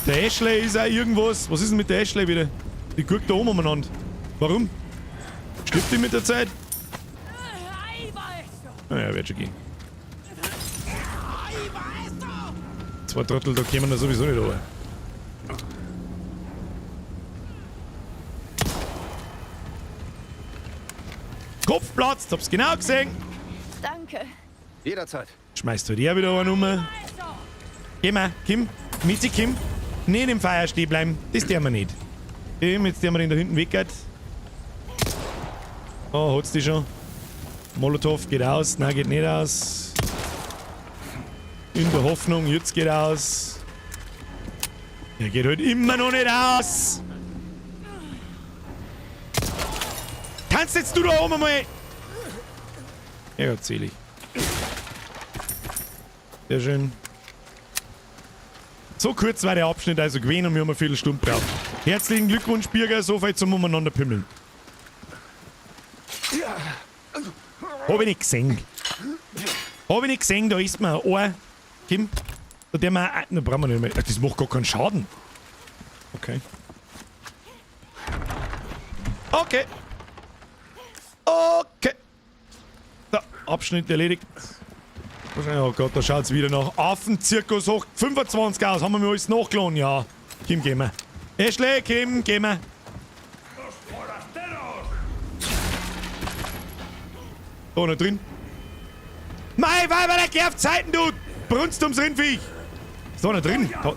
Speaker 1: Der Ashley ist auch irgendwas. Was ist denn mit der Ashley wieder? Die guckt da oben umeinander. Warum? Stirbt die mit der Zeit? Naja, wird schon gehen. Zwei Trottel, da kämen wir sowieso nicht runter. Kopf platzt, hab's genau gesehen.
Speaker 4: Danke.
Speaker 3: Jederzeit.
Speaker 1: Schmeißt du dir wieder einen um. Geh mal, Kim. Mitzi, Kim. Nicht im Feuer stehen bleiben. Das tun wir nicht. Kim, jetzt tun wir den da hinten weg. Oh, hat's die schon. Molotow geht aus. Nein, geht nicht aus. In der Hoffnung, jetzt geht aus. Er geht halt immer noch nicht aus. Kannst jetzt du da oben mal... Ja, erzähl ich. Sehr schön. So kurz war der Abschnitt also gewesen und wir haben eine Viertelstunde gebraucht. Herzlichen Glückwunsch, Birger, so viel zum Umeinander pimmeln. Hab ich nicht gesehen. Hab ich nicht gesehen, da ist mir ein Ohr. Kim, da der wir... Da brauchen wir nicht mehr. Das macht gar keinen Schaden. Okay. Okay. Okay. Der Abschnitt erledigt. Oh Gott, da schaut's wieder nach Affenzirkus hoch 25 aus. Haben wir mir alles nachgeladen? Ja. Kim, gehen wir. Ashley, Kim, gehen wir. Da nicht drin. Mei, Weiber, der geht auf Zeiten, du! Brunst ums Rindviech! Ist da nicht drin? Da.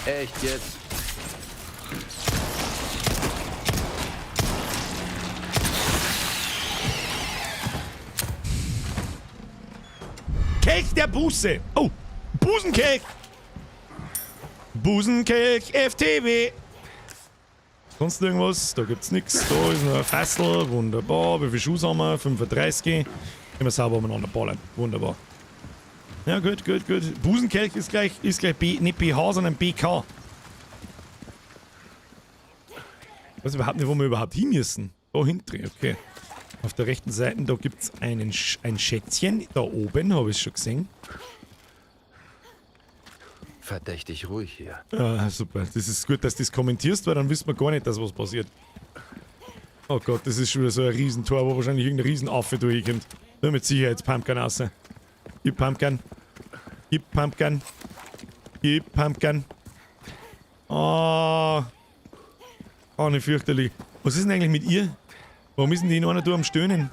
Speaker 3: Echt jetzt?
Speaker 1: Kelch der Buße. Oh, Busenkelch. Busenkelch FTW. Sonst irgendwas? Da gibt's nichts. Da ist noch ein Fessel. Wunderbar. Wie viele Schuhe haben wir? 35. Immer sauber umeinander ballen. Wunderbar. Ja, gut, gut, gut. Busenkelch ist gleich B, nicht BH, sondern BK. Ich weiß überhaupt nicht, wo wir überhaupt hin müssen. Da hinten, okay. Auf der rechten Seite, da gibt es ein Schätzchen. Da oben, habe ich es schon gesehen.
Speaker 3: verdächtig ruhig hier.
Speaker 1: Ja, super. Das ist gut, dass du das kommentierst, weil dann wissen wir gar nicht, dass was passiert. Oh Gott, das ist schon wieder so ein Riesentor, wo wahrscheinlich irgendein Riesenaffe durchkommt. Nur mit Sicherheit jetzt Pumpkin raus. Gib Pumpkin. Gib Pumpkin. Gib Pumpkin. Oh. Oh, nicht fürchterlich. Was ist denn eigentlich mit ihr? Warum ist denn die in einer da am Stöhnen?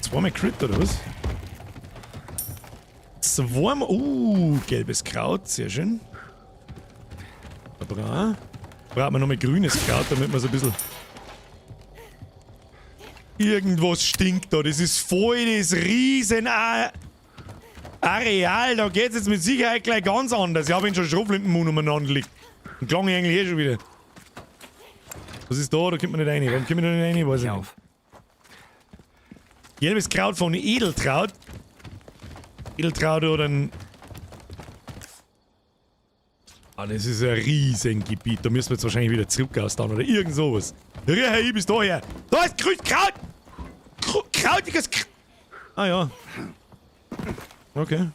Speaker 1: Zweimal Crit, oder was? Zweimal. Gelbes Kraut, sehr schön. Brauchen wir nochmal grünes Kraut, damit man so ein bisschen. Irgendwas stinkt da. Das ist voll das riesen Areal. Da geht's jetzt mit Sicherheit gleich ganz anders. Ich habe ihn schon Schrotflintenmund umeinander liegt. Und klang ich eigentlich schon wieder. Was ist da? Da kommt man nicht rein. Warum kommt man da nicht rein? Weiß ich nicht. Gelbes Kraut von Edeltraut. Edeltraut oder ein. Das ist ein Riesengebiet. Da müssen wir jetzt wahrscheinlich wieder zurück aus dann oder irgend sowas. Hey, bis daher. Da ist grünes Kraut! Krautiges Kraut! Ah ja. Okay.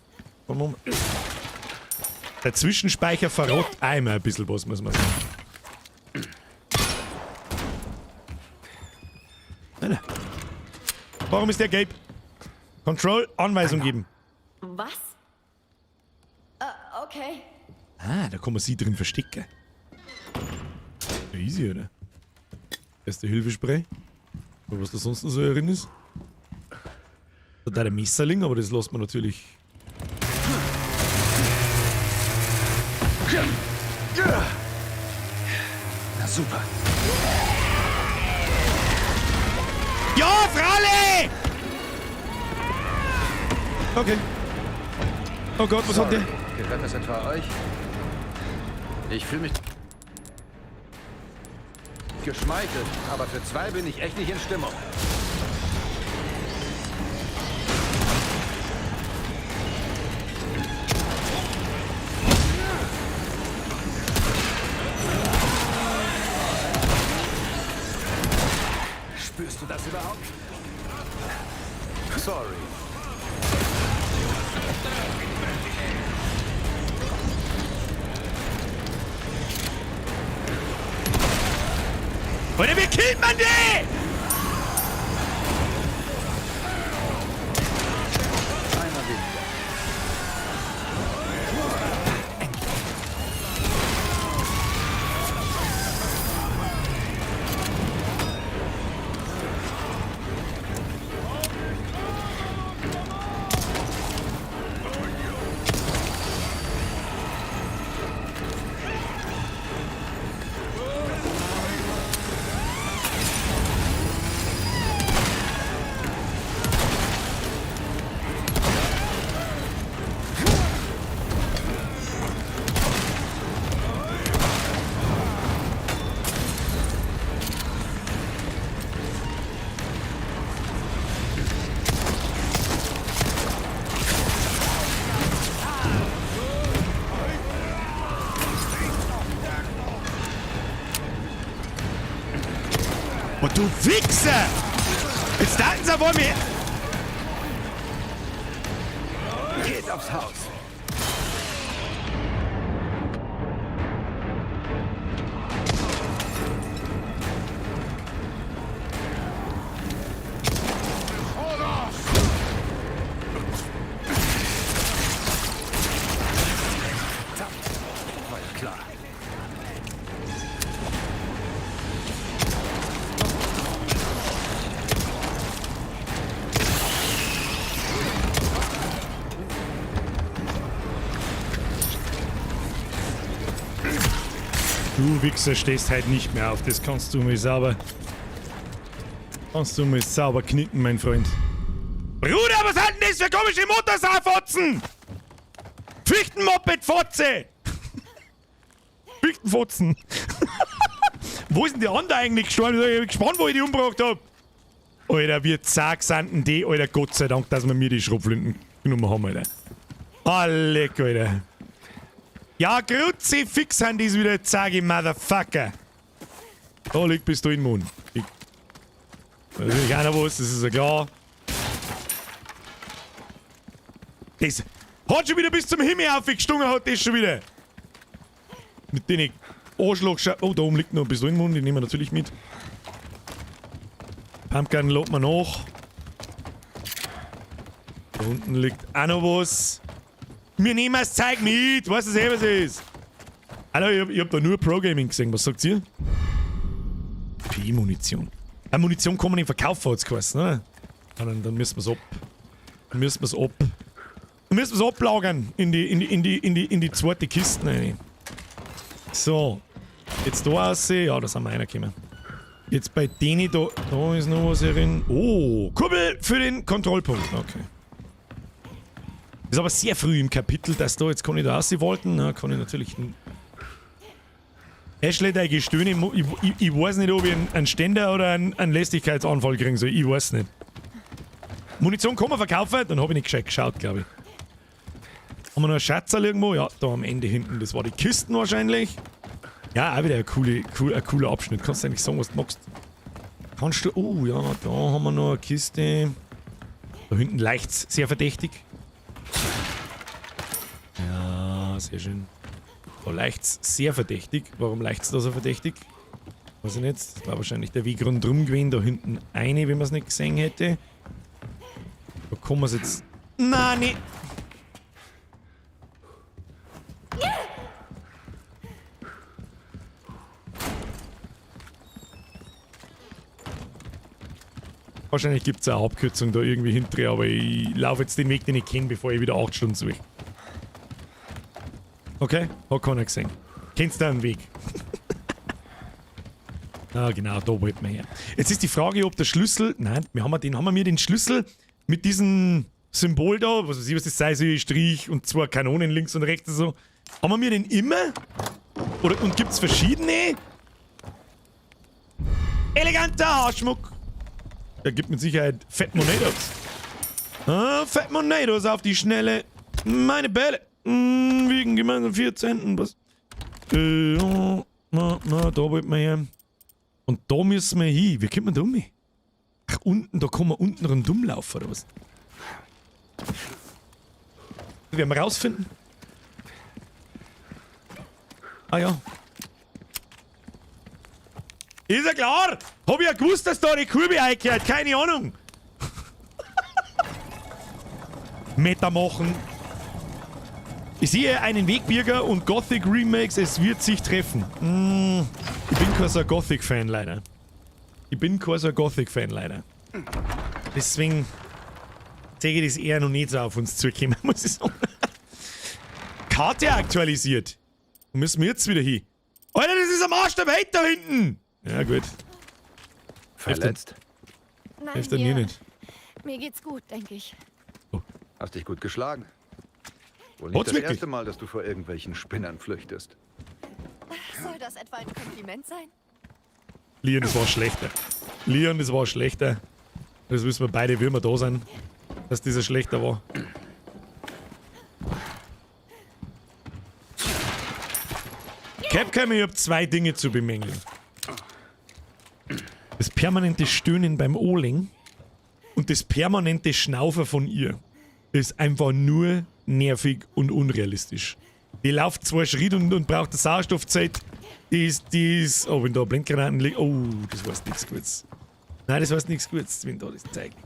Speaker 1: Der Zwischenspeicher verrät einmal ein bisschen was, muss man sagen. Nein. Warum ist der gelb? Control, Anweisung geben.
Speaker 4: Was? Okay.
Speaker 1: Ah, da kann man sie drin verstecken. Easy, oder? Erste Hilfespray. Und was da sonst noch so drin ist. Da hat ein Messerling, aber das lässt man natürlich.
Speaker 3: Na super.
Speaker 1: Ja, Fralle! Okay. Oh Gott, was hat der?
Speaker 3: Gehört das etwa euch? Ich fühle mich geschmeichelt, aber für zwei bin ich echt nicht in Stimmung. Spürst du das überhaupt? Sorry.
Speaker 1: Oder wie killt man die?
Speaker 3: Einer weniger.
Speaker 1: Und du Wichser! Jetzt dachten sie vor mir!
Speaker 3: Geht aufs Haus. War ja klar.
Speaker 1: Du Wichser stehst halt nicht mehr auf, das kannst du mal sauber. Kannst du mal sauber knicken, mein Freund. Bruder, was hat denn das für komische Motorsaufotzen? Fichtenmoped-Fotze! Fichtenfotzen! Wo ist denn der andere eigentlich gestorben? Ich bin gespannt, wo ich die umgebracht hab. Alter, wir zack sind die, Alter, Gott sei Dank, dass wir mir die Schrotflinten genommen haben, Alter. Leck, Alter. Ja, Kruzifix haben die wieder, sag ich, Motherfucker. Da liegt Pistolenmund. Natürlich einer was, das ist ja klar. Das hat schon wieder bis zum Himmel aufgestungen, hat das schon wieder. Mit den Arschloch. Oh, da oben liegt noch ein Pistolenmund, den nehmen wir natürlich mit. Pumpgun lädt man nach. Da unten liegt auch noch was. Wir nehmen das Zeug mit, weißt du selber, was es ist? Alter, ich hab da nur Pro-Gaming gesehen, was sagt ihr? PI-Munition. Munition kann man nicht verkaufen, hat's geheißen, ne? Dann müssen wir's ab. Dann müssen wir's ablagern in die zweite Kiste rein. So. Jetzt da aussehen. Ja, da sind wir reingekommen. Jetzt bei denen da ist noch was hier drin. Oh, Kurbel für den Kontrollpunkt. Okay. Ist aber sehr früh im Kapitel, dass da, jetzt kann ich da aussehen wollten. Na, kann ich natürlich. Ashley, dein Gestöhne, ich weiß nicht, ob ich einen Ständer oder einen Lästigkeitsanfall kriegen soll. Ich weiß nicht. Munition kann man verkaufen, dann habe ich nicht gescheit geschaut, glaube ich. Haben wir noch einen Schatzerl irgendwo? Ja, da am Ende hinten. Das war die Kisten wahrscheinlich. Ja, auch wieder ein cooler Abschnitt. Kannst du eigentlich sagen, was du magst. Kannst du. Oh ja, da haben wir noch eine Kiste. Da hinten leicht's sehr verdächtig. Ja, sehr schön. Da leicht's sehr verdächtig. Warum leicht's da so verdächtig? Weiß ich nicht. Das war wahrscheinlich der Weg rundherum gewesen. Da hinten eine, wenn man es nicht gesehen hätte. Da kann man es jetzt. Nein, nicht. Wahrscheinlich gibt es eine Abkürzung da irgendwie hinterher, aber ich laufe jetzt den Weg, den ich kenne, bevor ich wieder 8 Stunden suche. Okay, hat keiner gesehen. Kennst du einen Weg? Ah, genau, da wollten wir her. Jetzt ist die Frage, ob der Schlüssel. Nein, haben wir den Schlüssel mit diesem Symbol da, was weiß ich, was das sei, so ein Strich und 2 Kanonen links und rechts und so. Haben wir den immer? Und gibt es verschiedene? Eleganter Haarschmuck. Der gibt mit Sicherheit Fat Monados. Ah, Fat Monados auf die Schnelle. Meine Bälle. Wiegen gemeinsam 4 Centen. Was? Da wollten wir her. Und da müssen wir hin. Wie kommt man da hin? Ach, unten, da kann man unten rundum laufen, oder was? Werden wir rausfinden? Ah ja. Ist ja klar! Hab ich ja gewusst, dass da die Kurve eingehört. Keine Ahnung. Meta machen. Ich sehe einen Wegbürger und Gothic Remakes, es wird sich treffen. Ich bin kein so Gothic-Fan leider. Deswegen sehe ich das eher noch nicht so auf uns zukommen, muss ich sagen. Karte aktualisiert. Wo müssen wir jetzt wieder hin? Alter, das ist am Arsch der Welt da hinten! Ja, gut.
Speaker 3: Verletzt?
Speaker 4: Nein,
Speaker 1: Hilft mir nicht.
Speaker 4: mir geht's gut, denke ich.
Speaker 3: Hast dich gut geschlagen. Wohl nicht das erste Mal, dass du vor irgendwelchen Spinnern flüchtest.
Speaker 4: Soll das etwa ein Kompliment sein?
Speaker 1: Leon, das war schlechter. Das wissen wir beide, wie wir da sind, dass dieser schlechter war. Capcom, ich hab 2 Dinge zu bemängeln. Das permanente Stöhnen beim Ohrling und das permanente Schnaufen von ihr ist einfach nur nervig und unrealistisch. Die läuft 2 Schritte und braucht eine Sauerstoffzeit. Die ist. Oh, wenn da Blendgranaten liegen. Oh, das heißt nichts Gutes. Nein, das heißt nichts Gutes, wenn da das zeigt.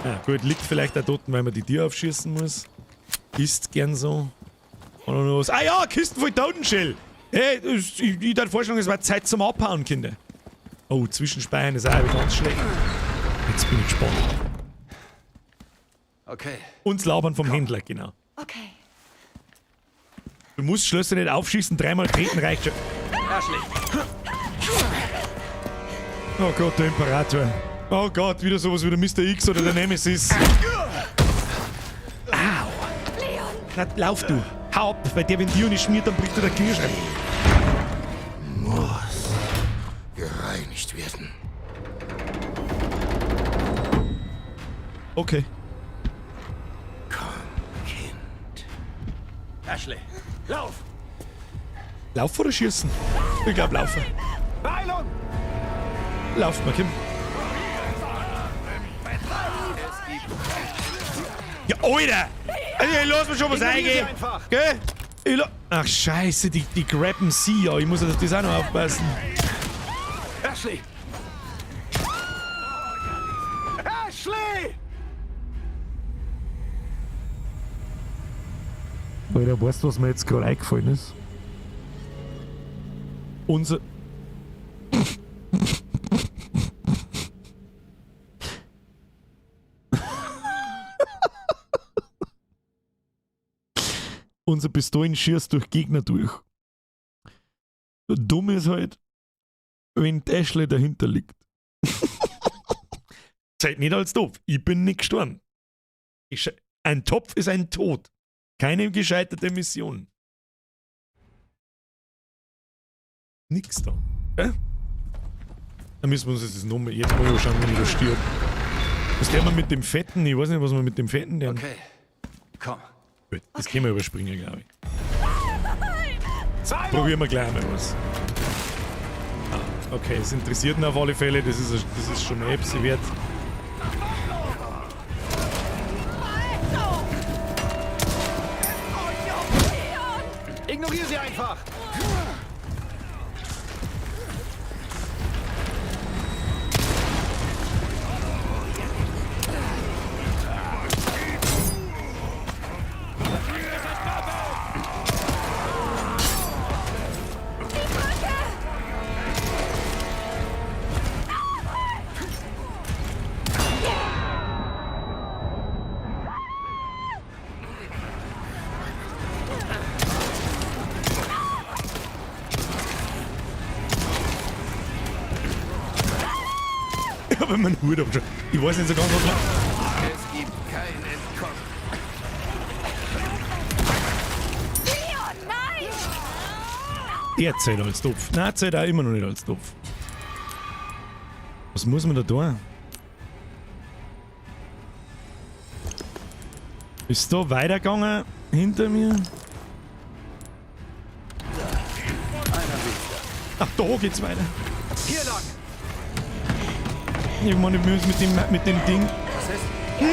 Speaker 1: Ah, gut, liegt vielleicht auch dort, weil man die Tür aufschießen muss. Ist gern so. Oder noch was. Ah ja, Kisten voll Totenshell. Hey, ich würde vorschlagen, es war Zeit zum Abhauen, Kinder. Oh, Zwischenspeichern ist auch ganz schlecht. Jetzt bin ich gespannt.
Speaker 3: Okay.
Speaker 1: Und das Labern vom Händler, genau.
Speaker 4: Okay.
Speaker 1: Du musst Schlösser nicht aufschießen, 3-mal treten reicht schon. Oh Gott, der Imperator. Oh Gott, wieder sowas wie der Mr. X oder der Nemesis. Au!
Speaker 4: Leon!
Speaker 1: Na, lauf du. Hau ab, weil der, wenn die nicht schmiert, dann bricht er der Klingelschreiber.
Speaker 9: Muss gereinigt werden.
Speaker 1: Okay.
Speaker 9: Komm, Kind.
Speaker 3: Ashley, lauf!
Speaker 1: Laufen oder schießen? Ich glaube laufen. Lauft mal, Kim. Ja, Alter! Also, lass mir schon was eingehen. Gell? Ach, scheiße, die grabben sie ja. Ich muss auf das auch noch aufpassen.
Speaker 8: Ashley! Ashley!
Speaker 1: Alter, weißt du, was mir jetzt gerade eingefallen ist? Unser... Unser Pistolen schießt durch Gegner durch. Dumm ist halt, wenn Ashley dahinter liegt. Seid nicht als doof. Ich bin nicht gestorben. Ein Topf ist ein Tod. Keine gescheiterte Mission. Nix da. Dann müssen wir uns das nochmal jetzt mal schauen, wenn ich da stirb. Was können wir mit dem Fetten? Ich weiß nicht, was wir mit dem Fetten lernen.
Speaker 3: Okay, komm.
Speaker 1: Gut, das können wir überspringen, glaube ich. Probieren wir gleich mal was. Okay, es interessiert ihn auf alle Fälle, das ist schon eine Epsi wert.
Speaker 8: Ignoriere sie einfach!
Speaker 1: Wenn man einen Hut abschaut. Ich weiß nicht so ganz, was man...
Speaker 3: Es gibt kein Entkommen.
Speaker 1: Der zählt als doof. Nein, zählt auch immer noch nicht als doof. Was muss man da tun? Ist da weitergegangen hinter mir? Ach, da geht's weiter.
Speaker 8: Hier lang!
Speaker 1: Ich meine, wir müssen mit dem Ding...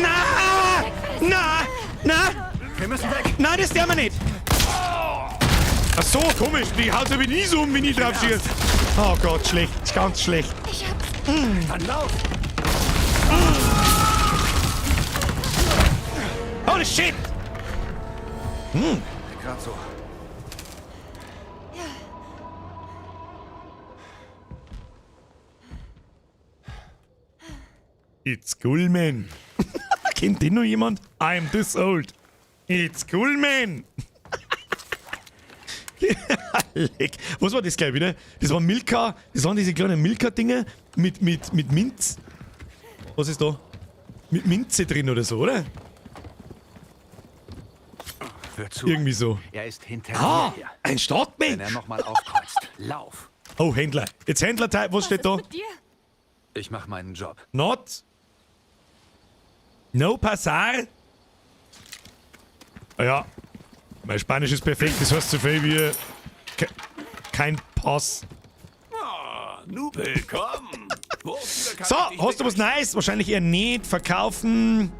Speaker 1: Na! Na! Na!
Speaker 8: Wir müssen weg!
Speaker 1: Nein, das der wir nicht! Ach so, komisch. Die haut aber nie so um, wenn ich drauf schieße. Oh Gott, schlecht. Ganz schlecht.
Speaker 8: Dann lauf!
Speaker 1: Holy shit!
Speaker 3: Gerade so.
Speaker 1: It's cool, man. Kennt den noch jemand? I'm this old. It's cool, man. Leck. Was war das gleich wieder? Das war Milka. Das waren diese kleinen Milka-Dinger mit Minz. Was ist da? Mit Minze drin oder so, oder?
Speaker 3: Hör zu.
Speaker 1: Irgendwie so.
Speaker 3: Er ist hinter
Speaker 1: Ah,
Speaker 3: mir.
Speaker 1: ein
Speaker 3: Wenn
Speaker 1: Startmensch.
Speaker 3: er nochmal aufkreuzt, lauf.
Speaker 1: Oh, Händler. Jetzt Händler-Type. Was steht da?
Speaker 3: Ich mach meinen Job.
Speaker 1: Not. No pasar. Ja. Mein Spanisch ist perfekt. Das heißt so viel wie... Kein Pass.
Speaker 8: Ah, nu willkommen! Wofür kann
Speaker 1: So,
Speaker 8: ich dich
Speaker 1: hast du was Neues? Wahrscheinlich eher nicht. Verkaufen.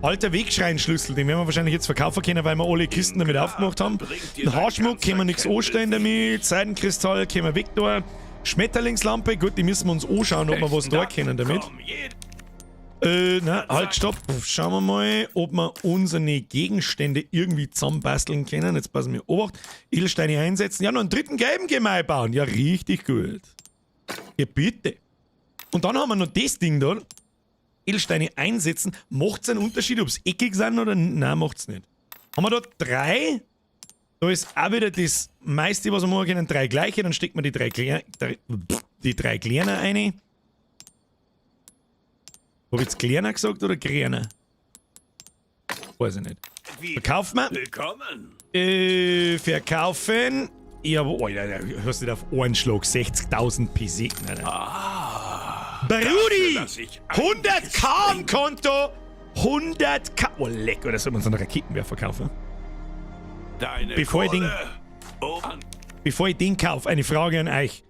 Speaker 1: Alter Wegschreinschlüssel. Den werden wir wahrscheinlich jetzt verkaufen können, weil wir alle Kisten damit aufgemacht haben. Ein Haarschmuck können wir nichts anstellen damit. Seidenkristall können wir weg da. Schmetterlingslampe. Gut, die müssen wir uns anschauen, ob wir was da können damit.
Speaker 8: Komm, jeder
Speaker 1: Na, halt, stopp. Schauen wir mal, ob wir unsere Gegenstände irgendwie zusammenbasteln können. Jetzt passen wir Obacht. Edelsteine einsetzen. Ja, noch einen dritten gelben können wir einbauen. Ja, richtig gut. Ja, bitte. Und dann haben wir noch das Ding da. Edelsteine einsetzen. Macht es einen Unterschied, ob es eckig sind oder nicht? Nein, macht es nicht. Haben wir da 3? Da ist auch wieder das meiste, was wir machen können. 3 gleiche. Dann steckt man die 3 kleiner rein. Hab ich jetzt kleiner gesagt oder kleiner? Weiß ich nicht. Verkaufen wir.
Speaker 8: willkommen!
Speaker 1: Verkaufen. Ja, aber, Alter, da hast du nicht auf einen Schlag 60.000 PC. Brudi!
Speaker 8: dass ich
Speaker 1: 100k am Konto! 100k! Oh, leck, oder soll man so einen Raketenwerfer kaufen?
Speaker 8: Deine
Speaker 1: Bevor ich
Speaker 8: Kohle. Oh,
Speaker 1: bevor ich den kaufe, eine Frage an euch.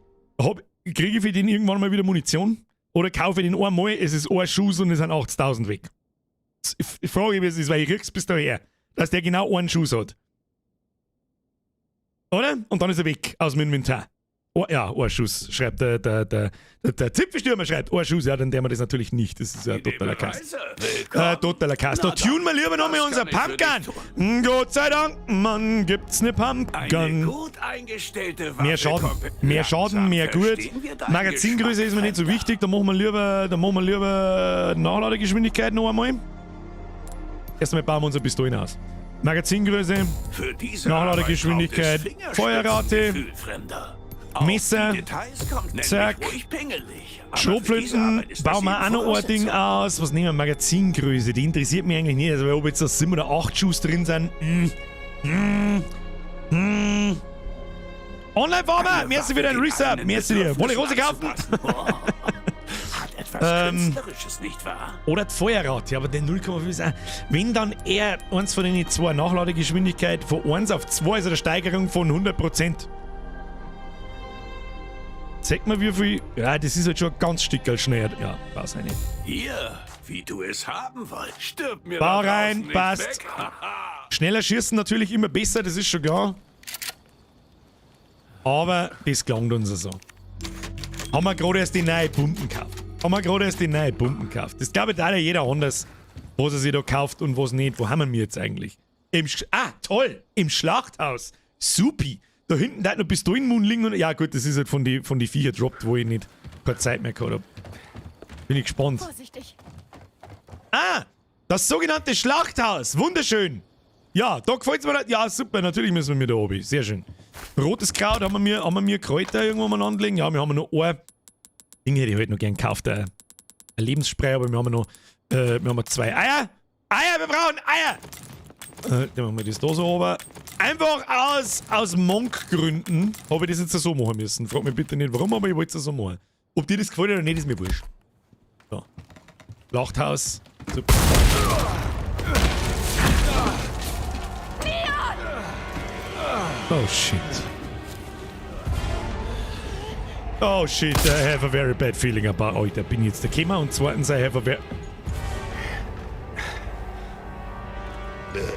Speaker 1: Kriege ich für den irgendwann mal wieder Munition? Oder kaufe ich den einmal, es ist ein Schuss und es sind 80.000 weg? Ich frage mich, wie es ist, weil ich krieg's bis daher, dass der genau einen Schuss hat. Oder? Und dann ist er weg aus dem Inventar. Oh, ja, ein Schuss, schreibt der Zipfelstürmer schreibt, ein Schuss, ja, dann der wir das natürlich nicht. Das ist ja totaler Kast. Totaler Kast. Da tunen wir lieber nochmal unser Pumpgun. Gott sei Dank, Mann, gibt's eine Pumpgun.
Speaker 8: Gut eingestellte Waffe.
Speaker 1: Mehr Schaden, mehr gut. Magazingröße ist mir nicht so wichtig, da machen wir lieber Nachladegeschwindigkeit noch einmal. Erstmal bauen wir unsere Pistolen aus. Magazingröße, Nachladegeschwindigkeit, Feuerrate, Messer, zack, Schrotflinten, bauen wir auch noch ein Ding aus. Was nehmen wir? Magazingröße, die interessiert mich eigentlich nicht. Also ob jetzt da 7 oder 8 Schuss drin sind. Online-Farmer, merci für deinen Resub, merci dir. Wolle Rose kaufen?
Speaker 8: Nicht wahr?
Speaker 1: Oder das Feuerrad, ja, aber der 0,5 ist auch. Wenn dann eher eins von den 2 Nachladegeschwindigkeit von 1 auf 2, also eine Steigerung von 100%. Zeig mal wie viel. Ja, das ist halt schon ein ganz Stückel schneller. Ja, weiß ich nicht.
Speaker 8: Hier, wie du es haben wolltest. Stirb mir
Speaker 1: Bau
Speaker 8: da
Speaker 1: rein,
Speaker 8: draußen nicht
Speaker 1: passt.
Speaker 8: weg.
Speaker 1: Schneller schießen natürlich immer besser, das ist schon klar. Aber das gelangt uns so. Haben wir gerade erst die neue Pumpen gekauft. Das glaube ich da jeder anders, was er sich da kauft und was nicht. Wo haben wir jetzt eigentlich? Toll! Im Schlachthaus. Supi! Da hinten da noch Pistolenmund liegen und. Ja gut, das ist halt von die Viecher droppt, wo ich nicht keine Zeit mehr gehabt habe. Bin ich gespannt.
Speaker 4: Vorsichtig.
Speaker 1: Das sogenannte Schlachthaus. Wunderschön. Ja, da gefällt es mir. Ja, super, natürlich müssen wir mit da oben. Sehr schön. Rotes Kraut haben wir Kräuter irgendwo mal anlegen. Ja, wir haben noch ein Ding hätte ich heute noch gern gekauft. Ein Lebensspray, aber wir haben noch 2 Eier. Wir brauchen Eier! Dann machen wir das da so runter. Einfach aus Monk-Gründen habe ich das jetzt so machen müssen. Frag mich bitte nicht warum, aber ich wollte es so machen. Ob dir das gefällt oder nicht, ist mir wurscht. So. Schlachthaus. Super. Oh shit. Oh shit, I have a very bad feeling about... Oh, da bin ich jetzt gekommen und zweitens I have a very...
Speaker 9: Beende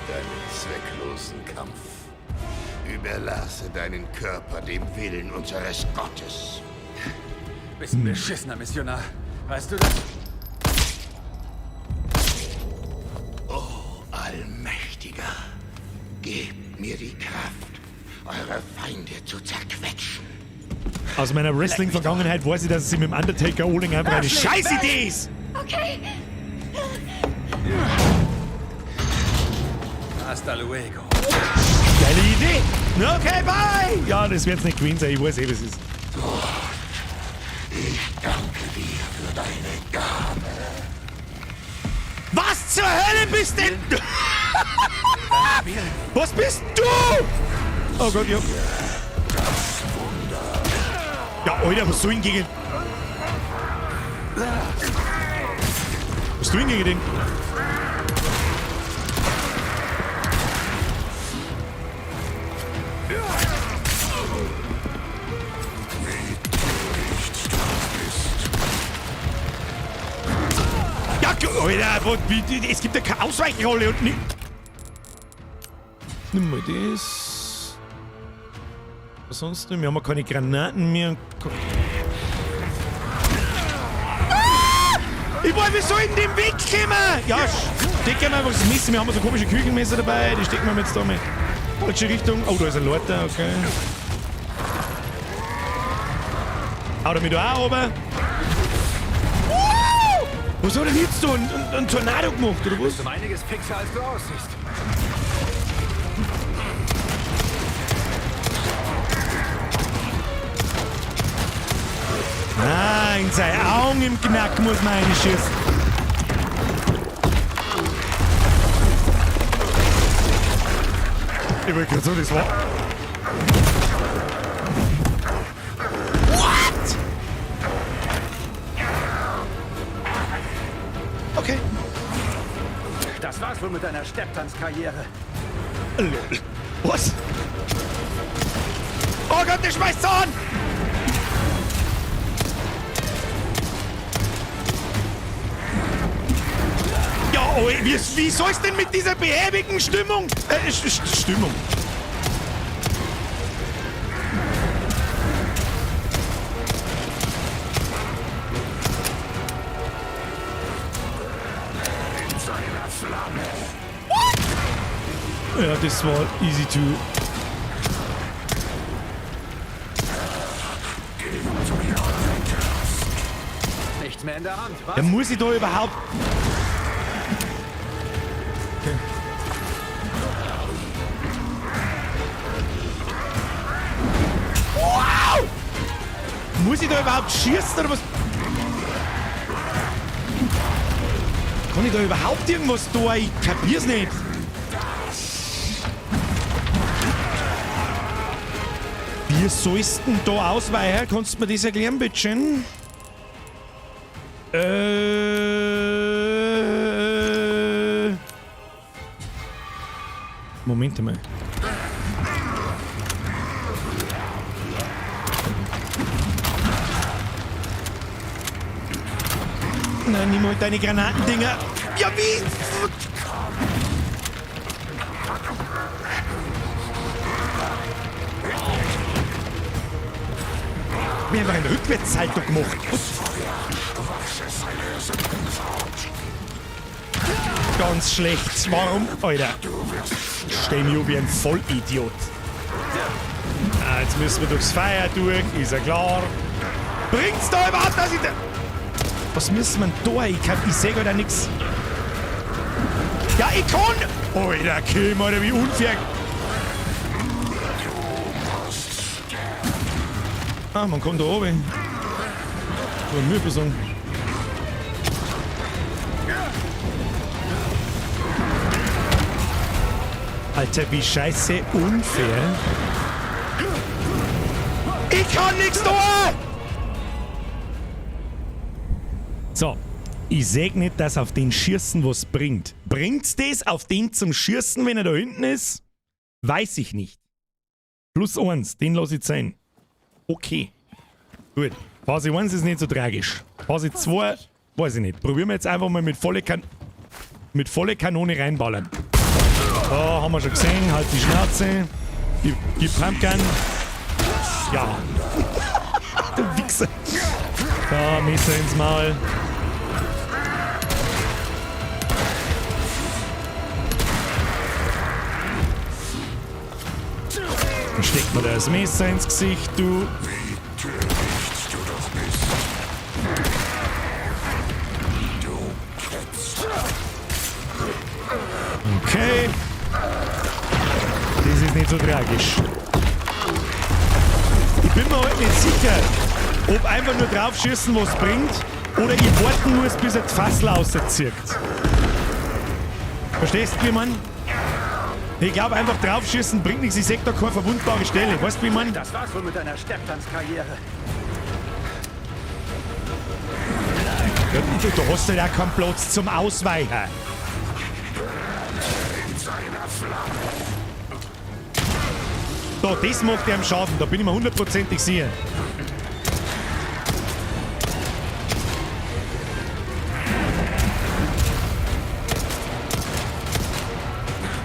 Speaker 9: deinen zwecklosen Kampf. Überlasse deinen Körper dem Willen unseres Gottes.
Speaker 3: Bist ein beschissener Missionar. Weißt du das?
Speaker 9: Oh, Allmächtiger, gebt mir die Kraft, eure Feinde zu zerquetschen.
Speaker 1: Aus meiner Wrestling-Vergangenheit weiß ich, dass sie mit dem Undertaker Oling einfach eine Scheißidee ist!
Speaker 4: Okay.
Speaker 3: Hasta luego.
Speaker 1: Geile Idee! Okay, bye! Ja, das wird's nicht gewesen sein, ich weiß was es ist.
Speaker 9: Ich danke dir für deine Gabe.
Speaker 1: Was zur Hölle bist denn du? Was bist du? Oh Gott, ja. Ja, Alter, was soll ich gegen... Was soll ich gegen den? Ja, Alter, es gibt ja keine Ausweichrolle und nicht... Nimm mal das... Was sonst? Wir haben ja keine Granaten mehr. Ich wollte, wie soll ich in den Weg kommen? Ja, stecken wir einfach das Messer. Wir haben so komische Küchenmesser dabei. Die stecken wir jetzt da mal. Falsche Richtung. Oh, da ist ein Leiter, okay. Hau damit auch oben. Was hat denn jetzt so ein Tornado gemacht, oder was?
Speaker 3: Du bist einiges fixer, als du aussiehst.
Speaker 1: In seine Augen im Knack muss man einschießen. Ich wollte gerade so, das war... What? Okay.
Speaker 3: Das war's wohl mit deiner Stepptanzkarriere.
Speaker 1: Was? Oh Gott, der schmeißt an! Ja, oh, wie soll es denn mit dieser behäbigen Stimmung? Stimmung. Ja, das war easy to.
Speaker 3: Nichts mehr in der Hand, was?
Speaker 1: Ja, muss ich da überhaupt. Okay. Wow! Muss ich da überhaupt schießen oder was? Kann ich da überhaupt irgendwas tun? Ich kapier's nicht. Wie sollst du denn da ausweichen? Kannst du mir das erklären, bitte? Moment mal. Nein, nimm mal deine Granatendinger. Ja, wie? Wir haben eine Rückwärtssalto gemacht. Ganz schlecht. Warum? Alter. Steh mich wie ein Vollidiot. Ah, jetzt müssen wir durchs Feuer durch. Ist ja klar. Bringt's da überhaupt, dass ich da... Was müssen wir denn da? Ich seh gar nichts. Ja, ich kann... Alter, Kim, Alter, wie unfair. Ah, man kommt da oben. So ein Müllperson. Alter, wie scheiße unfair. Ich kann nichts tun! So, ich sag nicht, dass auf den Schießen was bringt. Bringt's das auf den zum Schießen, wenn er da hinten ist? Weiß ich nicht. +1, den lass ich sein. Okay. Gut. Phase 1 ist nicht so tragisch. Phase 2, weiß ich nicht. Probieren wir jetzt einfach mal mit volle Kanone reinballern. Da haben wir schon gesehen. Halt die Schnauze. Gib Pumpgun. Ja. Du Wichser. Da, Messer ins Maul. Dann steckt man da das Messer ins Gesicht, du. Okay. Das ist nicht so tragisch. Ich bin mir heute nicht sicher, ob einfach nur draufschießen was bringt oder ich warten muss, bis er das Fassel rauszieht. Verstehst du, wie man? Ich glaube, einfach draufschießen bringt nichts. Ich sehe da keine verwundbare Stelle. Weißt du, wie man?
Speaker 3: Das war's wohl mit deiner Stepptanzkarriere.
Speaker 1: Ja, du hast ja keinen Platz zum Ausweichen. Da, das macht er am Schaden. Da bin ich mir 100%ig sicher.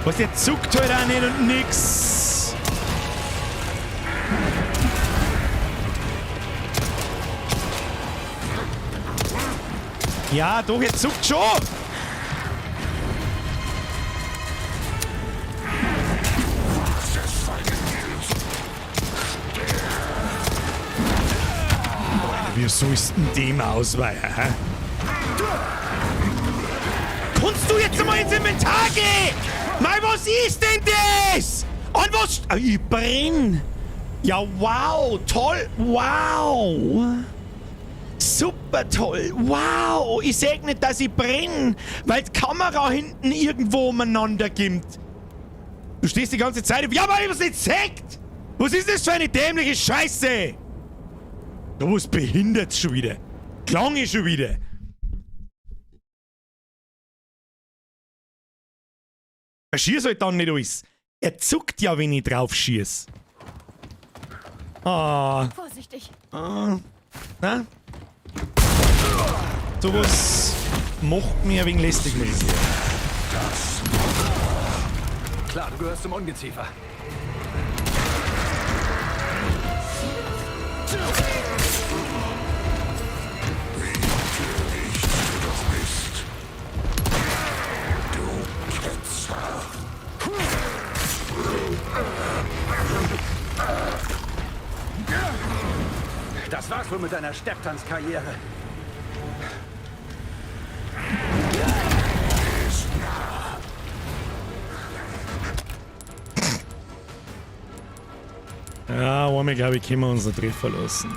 Speaker 1: Was, der zuckt halt auch nicht und nix. Ja, doch, jetzt zuckt schon. Wie sollst du denn dem ausweichen, hä? Kannst du jetzt mal ins Inventar gehen? Mei, was ist denn das? Und was... Ich brenn. Ja, wow, toll, wow. Super toll, wow. Ich sag nicht, dass ich brenn, weil die Kamera hinten irgendwo umeinander gibt. Du stehst die ganze Zeit... Ja, aber ich hab's nicht gesagt. Was ist das für eine dämliche Scheiße? Da was behindert's schon wieder. Klang ich schon wieder. Er schießt halt dann nicht alles. Er zuckt ja, wenn ich drauf schieß. Ah.
Speaker 4: Vorsichtig.
Speaker 1: Na? Sowas macht mir ein wenig lästig, muss ich sagen.
Speaker 3: Klar, du gehörst zum Ungeziefer. Das war's wohl mit deiner Stepptanzkarriere.
Speaker 1: Ja, einmal glaube ich, können wir unseren Treffer lassen.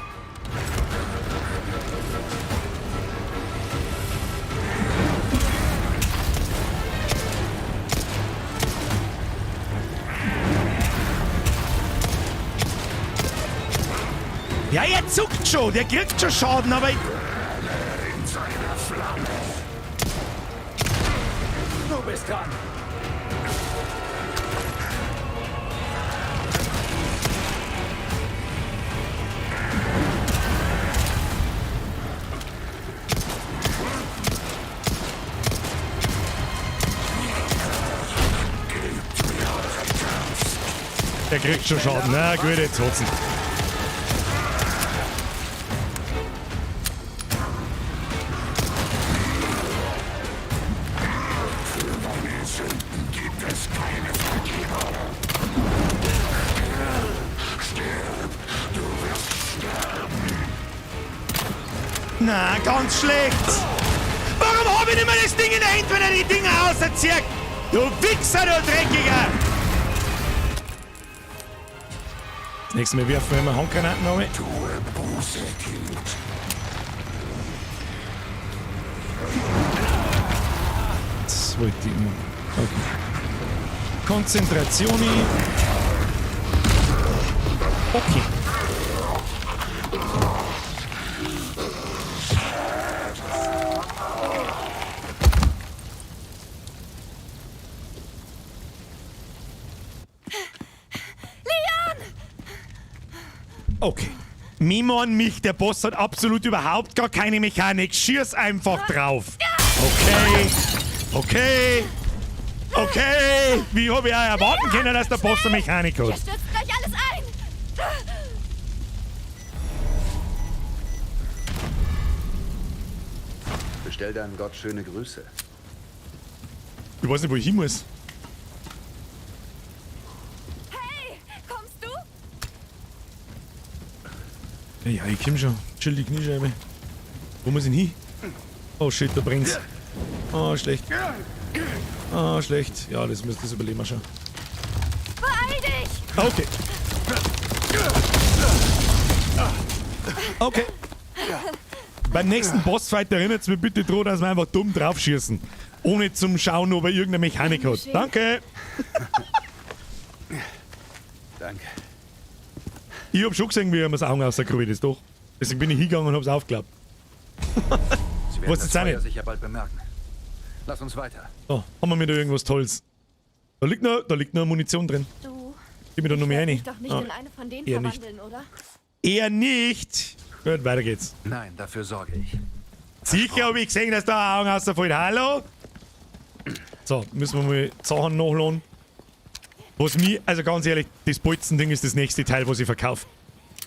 Speaker 1: Ja, er zuckt schon, der kriegt schon Schaden, aber ich...
Speaker 3: Du bist dran.
Speaker 1: Der kriegt schon Schaden. Na gut, jetzt hat's ihn. Na, ganz schlecht. Warum hab ich nicht mehr das Ding in der Hand, wenn er die Dinger auserzieht? Du Wichser, du Dreckiger! Das nächste Mal werfen wir immer Handgranaten rein. Das wollte ich immer. Okay. Konzentration. Okay. Okay. Mimo an mich, der Boss hat absolut überhaupt gar keine Mechanik. Schieß einfach drauf. Okay. Okay. Okay. Wie habe ich auch erwarten können, dass der Boss eine Mechanik hat?
Speaker 4: Ihr stürzt gleich alles ein!
Speaker 3: Bestell deinem Gott schöne Grüße.
Speaker 1: Ich weiß nicht, wo ich hin muss.
Speaker 4: Hey, kommst du?
Speaker 1: Ja, ich komm schon. Chill die Kniescheibe. Wo muss ich denn hin? Oh shit, da brennt's. Oh, schlecht. Oh, schlecht. Ja, das überleben wir schon.
Speaker 4: Beeil dich!
Speaker 1: Okay. Okay. Beim nächsten Bossfight erinnert mir bitte dran, dass wir einfach dumm draufschießen. Ohne zum Schauen, ob er irgendeine Mechanik hat. Danke.
Speaker 3: Danke.
Speaker 1: Ich hab schon gesehen, wie er mir das Augen rausgeholt ist, doch. Deswegen bin ich hingegangen und hab's aufgeklappt.
Speaker 3: Sie werden
Speaker 1: Was
Speaker 3: das
Speaker 1: ist das
Speaker 3: Feuer
Speaker 1: nicht?
Speaker 3: sicher bald bemerken. Lass uns weiter.
Speaker 1: Oh, haben wir wieder irgendwas Tolles. Da liegt noch Munition drin.
Speaker 4: Du,
Speaker 1: Gib mir da noch mehr rein.
Speaker 4: dich doch nicht
Speaker 1: Ah,
Speaker 4: in eine von denen
Speaker 1: eher nicht.
Speaker 4: verwandeln, oder?
Speaker 1: Eher nicht. Gut, weiter geht's.
Speaker 3: Nein, dafür sorge ich.
Speaker 1: Sicher habe ich gesehen, dass da ein Augen rausfällt. Hallo? So, müssen wir mal Sachen nachladen. Was mir, also ganz ehrlich, das Bolzending ist das nächste Teil, was ich verkaufe.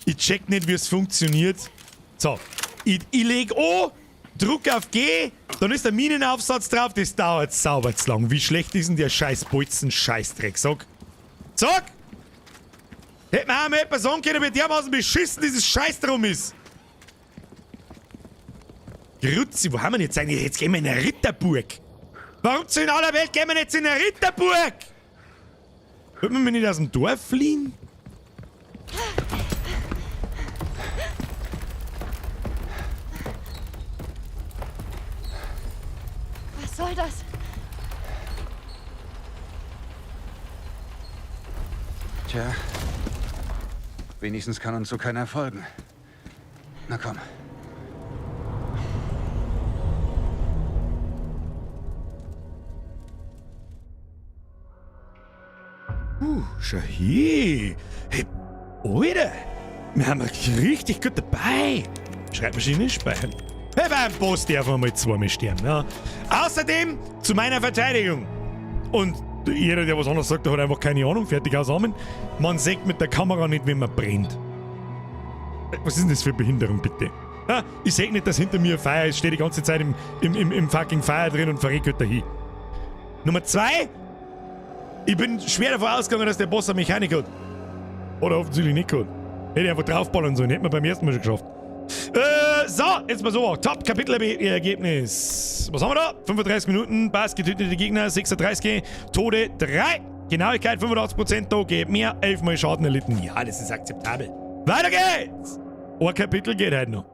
Speaker 1: Ich check nicht, wie es funktioniert. So, ich leg an, druck auf G, dann ist der Minenaufsatz drauf, das dauert sauber zu lang. Wie schlecht ist denn der scheiß Bolzen-Scheißdreck? Sag! Hätte mir auch mal jemand sagen können, wie dermaßen beschissen dieses Scheiß drum ist. Grützi, wo haben wir jetzt eigentlich? Jetzt gehen wir in eine Ritterburg. Warum in aller Welt gehen wir jetzt in eine Ritterburg? Können wir nicht aus dem Dorf fliehen?
Speaker 4: Was soll das?
Speaker 3: Tja, wenigstens kann uns so keiner folgen. Na komm.
Speaker 1: Schau hier. Hey, Alter. Wir haben richtig gut dabei. Schreibmaschine speichern. Hey, beim Boss darf man mal zweimal sterben. Ja. Außerdem zu meiner Verteidigung. Und jeder, der was anderes sagt, der hat einfach keine Ahnung. Fertig aus Amen. Man sieht mit der Kamera nicht, wenn man brennt. Was ist denn das für eine Behinderung, bitte? Ja, ich sehe nicht, dass hinter mir ein Feuer ist. Stehe die ganze Zeit im fucking Feuer drin und verrecke dahin. Nummer 2. Ich bin schwer davon ausgegangen, dass der Boss eine Mechanik hat. Oder offensichtlich nicht hat. Hätte ich einfach draufballern sollen. Hätten wir beim ersten Mal schon geschafft. So, jetzt mal so. Top-Kapitel-Ergebnis. Was haben wir da? 35 Minuten, Bass, getötete Gegner, 36, Tode 3. Genauigkeit 85%, da geht mehr, 11 Mal Schaden erlitten. Ja, das ist akzeptabel. Weiter geht's! Ein Kapitel geht heute noch.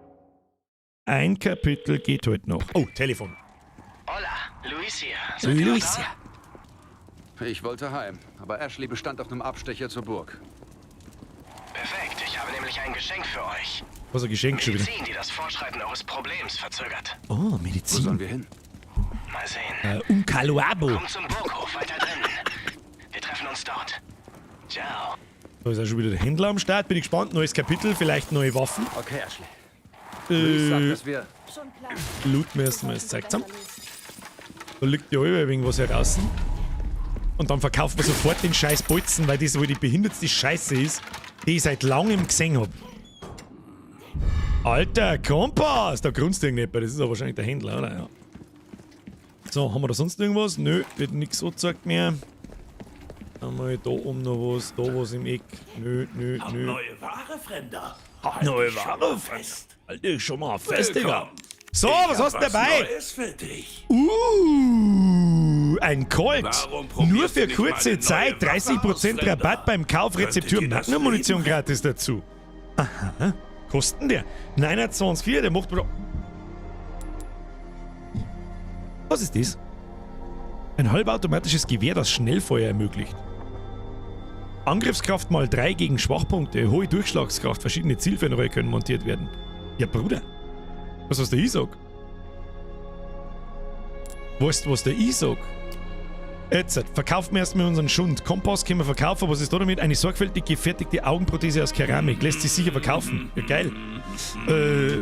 Speaker 1: Ein Kapitel geht heute noch. Oh, Telefon.
Speaker 10: Hola, Luis hier.
Speaker 1: Luis hier.
Speaker 3: Ich wollte heim, aber Ashley bestand auf einem Abstecher zur Burg.
Speaker 10: Perfekt, ich habe nämlich ein Geschenk für euch.
Speaker 1: Was ein Geschenk schon wieder.
Speaker 10: Medizin, die das Fortschreiten eures Problems verzögert.
Speaker 1: Oh,
Speaker 3: Wo
Speaker 1: Medizin.
Speaker 3: sollen wir hin?
Speaker 10: Mal sehen.
Speaker 1: Unkaluabo.
Speaker 10: Kommt zum Burghof weiter drinnen. Wir treffen uns dort. Ciao.
Speaker 1: Da ist auch schon wieder der Händler am Start. Bin ich gespannt. Neues Kapitel, vielleicht neue Waffen.
Speaker 3: Okay, Ashley. Ich sag, dass wir...
Speaker 1: Loot mir erstmal das zeigt haben. Da liegt ja über irgendwas heraus. Und dann verkauft man sofort den scheiß Bolzen, weil das wohl die behindertste Scheiße ist, die ich seit langem gesehen habe. Alter, Kompass! Da grunzt irgendjemand. Das ist aber wahrscheinlich der Händler, oder? Ja. So, haben wir da sonst irgendwas? Nö, wird nichts angezeigt mehr. Haben wir da oben noch was, da was im Eck. Nö.
Speaker 8: Neue Ware, Fremder.
Speaker 1: Neue Ware,
Speaker 8: fest.
Speaker 1: Alter, schon mal fest, Digga. So,
Speaker 8: Ich
Speaker 1: was
Speaker 8: hab
Speaker 1: hast du dabei?
Speaker 8: Neues für dich.
Speaker 1: Ein Colt.
Speaker 8: Warum probierst
Speaker 1: Nur
Speaker 8: du
Speaker 1: für
Speaker 8: nicht
Speaker 1: kurze
Speaker 8: mal eine
Speaker 1: Zeit.
Speaker 8: neue Waffe
Speaker 1: 30%
Speaker 8: aus,
Speaker 1: Rabatt beim Kauf.
Speaker 8: Könnte
Speaker 1: Rezeptur
Speaker 8: dir das
Speaker 1: Magnum-Munition
Speaker 8: Leben
Speaker 1: gratis dazu. Aha. Kosten der? 924, der macht... Was ist das? Ein halbautomatisches Gewehr, das Schnellfeuer ermöglicht. Angriffskraft mal 3 gegen Schwachpunkte. Hohe Durchschlagskraft. Verschiedene Zielfernrohre können montiert werden. Ja, Bruder. Was der ich sag? Weißt du, was der ich sag? Jetzt, verkauft mir erstmal unseren Schund. Kompass können wir verkaufen. Was ist da damit? Eine sorgfältig gefertigte Augenprothese aus Keramik. Lässt sich sicher verkaufen. Ja, geil.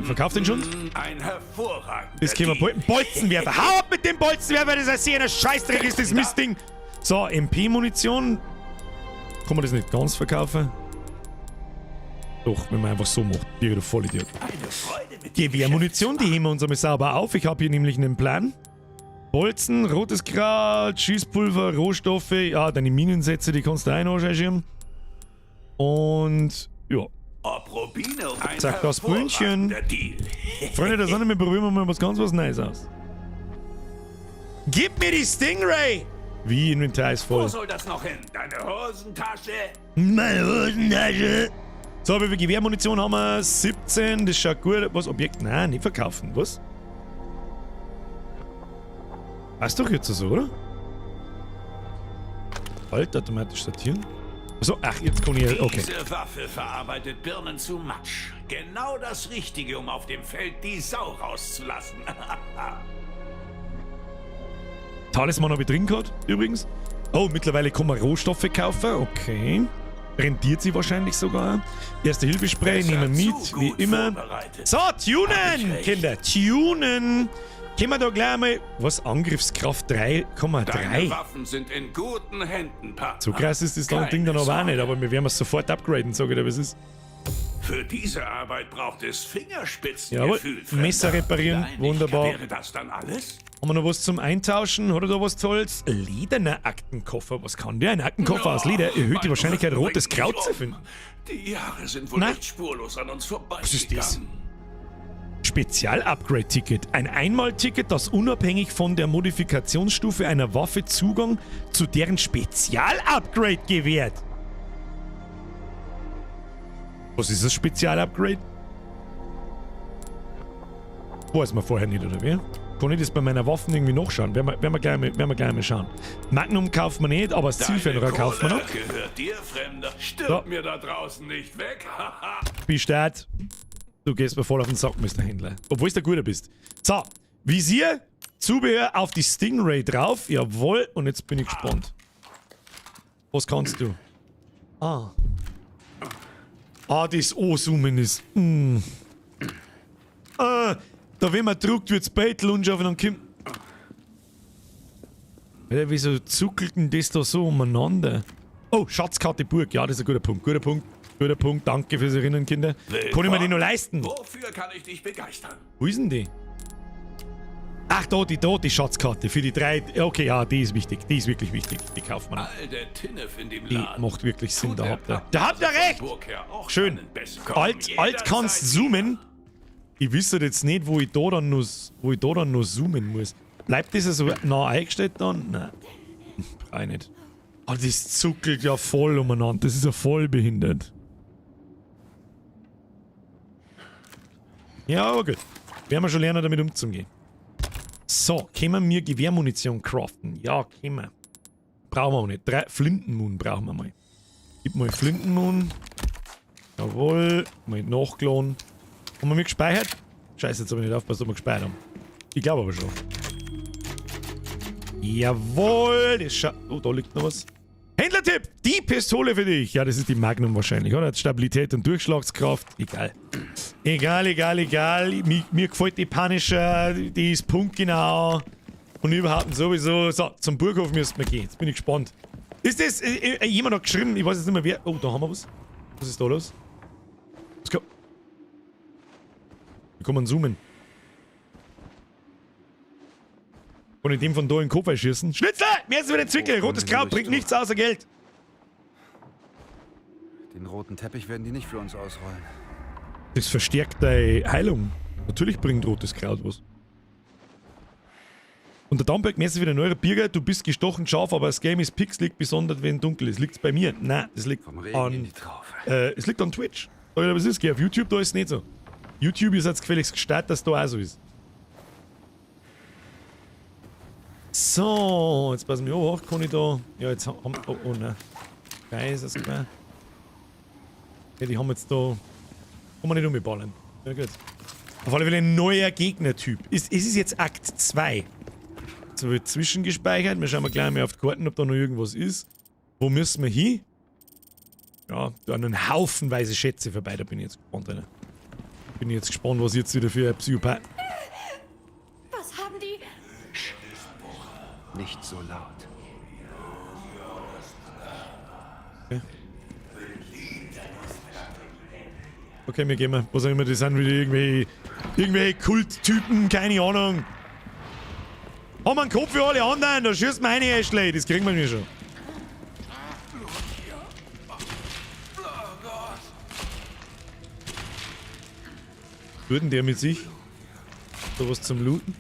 Speaker 1: Verkauft den Schund?
Speaker 8: Ein hervorragender
Speaker 1: Das können wir Bolzenwerfer. Hau ab mit dem Bolzenwerfer, das ist ein Scheißdreck, ist das Mistding. So, MP-Munition. Kann man das nicht ganz verkaufen? Doch, wenn man einfach so macht. Ihr Vollidiot. Gewehrmunition, die heben wir uns einmal sauber auf. Ich habe hier nämlich einen Plan. Bolzen, rotes Kraut, Schießpulver, Rohstoffe. Ja, deine Minensätze, die kannst du einschirmen. Und ja. Zack, das Brünnchen. Freunde der Sonne, wir probieren mal was ganz was Neues aus. Gib mir die Stingray! Wie, Inventar ist voll.
Speaker 8: Wo soll das noch hin? Deine Hosentasche?
Speaker 1: Meine Hosentasche! So, wie viel Gewehrmunition haben wir? 17, das schaut gut. Was? Objekt? Nein, nicht verkaufen. Was? Passt doch jetzt so, oder? Halt, automatisch sortieren. So, ach, jetzt kann ich... Okay.
Speaker 8: Diese Waffe verarbeitet Birnen zu Matsch. Genau das Richtige, um auf dem Feld die Sau rauszulassen.
Speaker 1: Talisman habe ich drin gehabt, übrigens. Oh, mittlerweile kann man Rohstoffe kaufen. Okay. Rentiert sie wahrscheinlich sogar. Erste-Hilfe-Spray nehmen wir mit, wie immer. So, tunen, Kinder, tunen. Können wir da gleich mal... Was? Angriffskraft 3,3?
Speaker 8: Deine Waffen sind in guten Händen, Papa.
Speaker 1: So krass ist das Ding dann aber auch nicht, aber wir werden es sofort upgraden, sage ich dir, was ist.
Speaker 8: Für diese Arbeit braucht es Fingerspitzengefühl.
Speaker 1: Jawohl, Messer reparieren, wunderbar.
Speaker 8: Wäre das dann alles?
Speaker 1: Haben wir noch was zum Eintauschen? Hat er da was Tolles? Lederner Aktenkoffer. Was kann der? Ein Aktenkoffer aus Leder erhöht die Wahrscheinlichkeit, rotes Kraut zu finden.
Speaker 8: Die Jahre sind wohl nicht spurlos an uns vorbeigegangen.
Speaker 1: Was ist das? Spezial-Upgrade-Ticket. Ein Einmal-Ticket, das unabhängig von der Modifikationsstufe einer Waffe Zugang zu deren Spezial-Upgrade gewährt. Was ist das Spezial-Upgrade? Weiß man vorher nicht, oder wie? Kann ich das bei meiner Waffen irgendwie nachschauen? Werden wir gleich mal schauen. Magnum kauft man nicht, aber das Zielfernrohr kauft man noch.
Speaker 8: Gehört dir, Fremder. Stirb
Speaker 1: So.
Speaker 8: mir da draußen nicht weg.
Speaker 1: Bistart. Du gehst mir voll auf den Sack, Mr. Händler. Obwohl du der Guter bist. So, Visier, Zubehör auf die Stingray drauf. Jawohl, und jetzt bin ich gespannt. Was kannst du? Ah. Ah, das O-Zoomen ist. Da wenn man drückt, wird's Beitel und dann kommt. Ja, wieso zuckelt denn das da so umeinander? Oh, Schatzkarte Burg. Ja, das ist ein guter Punkt. Guter Punkt. Guter Punkt. Danke fürs Erinnern, Kinder. Kann ich mir den noch leisten?
Speaker 8: Wofür kann ich dich begeistern?
Speaker 1: Wo ist denn die? Ach, da die Schatzkarte für die 3. Okay, ja, die ist wichtig. Die ist wirklich wichtig. Die kauft man.
Speaker 8: All der Tinnef in dem
Speaker 1: Die
Speaker 8: Laden.
Speaker 1: macht wirklich Sinn. Da habt ihr.
Speaker 8: Da
Speaker 1: habt ihr recht! Schön. Alt kannst zoomen. Ich wüsste jetzt nicht, wo ich da dann noch zoomen muss. Bleibt das so nah eingestellt dann? Nein. Brauch ich nicht. Ah, das zuckelt ja voll umeinander. Das ist ja voll behindert. Ja, aber gut. Werden wir schon lernen, damit umzugehen. So, können wir Gewehrmunition craften? Ja, können wir. Brauchen wir auch nicht. 3 Flintenmun brauchen wir mal. Gib mal Flintenmun. Jawohl. Mal nachgeladen. Haben wir mir gespeichert? Scheiße, jetzt habe ich nicht aufgepasst, ob wir gespeichert haben. Ich glaube aber schon. Jawohl. Das schaut. Oh, da liegt noch was. Händlertipp! Die Pistole für dich! Ja, das ist die Magnum wahrscheinlich, oder? Stabilität und Durchschlagskraft. Egal. Egal. Mir gefällt die Punisher, die ist punktgenau. Und überhaupt sowieso. So, zum Burghof müssten wir gehen. Jetzt bin ich gespannt. Ist das jemand hat geschrieben? Ich weiß jetzt nicht mehr wer. Oh, da haben wir was. Was ist da los? Wie kann man zoomen? Kann ich dem von da in den Kopf einschießen? Schnitzel! Mir ist wieder Zwickel! Rotes Kraut bringt nichts außer Geld!
Speaker 3: Den roten Teppich werden die nicht für uns ausrollen.
Speaker 1: Das verstärkt deine Heilung. Natürlich bringt rotes Kraut was. Und der Damberg, mir ist wieder ein neuer Bierger, du bist gestochen scharf, aber das Game ist pixelig, besonders wenn dunkel ist. Liegt's bei mir? Nein, das liegt an... es liegt an Twitch. Oder was ist? Geh auf YouTube, da ist es nicht so. YouTube ist jetzt gefälligst gestartet, dass da auch so ist. So, jetzt passen wir auf, kann ich da... Ja, jetzt haben... Oh, nein. Geil ist das klar. Ja, die haben jetzt da... Kann man nicht umballern. Ja, gut. Auf alle Fälle ein neuer Gegnertyp. Es ist jetzt Akt 2. Jetzt wird zwischengespeichert. Wir schauen mal gleich mal auf die Karten, ob da noch irgendwas ist. Wo müssen wir hin? Ja, da einen Haufenweise Schätze vorbei. Da bin ich jetzt gespannt, Alter. Bin ich jetzt gespannt, was jetzt wieder für ein Psychopath...
Speaker 4: Was haben die?
Speaker 3: Nicht so laut.
Speaker 1: Okay. Okay, wir gehen mal. Was auch immer das sind, wieder irgendwelche Kulttypen, keine Ahnung. Haben wir einen Kopf für alle anderen, da schießt man eine Ashley, das kriegen wir mir schon. Würden der mit sich? Da was zum Looten?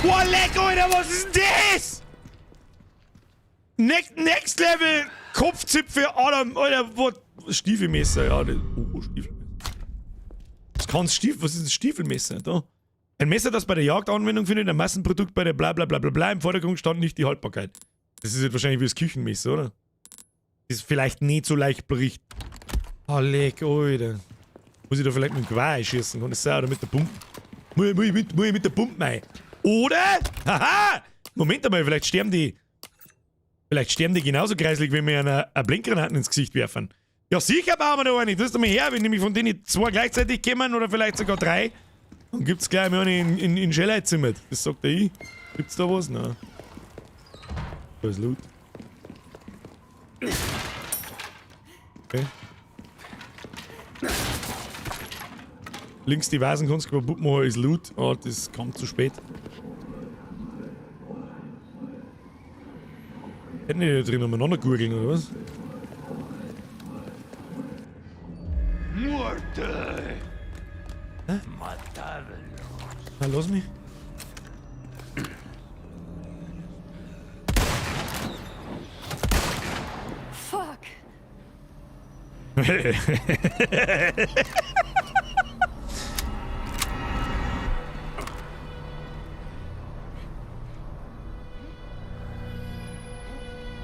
Speaker 1: Boah, leck, Alter, was ist denn das? Next Level Kopfzipfel, Alter, Stiefelmesser, ja. Oh, Stiefelmesser. Was ist das Stiefelmesser? Da. Ein Messer, das bei der Jagd Anwendung findet, ein Massenprodukt bei der blablabla. Im Vordergrund stand nicht die Haltbarkeit. Das ist jetzt wahrscheinlich wie das Küchenmesser, oder? Das ist vielleicht nicht so leicht bricht. Oh, leck, Alter. Muss ich da vielleicht mit dem Geweih schießen? Kann das sein? Oder mit der Pumpe? Muss ich mit der Pumpe rein? Oder? Haha! Moment einmal, vielleicht sterben die genauso kreislig, wenn wir eine Blinkgranaten ins Gesicht werfen. Ja, sicher bauen wir da eine. Das ist mal her, wenn nämlich von denen 2 gleichzeitig kommen oder vielleicht sogar 3. Dann gibt's gleich mal eine in Schellheitzimmer. Das sagt der ich. Gibt's da was? Nein. Da ist Loot. Okay. Links die Vasen kannst du kaputt machen, ist Loot. Oh, das kam zu spät. Hätten die da drin umeinander gurgeln, oder was? Hä? Na, lass mich.
Speaker 4: Fuck.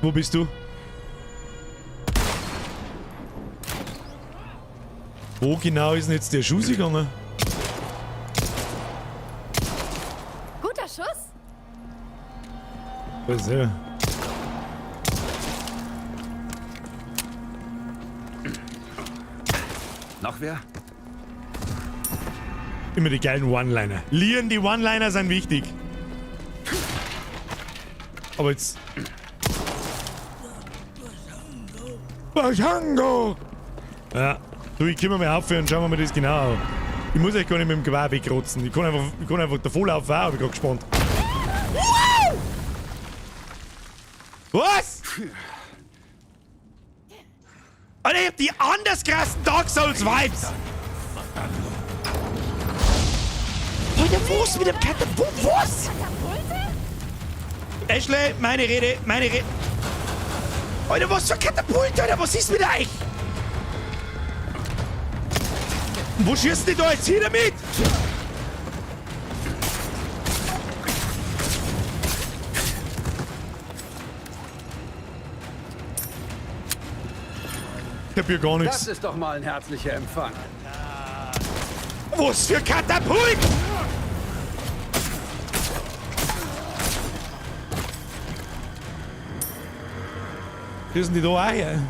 Speaker 1: Wo bist du? Wo genau ist denn jetzt der Schuss gegangen? Was ist
Speaker 3: Noch wer?
Speaker 1: immer die geilen One-Liner. Lian, die One-Liner sind wichtig. Aber jetzt... Bashango! Ja, du, ich kümmere mich aufhören, schauen wir mal das genau an. Ich muss euch gar nicht mit dem Gewehr wegrotzen. Ich kann einfach davon laufen, habe ich gerade gespannt. Was? Alter, ich hab die anders krassen Dark Souls Vibes! Alter, was mit dem Katapult? Was? Ashley, meine Rede. Alter, was für Katapult, Alter, was ist mit euch? Wo schießt die da jetzt hier damit? Ich hab hier gar nichts.
Speaker 3: Das ist doch mal ein herzlicher Empfang.
Speaker 1: Was für Katapult? Schießen die da auch her?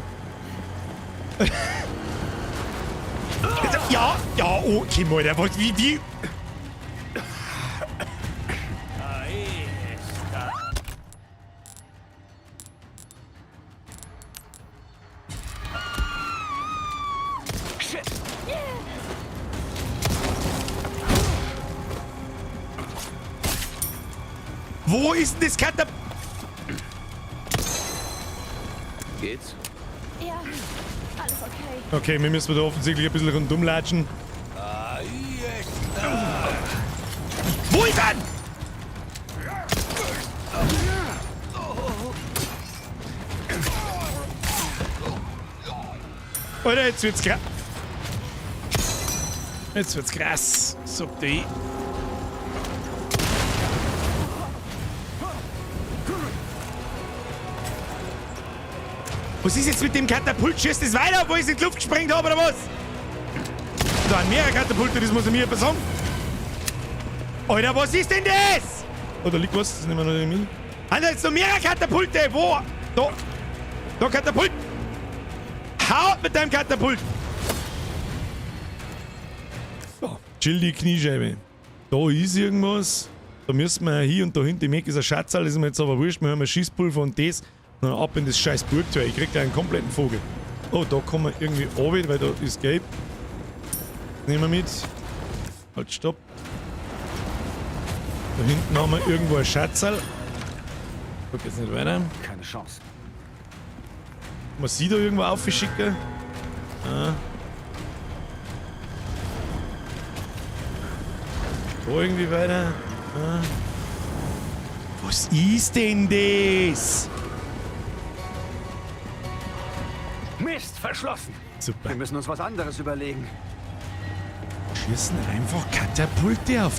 Speaker 1: Ja, okay, Alter, was, wie? Wo ist denn das Katapult?
Speaker 3: Geht's?
Speaker 4: Ja, alles okay.
Speaker 1: Okay, wir müssen da offensichtlich ein bisschen rundum latschen. Wo ist er? Alter, jetzt wird's krass. Jetzt wird's krass, sagt die. Was ist jetzt mit dem Katapult? Schießt das weiter, obwohl ich es in die Luft gesprengt habe, oder was? Da haben mehrere Katapulte, das muss er mir jemand sagen. Alter, was ist denn das? Oh, da liegt was, das nehmen wir noch mit. Alter, jetzt noch mehrere Katapulte, wo? Da Katapult. Hau mit deinem Katapult. So, chill die Kniescheibe. Da ist irgendwas. Da müssen wir hier und da hinten. Im Eck ist ein Schatzal, das ist mir jetzt aber wurscht. Wir haben ein Schießpulver und das. Dann ab in das scheiß Burgtor. Ich krieg da einen kompletten Vogel. Oh, da kommen wir irgendwie runter, weil da ist gelb. Nehmen wir mit. Halt, stopp. Da hinten haben wir irgendwo ein Schatzal. Guck jetzt nicht weiter.
Speaker 3: Keine Chance.
Speaker 1: Kann man sie da irgendwo aufschicken? Ah. Da irgendwie weiter. Ah. Was ist denn das?
Speaker 3: Mist, verschlossen.
Speaker 1: Super.
Speaker 3: Wir müssen uns was anderes überlegen.
Speaker 1: Schießen einfach Katapulte auf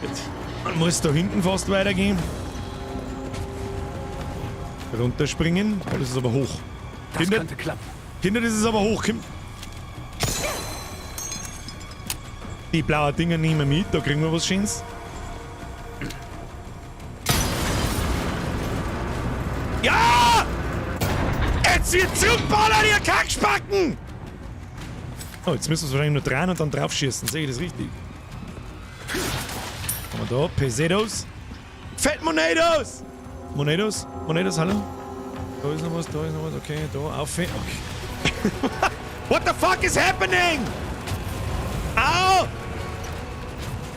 Speaker 1: die. Gut. Man muss da hinten fast weitergehen. Runterspringen. Oh, das ist aber hoch.
Speaker 3: Das könnte klappen.
Speaker 1: Kinder, das ist aber hoch. Die blauen Dinger nehmen wir mit. Da kriegen wir was Schönes. Ja! Jetzt wird zugeballert, ihr Kackspacken! Oh, jetzt müssen wir es wahrscheinlich nur drehen und dann drauf schießen. Sehe ich das richtig? Haben wir da Pesetos. Fettmonedos! Monedos, hallo? Da ist noch was, okay, da, auf. Okay. What the fuck is happening? Au!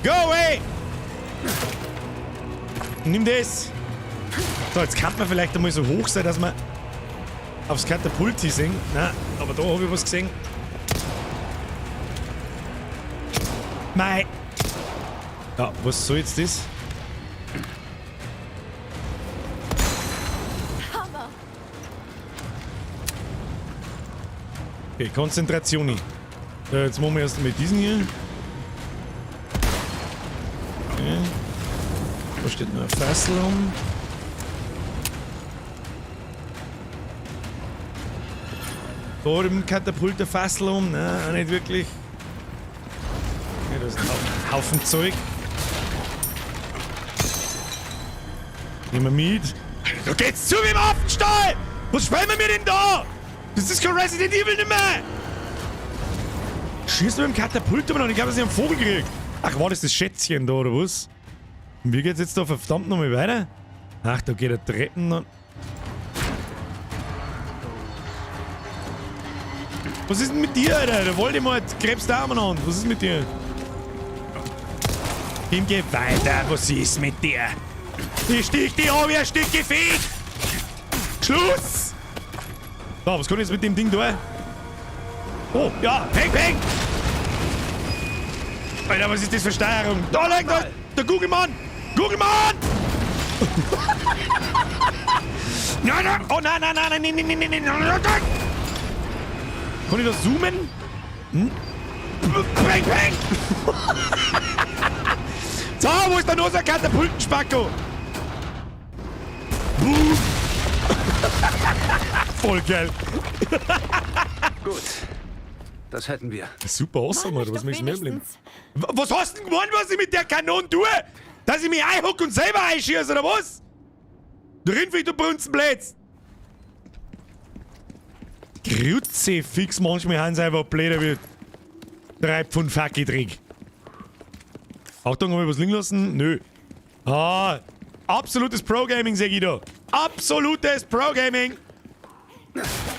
Speaker 1: Go away! Nimm das! So, jetzt kann man vielleicht einmal so hoch sein, dass man aufs Katapult sehen. Nein, aber da habe ich was gesehen. Mei! Ja, was soll jetzt das? Okay, Konzentration. Jetzt machen wir erst mal diesen hier. Okay. Da steht noch ein Fassel um. Da im Katapult der Fassel um. Nein, auch nicht wirklich. Okay, da ist ein Haufen Zeug. Nehmen wir mit. Da geht's zu wie im Affenstall! Was spielen wir denn da? Das ist kein Resident Evil nicht mehr! Schießt mit dem Katapult und ich glaube, dass ich einen Vogel gekriegt. Ach, war das Schätzchen da, oder was? Und wie geht's jetzt da verdammt nochmal weiter? Ach, da geht der Treppen dann. Was ist denn mit dir, Alter? Da wollte ich mal, gräbst da an. Was ist mit dir? Ihm geh weiter, was ist mit dir? Ich stich dich an wie ein Stück Gefäß! Schluss! So, was kann ich jetzt mit dem Ding tun? Oh, ja, peng, peng! Alter, was ist das für Steuerung? Da liegt der Google-Mann! Google-Mann! Nein, nein! Oh nein, nein, nein, nein, nein, nein, nein, nein, nein! Kann ich das zoomen? Hm? Peng, peng! So, wo ist denn unser Katapultenspacko? Voll geil.
Speaker 3: Gut. Das hätten wir.
Speaker 1: Super awesome, Alter. Was möchtest du mehr bleiben? Was hast du denn gemeint, was ich mit der Kanone tue? Dass ich mich einhuck und selber einschieße, oder was? Du Rindviech, du Brunzenblätz! Grütze fix, manchmal haben sie einfach blöder wie 3 Pfund Facki-Trick. Achtung, hab ich was liegen lassen? Nö. Ah, absolutes Pro-Gaming, sag ich da. Absolutes Pro-Gaming!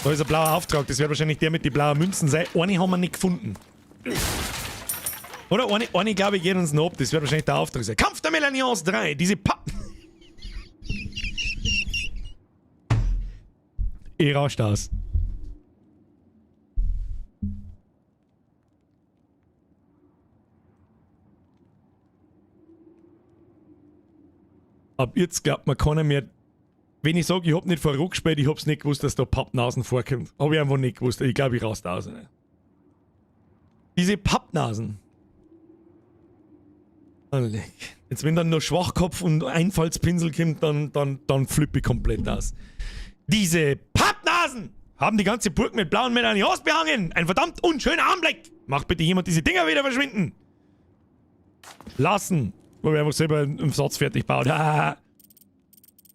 Speaker 1: Da ist ein blauer Auftrag, das wird wahrscheinlich der mit den blauen Münzen sein. Eine haben wir nicht gefunden. Oder? Eine glaube ich, geht uns noch ab. Das wird wahrscheinlich der Auftrag sein. Kampf der Melanions 3. Diese rauscht aus. Ab jetzt glaubt man keiner mehr. Wenn ich sage, ich hab nicht vor gespielt, ich hab's nicht gewusst, dass da Pappnasen vorkommt. Hab ich einfach nicht gewusst. Ich glaube, ich raste aus. Ne? Diese Pappnasen. Jetzt, wenn dann noch Schwachkopf und Einfallspinsel kommt, dann flippe ich komplett aus. Diese Pappnasen haben die ganze Burg mit blauen Medaillons behangen. Ein verdammt unschöner Anblick. Macht bitte jemand diese Dinger wieder verschwinden. Lassen. Wo wir einfach selber einen Satz fertig bauen.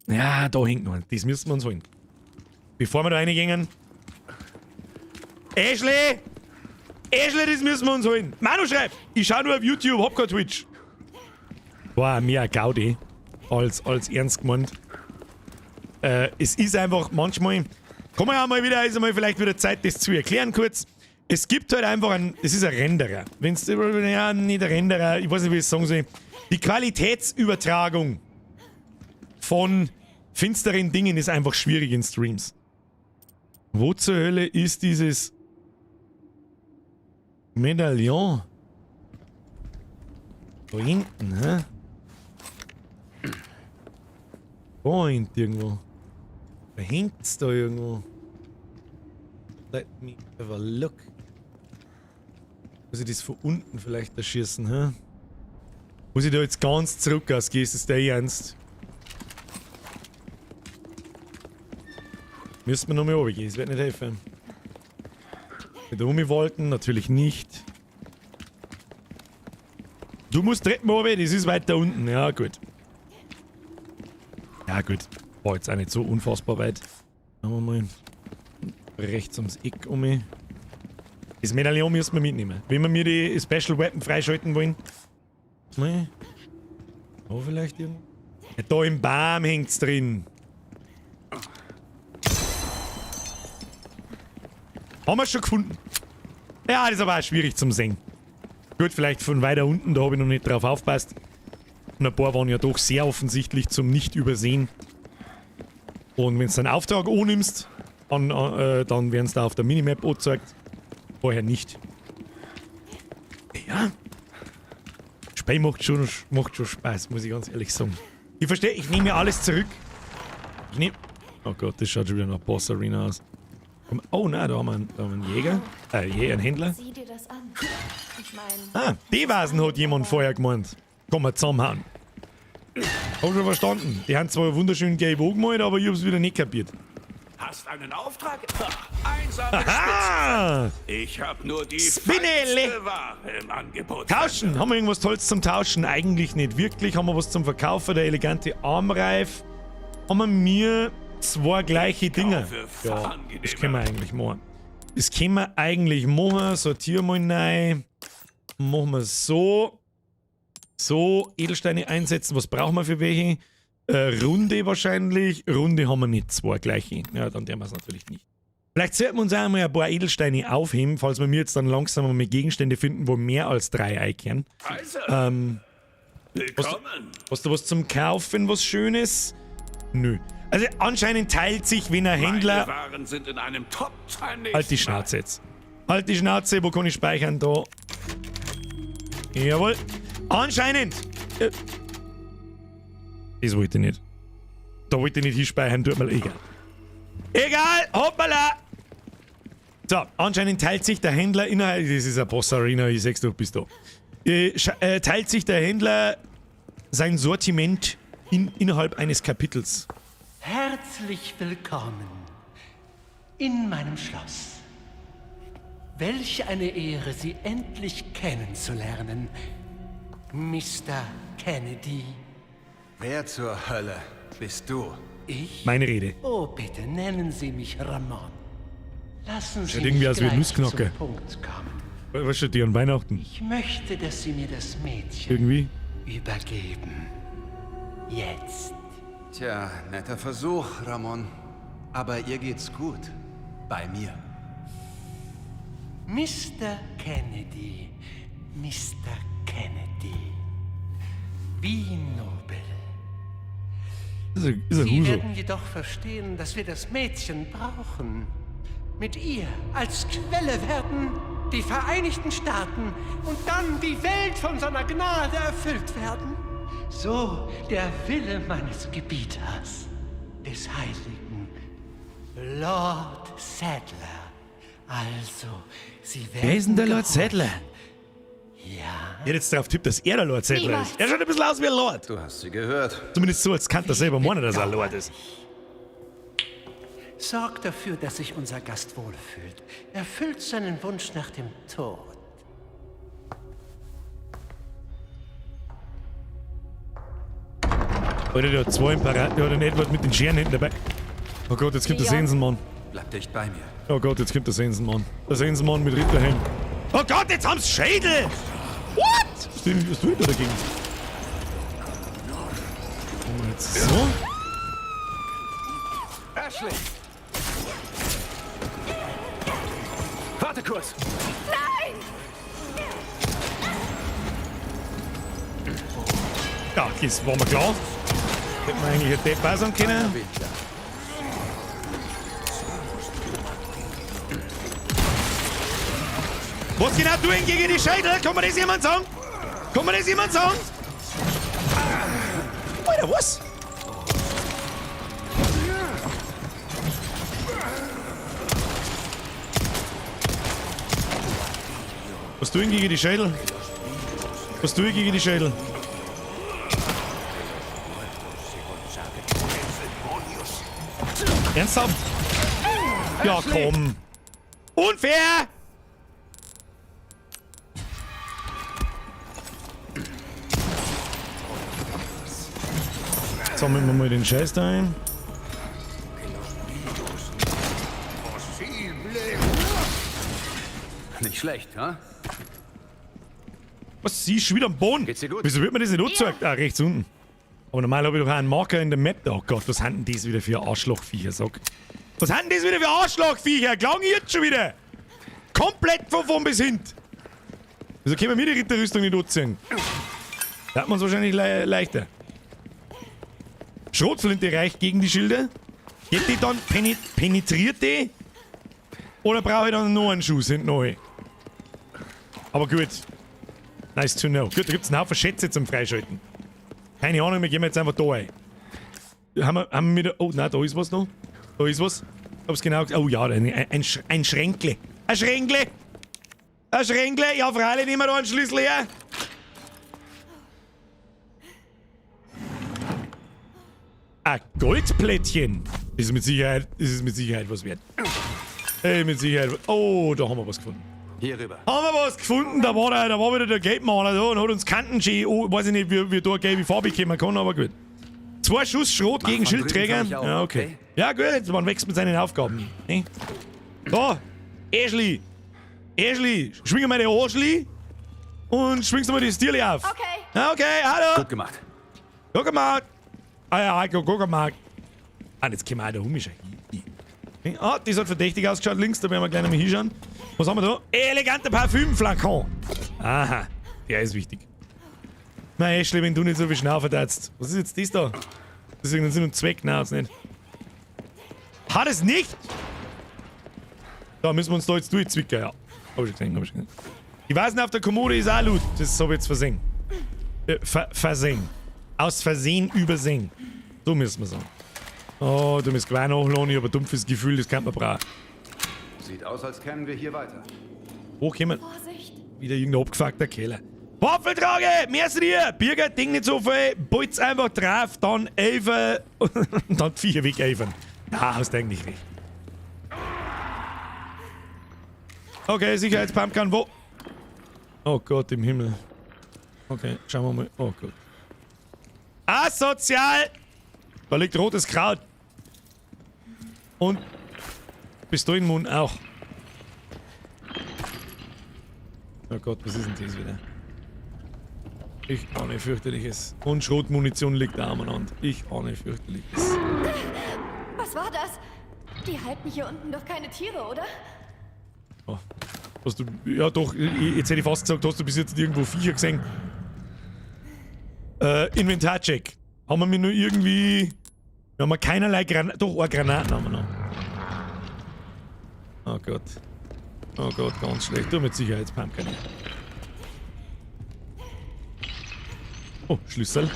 Speaker 1: Ja, da hinten noch. Das müssen wir uns holen. Bevor wir da reingehen. Ashley! Ashley, das müssen wir uns holen. Manu schreibt, ich schau nur auf YouTube, hab kein Twitch. War mehr Gaudi als ernst gemeint. Es ist einfach manchmal, kann man ja mal wieder, ist einmal vielleicht wieder Zeit, das zu erklären kurz. Es gibt halt einfach es ist ein Renderer. Wenn's, ja, nicht ein Renderer, ich weiß nicht, wie ich es sagen soll. Die Qualitätsübertragung von finsteren Dingen ist einfach schwierig in Streams. Wo zur Hölle ist dieses Medaillon? Da hinten, hä? Da hinten irgendwo. Da hängt's da irgendwo. Let me have a look. Muss ich das von unten vielleicht erschießen, hä? Muss ich da jetzt ganz zurück ausgehen? Ist das der Ernst? Müssen wir nochmal runtergehen, das wird nicht helfen. Mit Omi wollten, natürlich nicht. Du musst Treppen runter, das ist weiter unten. Ja, gut. Ja, gut. War jetzt auch nicht so unfassbar weit. Schauen wir mal. Rechts ums Eck um. Das Medaillon müssen wir mitnehmen. Wenn wir mir die Special Weapon freischalten wollen. Nein. Da vielleicht irgendwo? Ja, da im Baum hängt's drin. Haben wir es schon gefunden? Ja, das ist aber auch schwierig zum Sehen. Gut, vielleicht von weiter unten, da habe ich noch nicht drauf aufgepasst. Und ein paar waren ja doch sehr offensichtlich zum Nicht-Übersehen. Und wenn du einen Auftrag annimmst, dann werden es da auf der Minimap angezeigt. Vorher nicht. Ja. Spiel macht schon Spaß, muss ich ganz ehrlich sagen. Ich verstehe, ich nehme mir alles zurück. Ich nehme... Oh Gott, das schaut schon wieder nach Boss Arena aus. Oh nein, da haben wir einen Jäger. Einen Händler.
Speaker 4: Sieh dir das an. Ich meine...
Speaker 1: Die Vasen hat jemand vorher gemeint. Kann man zusammenhauen. Hab schon verstanden. Die haben zwar wunderschön gelb angemalt, aber ich hab's wieder nicht kapiert.
Speaker 8: Hast einen Auftrag? Einsame
Speaker 1: Aha!
Speaker 8: Spitze. Ich hab nur die
Speaker 1: Spinelli.
Speaker 8: feinste Ware im Angebot.
Speaker 1: Tauschen! Haben wir irgendwas Tolles zum Tauschen? Eigentlich nicht wirklich. Haben wir was zum Verkaufen? Der elegante Armreif. haben wir 2 gleiche Dinge.
Speaker 8: Kaufe
Speaker 1: Ja,
Speaker 8: angenehmer.
Speaker 1: das können wir eigentlich machen. Das können wir eigentlich machen. Sortieren mal rein. Machen wir so. So, Edelsteine einsetzen. Was brauchen wir für welche? Runde wahrscheinlich. Runde haben wir nicht 2 gleiche. Ja, dann der wir es natürlich nicht. Vielleicht sollten wir uns auch mal ein paar Edelsteine aufheben, falls wir jetzt dann langsam mal Gegenstände finden, wo mehr als 3 einkehren.
Speaker 8: Also,
Speaker 1: Willkommen.
Speaker 8: willkommen.
Speaker 1: Hast du was zum Kaufen, was Schönes? Nö. Also anscheinend teilt sich, wenn ein Händler...
Speaker 8: Meine Waren sind in einem Top-Time.
Speaker 1: Halt die Schnauze jetzt. Halt die Schnauze, wo kann ich speichern? Da. Jawohl. Anscheinend. Das wollte ich nicht. Da wollte ich nicht hinspeichern, tut mir egal. Egal, hoppala! So, anscheinend teilt sich der Händler innerhalb... Das ist eine Boss-Arena, ich sag's doch, bis da. Teilt sich der Händler sein Sortiment innerhalb eines Kapitels.
Speaker 11: Herzlich willkommen in meinem Schloss. Welch eine Ehre, Sie endlich kennenzulernen, Mr. Kennedy.
Speaker 3: Wer zur Hölle bist du?
Speaker 11: Ich?
Speaker 1: Meine Rede.
Speaker 11: Oh, bitte nennen Sie mich Ramon. Lassen Sie
Speaker 1: Schaut irgendwie
Speaker 11: mich
Speaker 1: aus wie ein
Speaker 11: gleich
Speaker 1: Nussknacker.
Speaker 11: zum Punkt kommen.
Speaker 1: Was steht dir an Weihnachten?
Speaker 11: Ich möchte, dass Sie mir das Mädchen
Speaker 1: Irgendwie?
Speaker 11: übergeben. Jetzt.
Speaker 3: Tja, netter Versuch, Ramon. Aber ihr geht's gut. Bei mir.
Speaker 11: Mr. Kennedy, Mr. Kennedy. Wie nobel.
Speaker 1: Ist ein
Speaker 11: Sie
Speaker 1: Huso.
Speaker 11: werden jedoch verstehen, dass wir das Mädchen brauchen. Mit ihr als Quelle werden die Vereinigten Staaten und dann die Welt von seiner Gnade erfüllt werden. So der Wille meines Gebieters, des heiligen Lord Sadler. Also, Sie werden...
Speaker 1: Wer ist denn der Lord
Speaker 11: gehorchen.
Speaker 1: Sadler?
Speaker 11: Ja.
Speaker 1: Ich hätte jetzt darauf tippt, dass er der Lord Sadler ist. Er schaut ein bisschen aus wie ein Lord.
Speaker 3: Du hast sie gehört.
Speaker 1: Zumindest so, als kann er selber meinen, dass er ein Lord ist.
Speaker 11: Sorgt dafür, dass sich unser Gast wohlfühlt. Erfüllt seinen Wunsch nach dem Tod.
Speaker 1: Alter, der hat 2 im Parat, der hat einen Edward mit den Scheren hinten dabei. Oh Gott, jetzt kommt der Sensenmann.
Speaker 3: Bleib dicht bei mir.
Speaker 1: Oh Gott, jetzt kommt der Sensenmann. Der Sensenmann mit Ritterhelm. Oh Gott, jetzt haben's Schädel! What? Was tue ich da dagegen? Machen wir jetzt so.
Speaker 10: Ashley! Warte kurz!
Speaker 1: Ja, das war mir klar. Hätten wir eigentlich ein Depp sein können. Was genau tun gegen die Schädel? Kann mir das jemand sagen? Kann mir das jemand sagen? Alter, was? Was tun gegen die Schädel? Was tue ich gegen die Schädel? Ernsthaft? Ja, komm. Unfair! Sammeln wir mal den Scheiß da ein.
Speaker 3: Nicht schlecht, ha?
Speaker 1: Was, sie ist schon wieder am Boden?
Speaker 3: Geht's dir gut?
Speaker 1: Wieso wird man das nicht angezeigt? Ah, rechts unten. Aber normal habe ich doch auch einen Marker in der Map. Oh Gott, was haben denn das wieder für Arschlochviecher, sag. Was haben denn das wieder für Arschlochviecher? Klang jetzt schon wieder. Komplett von vorn bis hinten. Wieso können wir die Ritterrüstung nicht anziehen? Da hat man es wahrscheinlich leichter. Schrotflinte reicht gegen die Schilde. Geht die dann penetriert die? Oder brauche ich dann noch einen Schuss hinten neu? Aber gut. Nice to know. Gut, da gibt es einen Haufen Schätze zum Freischalten. Keine Ahnung, wir gehen jetzt einfach da ein. Haben wir wieder... Oh, nein, da ist was noch. Da ist was. Hab's genau... Oh ja, ein Schränkle. Ein Schränkle. Ein Schränkle. Ja, freilich, nehmen wir da einen Schlüssel her. Ein Goldplättchen. Das ist mit Sicherheit was wert. Hey, mit Sicherheit. Oh, da haben wir was gefunden.
Speaker 3: Hier rüber.
Speaker 1: Haben wir was gefunden? Da war wieder der Geldmaler da und hat uns Kanten schön, oh, weiß ich nicht, wie da gelbe Farbe kommen kann, aber gut. 2 Schuss Schrot gegen
Speaker 3: von drüben
Speaker 1: Schildträger.
Speaker 3: kann ich auch,
Speaker 1: Ja, okay. Ja, gut, man wächst mit seinen Aufgaben. Ne? So, Ashley, schwinge mal die Arschli und schwingst du mal das Tierli auf.
Speaker 4: Okay.
Speaker 1: Ja, okay, hallo.
Speaker 3: Gut gemacht.
Speaker 1: Guck mal. Ah ja, guck mal. Ah, jetzt können wir auch da rumschauen. Ah, das hat verdächtig ausgeschaut links, da werden wir gleich noch mal hinschauen. Was haben wir da? Eleganter Parfümflakon. Aha, der ist wichtig. Nein, Ashley, wenn du nicht so viel Schnaufen darfst. Was ist jetzt das da? Das ist irgendein Sinn und Zweck, nein, hat's nicht. Hat es nicht? Da müssen wir uns da jetzt durchzwicken, ja. Hab ich gesehen. Ich weiß nicht, auf der Kommode ist auch laut. Das habe ich jetzt versehen. Versehen. Aus Versehen übersehen. So müssen wir sagen. Oh, du musst gleich nachladen, ich habe ein dumpfes Gefühl, das kann man brauchen.
Speaker 3: Sieht aus, als kämen wir hier weiter.
Speaker 1: Hochkommen.
Speaker 4: Vorsicht.
Speaker 1: Wieder irgendein abgefuckter Keller. Waffeltrage! Merci dir! Bürger, Ding nicht so viel, bolt's einfach drauf, dann Elfen und dann 4 weg Elfen. Ja, hast eigentlich recht. Okay, Sicherheitspumpgun, wo? Oh Gott, im Himmel. Okay, schauen wir mal. Oh Gott. Asozial! Da liegt rotes Kraut. Und Pistolenmund auch. Oh Gott, was ist denn das wieder? Ich ahne fürchterliches. Und Schrotmunition liegt da aneinander. Ich ahne fürchterliches.
Speaker 4: Was war das? Die halten hier unten doch keine Tiere, oder?
Speaker 1: Oh. Hast du. Ja doch, jetzt hätte ich fast gesagt, hast du bis jetzt irgendwo Viecher gesehen? Inventarcheck. Haben wir mir nur irgendwie. Wir haben keinerlei Granaten. Doch, eine Granaten haben wir noch. Oh Gott. Oh Gott, ganz schlecht. Du mit Sicherheitspumpgun. Oh, Schlüssel.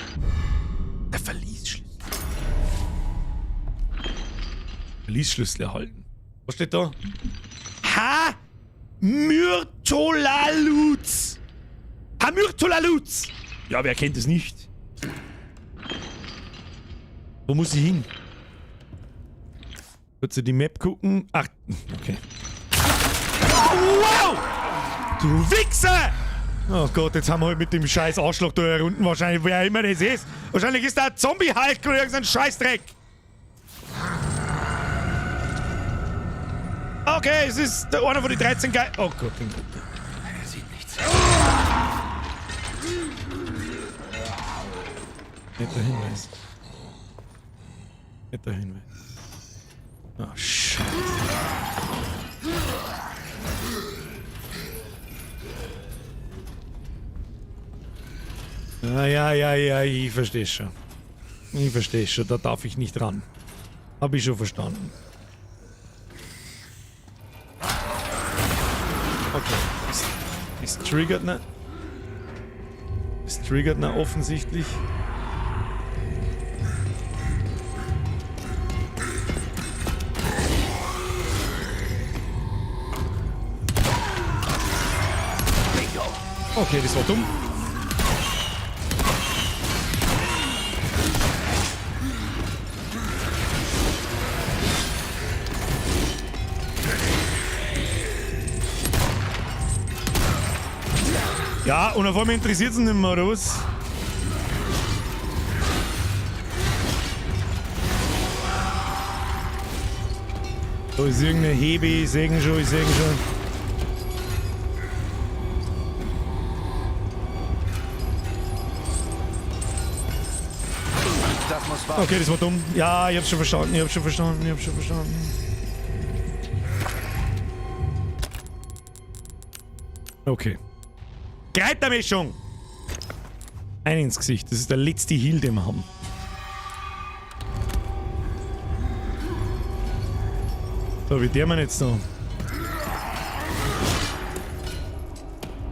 Speaker 1: Der Verliesschlüssel. Verliesschlüssel erhalten. Was steht da? Ha! Myrtolaluz! Ha! Myrtolaluz! Ja, wer kennt es nicht? Wo muss ich hin? Kurz die Map gucken. Ach, okay. Wow! Du Wichser! Oh Gott, jetzt haben wir halt mit dem scheiß Arschloch da herunten wahrscheinlich, wer immer das ist. Wahrscheinlich ist da ein Zombie-Hulk oder irgendein Scheißdreck. Okay, es ist der einer von den 13 Ge... Oh Gott, den Gott.
Speaker 3: Er sieht nichts.
Speaker 1: Netter Hinweis. Netter Hinweis. Oh, Scheiße. Ja, ich verstehe schon. Ich verstehe schon, da darf ich nicht ran. Hab ich schon verstanden. Okay. Es triggert ne. Es triggert ne offensichtlich. Okay, das war dumm. Ja, und auf einmal interessiert es ihn nicht mehr, oder was? Da ist irgendeine Hebe, ich sehe ihn schon.
Speaker 3: Das muss warten.
Speaker 1: Okay, das war dumm. Ja, ich hab's schon verstanden. Okay. Kräutermischung! Ein ins Gesicht. Das ist der letzte Heal, den wir haben. So, wie der man jetzt da?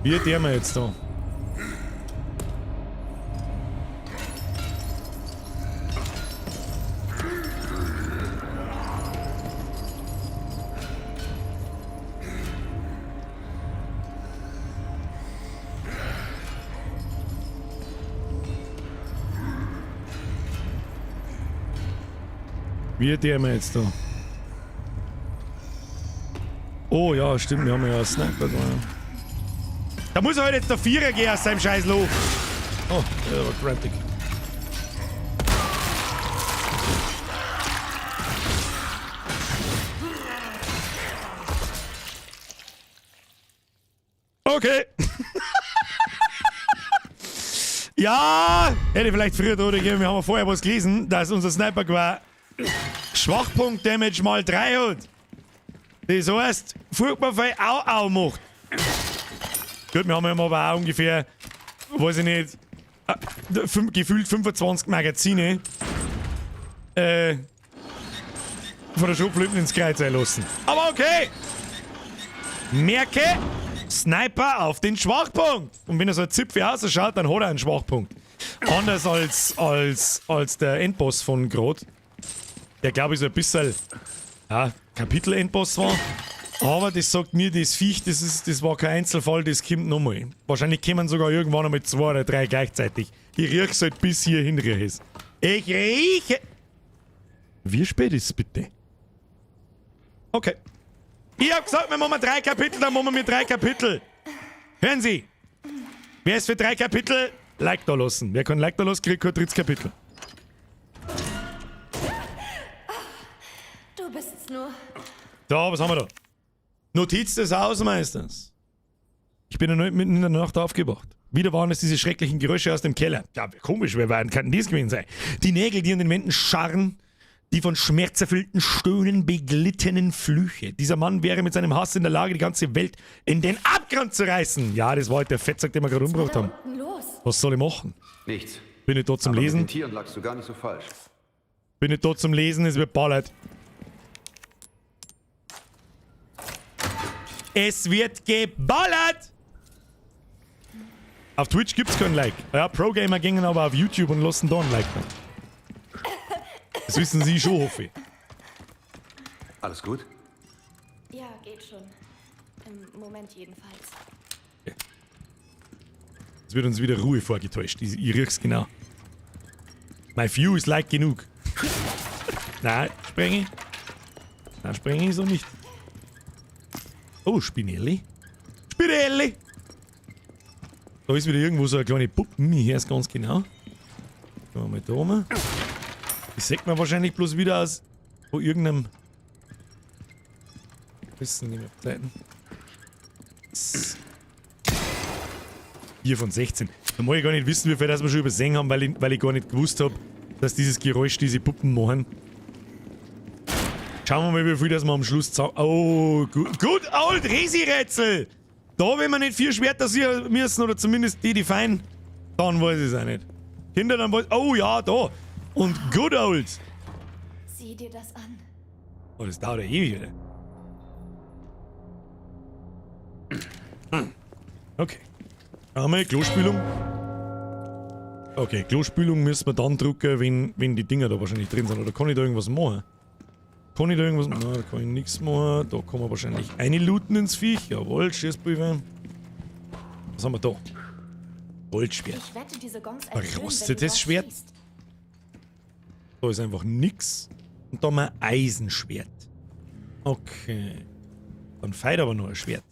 Speaker 1: Wie der man jetzt da? Wie der wir jetzt da? Oh ja, stimmt, wir haben ja einen Sniper da. Da muss er halt jetzt der Vierer gehen aus seinem scheiß Loch. Oh, der war grantig. Okay. Ja, hätte ich vielleicht früher drüber gegeben. Wir haben ja vorher was gelesen, dass unser Sniper quasi Schwachpunkt-Damage mal 3 hat. Das heißt, furchtbar viel Au-Au macht. Gut, wir haben ja aber auch ungefähr, weiß ich nicht, gefühlt 25 Magazine von der Schrotflinte ins Kreuz einlassen. Aber okay! Merke, Sniper auf den Schwachpunkt. Und wenn er so ein Zipfel ausschaut, dann hat er einen Schwachpunkt. Anders als der Endboss von Grot. Der glaube ich so ein bisschen Kapitel-Endboss war. Aber das sagt mir, das Viech, das war kein Einzelfall, das kommt nochmal. Wahrscheinlich kommen sogar irgendwann einmal 2 oder 3 gleichzeitig. Ich riech's halt bis hierhin rieche. Ich rieche! Wie spät ist es bitte? Okay. Ich hab gesagt, wir machen 3 Kapitel, dann machen wir 3 Kapitel. Hören Sie! Wer ist für 3 Kapitel? Like da lassen. Wer kann Like da lassen, kriegt kein drittes Kapitel.
Speaker 4: Du bist's nur.
Speaker 1: Da, was haben wir da? Notiz des Hausmeisters. Ich bin erneut mitten in der Nacht aufgewacht. Wieder waren es diese schrecklichen Geräusche aus dem Keller. Ja, komisch, wer kann dies gewesen sein? Die Nägel, die an den Wänden scharren, die von schmerzerfüllten Stöhnen beglittenen Flüche. Dieser Mann wäre mit seinem Hass in der Lage, die ganze Welt in den Abgrund zu reißen. Ja, das war halt der Fettsack, den wir gerade umgebracht haben. Was soll ich machen?
Speaker 12: Nichts.
Speaker 1: Bin ich dort zum
Speaker 12: Aber
Speaker 1: Lesen?
Speaker 12: mit den Tieren lagst du gar nicht so falsch.
Speaker 1: Bin ich dort zum Lesen, es wird ballert. Es wird geballert! Auf Twitch gibt's kein Like. Ja, Pro-Gamer gingen aber auf YouTube und lassen da ein Like. Das wissen Sie schon, hoffe ich.
Speaker 12: Alles gut?
Speaker 4: Ja, geht schon. Im Moment jedenfalls.
Speaker 1: Okay. Es wird uns wieder Ruhe vorgetäuscht. Ich riech's genau. My view ist like genug. Nein, sprenge. Nein, sprenge ich so nicht. Oh, Spinelli. Spinelli! Da ist wieder irgendwo so eine kleine Puppe. Ich höre es ganz genau. Gehen wir mal da oben. Das sieht man wahrscheinlich bloß wieder aus von irgendeinem. Wissen nicht mehr Zeiten. 4 von 16. Da muss ich gar nicht wissen, wie viel das wir schon übersehen haben, weil ich gar nicht gewusst habe, dass dieses Geräusch diese Puppen machen. Schauen wir mal, wie viel das wir am Schluss zaubern. Oh, gut old Resi-Rätsel! Da, wenn wir nicht 4 Schwerter sehen müssen, oder zumindest die fein, dann weiß ich es auch nicht. Kinder, dann weiß. Oh ja, da! Und good old!
Speaker 4: Sieh dir das an.
Speaker 1: Oh, das dauert ja ewig, oder? Okay. Einmal Klospülung. Okay, Klospülung müssen wir dann drücken, wenn die Dinger da wahrscheinlich drin sind. Oder kann ich da irgendwas machen? Kann ich da irgendwas machen? Nein, da kann ich nichts machen. Da kann man wahrscheinlich einlooten ins Viech. Jawohl, Schießpulver. Was haben wir da? Goldschwert.
Speaker 4: Ich wette, diese Gongs
Speaker 1: Verrostetes Schwert. Da ist einfach nix. Und da haben wir ein Eisenschwert. Okay. Dann feiert aber noch ein Schwert.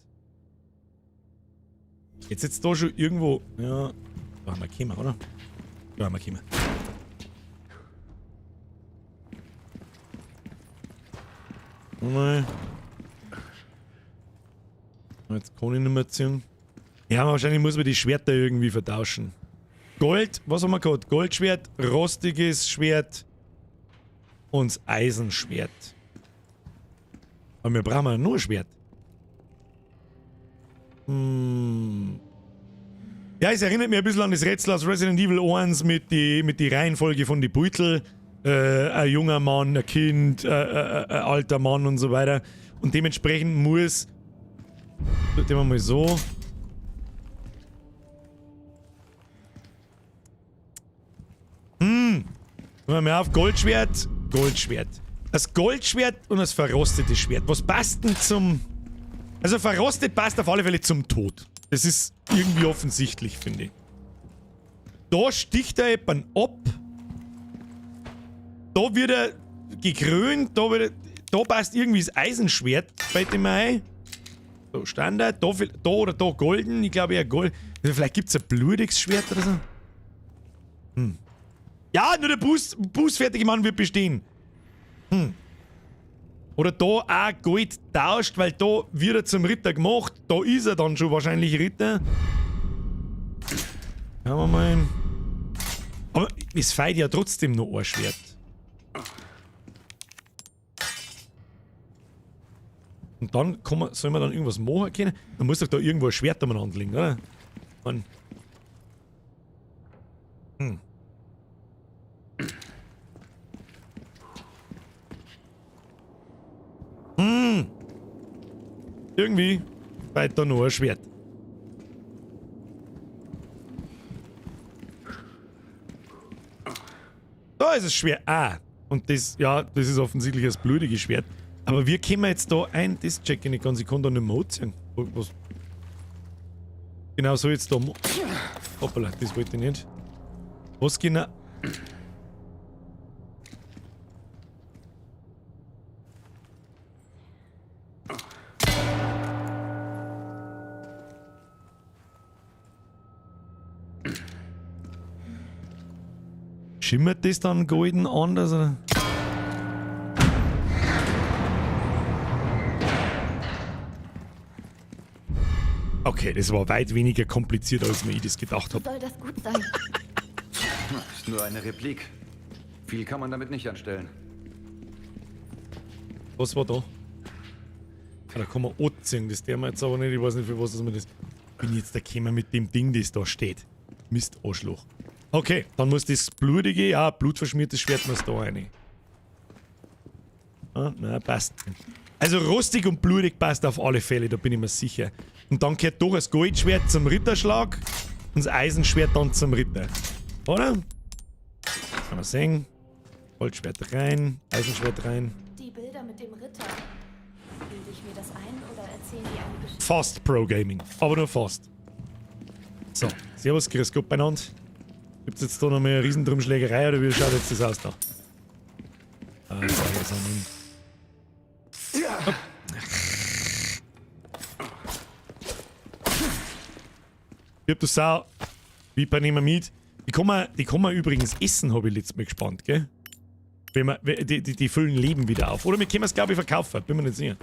Speaker 1: Jetzt da schon irgendwo. Ja. Da haben wir gekommen, oder? Da haben wir gekommen. Nein. Jetzt kann ich nicht mehr ziehen. Ja, wahrscheinlich muss man die Schwerter irgendwie vertauschen. Gold, was haben wir gehabt? Goldschwert, rostiges Schwert und das Eisenschwert. Aber wir brauchen nur ein Schwert. Ja, es erinnert mich ein bisschen an das Rätsel aus Resident Evil 1 mit die Reihenfolge von die Beutel. Ein junger Mann, ein Kind, ein alter Mann und so weiter. Und dementsprechend muss... Tun wir mal so... Hören wir mal auf. Goldschwert, Goldschwert. Das Goldschwert und das verrostete Schwert. Was passt denn zum... Also verrostet passt auf alle Fälle zum Tod. Das ist irgendwie offensichtlich, finde ich. Da sticht er jemanden ab. Da wird er gekrönt. Da passt irgendwie das Eisenschwert. Fällt mir ein. So, Standard. Da oder da golden. Ich glaube eher gold. Also vielleicht gibt es ein blutiges Schwert oder so. Ja, nur der bußfertige Mann wird bestehen. Oder da auch Gold tauscht, weil da wird er zum Ritter gemacht. Da ist er dann schon wahrscheinlich Ritter. Schauen wir mal. Aber es fehlt ja trotzdem noch ein Schwert. Und dann soll man dann irgendwas machen können? Dann muss doch da irgendwo ein Schwert umeinander liegen, oder? Mann. Irgendwie fehlt da noch ein Schwert. Da ist es schwer. Ah, und das, ja, das ist offensichtlich das blutige Schwert. Aber wie können wir jetzt da ein... Das check ich nicht ganz. Ich kann da nicht mehr anziehen. Was? Genau so jetzt da... Hoppala, das wollte ich nicht. Was genau... Schimmert das dann golden anders? Oder? Okay, das war weit weniger kompliziert, als mir ich das gedacht habe.
Speaker 4: Soll das gut sein?
Speaker 12: Ist nur eine Replik. Viel kann man damit nicht anstellen.
Speaker 1: Was war da? Ah, da kann man anziehen, das der wir jetzt aber nicht. Ich weiß nicht, für was man das... Bin ich jetzt da gekommen mit dem Ding, das da steht. Mist, Arschloch. Okay, dann muss das blutige, ja, blutverschmiertes Schwert muss da rein. Ah, nein, passt. Also rostig und blutig passt auf alle Fälle, da bin ich mir sicher. Und dann gehört doch das Goldschwert zum Ritterschlag und das Eisenschwert dann zum Ritter. Oder? Kann man sehen. Goldschwert rein, Eisenschwert rein.
Speaker 4: Die Bilder mit dem Ritter. Bilde ich mir das ein oder erzählen die eine Geschichte?
Speaker 1: Fast Pro Gaming, aber nur fast. So, servus, grüß Gott beieinander. Gibt's jetzt da noch mehr Riesendrumschlägerei oder wie schaut jetzt das aus da? Ich hab das Sau. Viper nehmen wir mit. Die kann man übrigens essen, habe ich letztes Mal gespannt, gell? Wenn man, die füllen Leben wieder auf. Oder wir können es, glaube ich, verkaufen. Bin mir nicht sicher.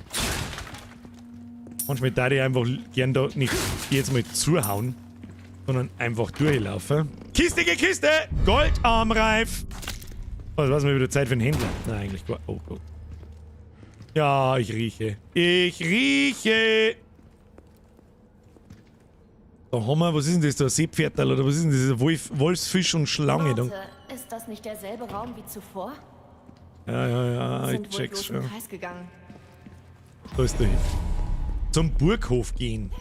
Speaker 1: Manchmal darf ich einfach gern da nicht jetzt mal zuhauen, sondern einfach durchlaufen. Kistige Kiste! Goldarmreif! Also, was mir wieder Zeit für einen Händler. Nein, eigentlich gar. Oh, oh. Ja, ich rieche. Ich rieche! Da haben wir, was ist denn das da? Seepferdal oder was ist denn das? Wolfsfisch und Schlange.
Speaker 4: Warte, ist das nicht derselbe Raum wie zuvor?
Speaker 1: Ja, ich
Speaker 4: Sind wohl
Speaker 1: check's
Speaker 4: bloß im
Speaker 1: schon.
Speaker 4: Kreis gegangen.
Speaker 1: Da ist der hin. Zum Burghof gehen.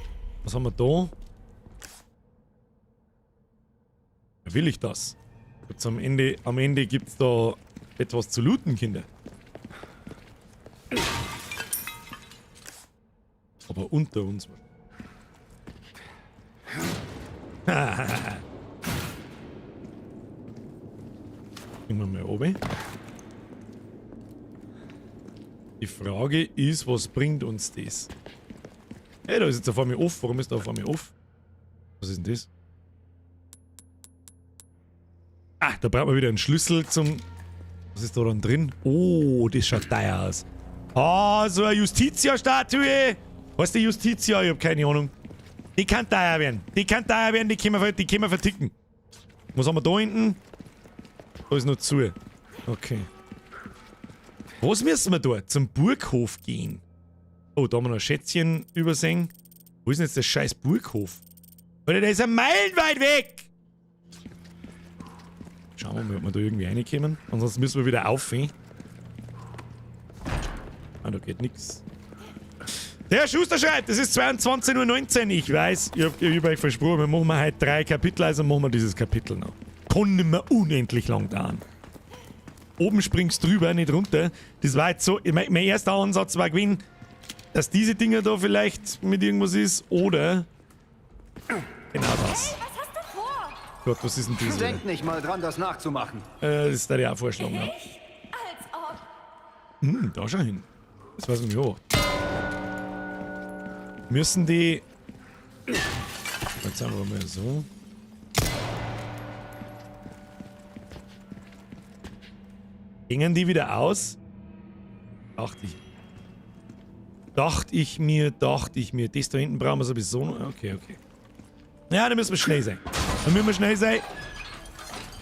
Speaker 1: Was haben wir da? Will ich das? Jetzt am Ende gibt's da etwas zu looten, Kinder. Aber unter uns. Gehen wir mal oben. Die Frage ist, was bringt uns das? Hey, da ist jetzt auf einmal off. Warum ist da auf einmal off? Was ist denn das? Ah, da braucht man wieder einen Schlüssel zum... Was ist da dann drin? Oh, das schaut teuer aus. Ah, so eine Justitia-Statue. Was ist die Justitia? Ich hab keine Ahnung. Die kann teuer werden. Die können wir verticken. Was haben wir da hinten? Da ist noch zu. Okay. Was müssen wir da? Zum Burghof gehen. Oh, da haben wir noch ein Schätzchen übersehen. Wo ist denn jetzt der scheiß Burghof? Alter, der ist ein meilenweit weg! Schauen wir mal, ob wir da irgendwie reinkommen. Ansonsten müssen wir wieder aufhören. Ah, da geht nix. Der Herr Schuster schreibt, es ist 22:19 Uhr. Ich weiß, ich hab euch versprochen, wir machen heute 3 Kapitel, also machen wir dieses Kapitel noch. Kann nicht mehr unendlich lang dauern. Oben springst drüber, nicht runter. Das war jetzt so, mein erster Ansatz war gewesen, dass diese Dinger da vielleicht mit irgendwas ist, oder genau das.
Speaker 4: Hey, was hast du vor?
Speaker 1: Gott, was ist denn das?
Speaker 12: Denk nicht mal dran, das nachzumachen.
Speaker 1: Das ist da ja auch vorschlagen, ja.
Speaker 4: Ich? Als ob.
Speaker 1: Da schau hin. Das weiß ich nicht auch. Müssen die... Jetzt sagen wir mal so. Gingen die wieder aus? Ach, Dachte ich mir. Das da hinten brauchen wir sowieso noch. Okay. Ja, da müssen wir schnell sein.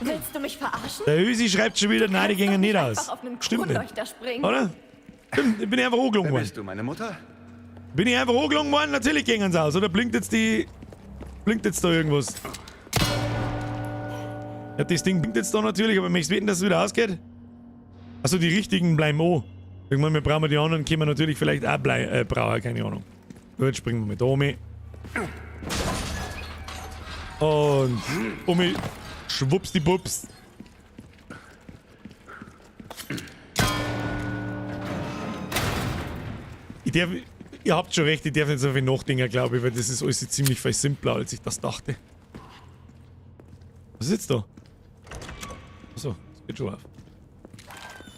Speaker 4: Willst du mich verarschen?
Speaker 1: Der Ösi schreibt schon wieder, nein, die gingen nicht aus.
Speaker 4: Einfach auf einen
Speaker 1: Stimmt nicht.
Speaker 4: Kronleuchter springen.
Speaker 1: Oder? Stimmt, bin ich einfach angelungen
Speaker 12: Wer
Speaker 1: worden.
Speaker 12: bist du, meine Mutter?
Speaker 1: Bin ich einfach angelungen worden? Natürlich gingen sie aus. Oder blinkt jetzt da irgendwas? Ja, das Ding blinkt jetzt da natürlich, aber möchtest du wetten, dass es wieder ausgeht? Also die richtigen bleiben an. Irgendwann mal brauchen wir die anderen, können wir natürlich vielleicht auch brauchen, keine Ahnung. Gut, springen wir mit da um. Und schwuppsdiwupps. Ihr habt schon recht, ich darf nicht so viel nachdenken, glaube ich, weil das ist alles ziemlich viel simpler, als ich das dachte. Was ist jetzt da? Achso, das geht schon auf.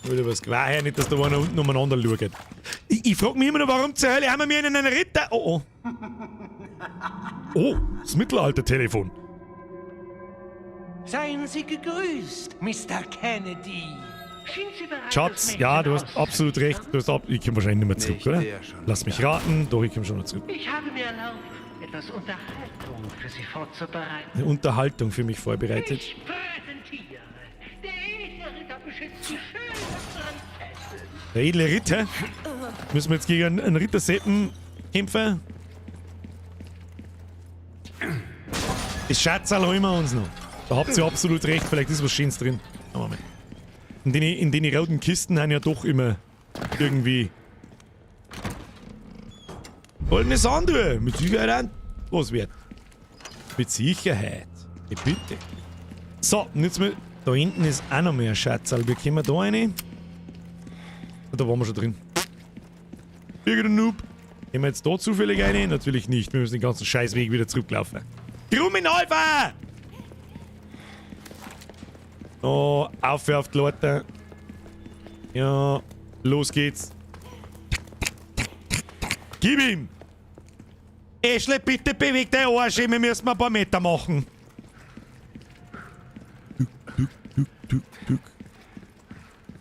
Speaker 1: Ich will was quer her, nicht, dass da einer unten umeinander schaut. Ich frage mich immer noch, warum zur Hölle haben wir mir in einen Ritter... Oh, das Mittelalter-Telefon.
Speaker 11: Seien Sie gegrüßt, Mr. Kennedy. Sind Sie bereit,
Speaker 1: Schatz, ja, du hast absolut recht. Ich komme wahrscheinlich nicht mehr zurück, oder? Lass mich raten, doch, ich komme schon noch zurück.
Speaker 11: Ich habe mir erlaubt, etwas Unterhaltung für Sie vorzubereiten.
Speaker 1: Eine Unterhaltung für mich vorbereitet.
Speaker 11: Ich präsentiere. Der edle Ritter beschützt die schönsten Fesseln.
Speaker 1: Der edle Ritter? Müssen wir jetzt gegen einen Ritterseppen kämpfen? Das Schatzal holen wir uns noch. Da habt ihr absolut recht, vielleicht ist was Schönes drin. Aber Moment. In den roten Kisten haben ja doch immer irgendwie goldene Sanduhr. Mit Sicherheit was wert. Mit Sicherheit. Ja, bitte. So, und jetzt mal. Da hinten ist auch noch mehr Schatzal. Wie kommen wir da rein? Da waren wir schon drin. Irgendein Noob. Gehen wir jetzt da zufällig rein? Natürlich nicht. Wir müssen den ganzen Scheißweg wieder zurücklaufen. Krummenhalfer! Oh, auf die Leute. Ja, los geht's. Gib ihm! Ashley, bitte beweg dein Arsch, wir müssen ein paar Meter machen.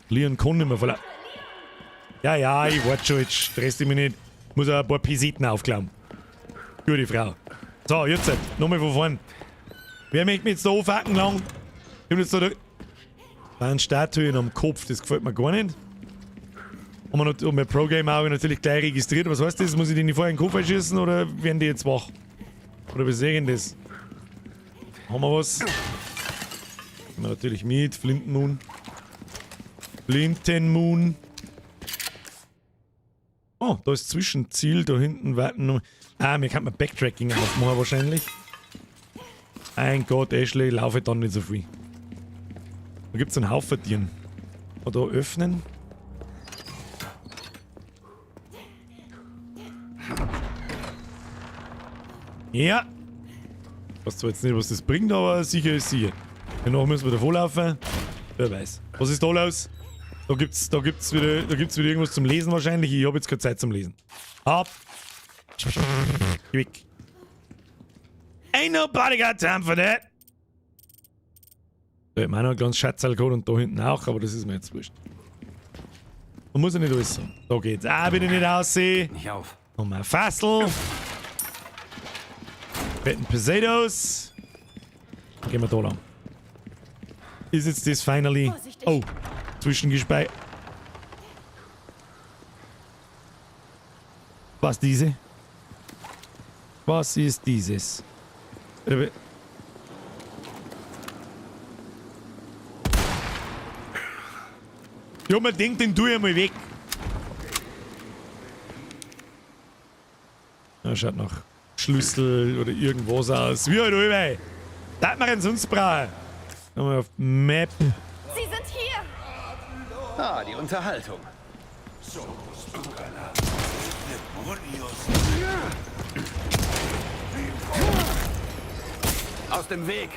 Speaker 1: Leon kann nicht mehr verlassen. Ja, ich warte schon, jetzt stresst dich mich nicht. Ich muss auch ein paar Pisiten aufklauen. Gute Frau. So, jetzt, nochmal von vorn. Wer möchte mich jetzt da aufhacken lang? Ich hab jetzt da waren Statuen am Kopf, das gefällt mir gar nicht. Und mein Pro-Game-Auge natürlich gleich registriert. Was heißt das? Muss ich die nicht vorher in den Kopf einschießen oder werden die jetzt wach? Oder wie sehen das? Haben wir was? Nehmen wir natürlich mit. Flintenmoon. Flintenmoon. Oh, da ist Zwischenziel. Da hinten warten noch. Ah, mir kann man Backtracking aufmachen wahrscheinlich. Mein Gott, Ashley, laufe dann nicht so viel. Da gibt es einen Haufen Tieren. Da öffnen. Ja. Ich weiß zwar jetzt nicht, was das bringt, aber sicher ist sicher. Danach müssen wir davon laufen. Wer weiß. Was ist da los? Da gibt's wieder irgendwas zum Lesen wahrscheinlich. Ich habe jetzt keine Zeit zum Lesen. Ab. Weg. Ain't nobody got time for that. Da hat man noch ein kleines Schatzal gehabt und da hinten auch, aber das ist mir jetzt wurscht. Man muss ja nicht alles sagen. Da geht's auch bitte nicht aussehen.
Speaker 3: Nicht auf.
Speaker 1: Und mein Fassel. Betten Pesados. Dann gehen wir da lang. Ist jetzt das finally...
Speaker 4: Vorsichtig.
Speaker 1: Oh, Zwischengespei. Was diese? Was ist dieses? Ja, man denkt, den tue ich mal weg. Ja, schaut nach Schlüssel oder irgendwas aus. Wie halt allweil. Darf man ihn sonst brauchen? Nochmal auf Map.
Speaker 4: Sie sind hier!
Speaker 12: Ah, die Unterhaltung. Aus dem Weg!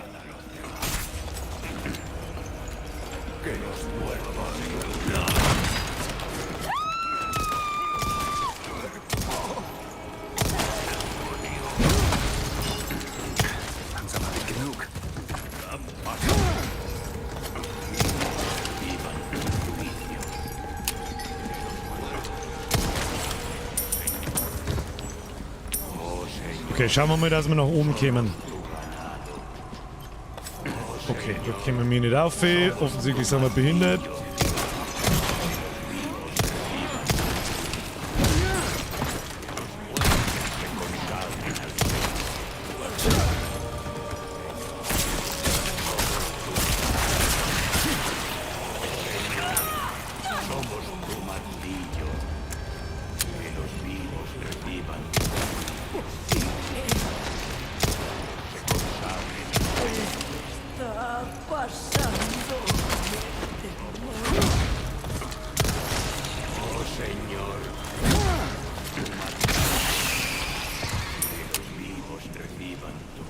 Speaker 12: Langsam habe ich genug.
Speaker 1: Okay, schauen wir mal, dass wir nach oben kommen. Okay, da kommen wir nicht auf. Offensichtlich sind wir behindert.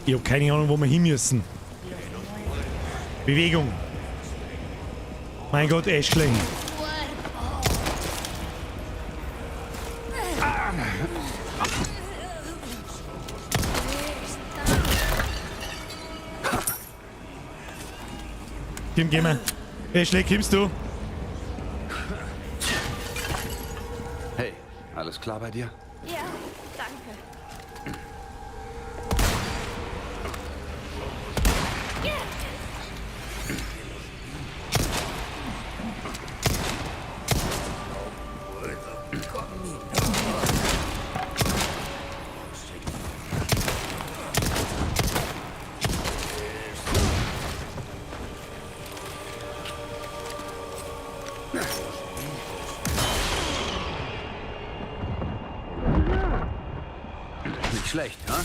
Speaker 1: Ich habe keine Ahnung, wo wir hin müssen. Bewegung. Mein Gott, Ashling. Geh mal. Ashling, kommst du?
Speaker 12: Hey, alles klar bei dir?
Speaker 4: Ja, danke.
Speaker 12: Nicht schlecht, ha?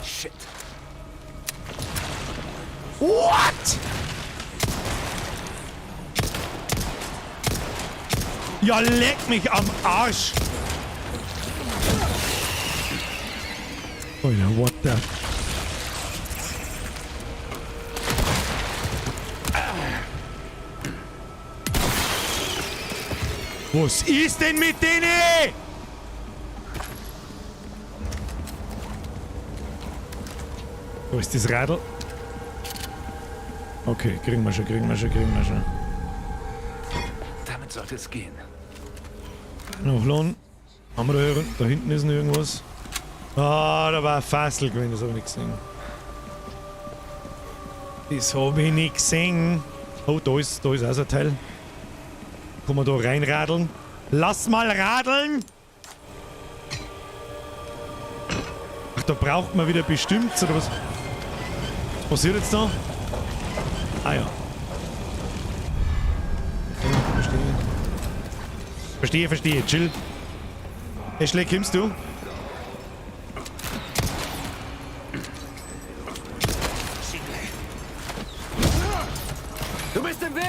Speaker 12: Shit.
Speaker 1: What? Ja, leck mich am Arsch. Alter, what the... Was ist denn mit denen? Wo ist das Radl? Okay, kriegen wir schon.
Speaker 12: Damit sollte es gehen.
Speaker 1: Nachladen. Haben wir da hinten ist noch irgendwas. Ah, da war ein Fassel gewesen, das habe ich nicht gesehen. Das habe ich nicht gesehen. Oh, da ist auch so ein Teil. Kann man da reinradeln? Lass mal radeln! Ach, da braucht man wieder bestimmt, oder was? Was passiert jetzt da? Ah ja. Verstehe. Chill. Ashley, kommst du?
Speaker 12: Du bist im Weg!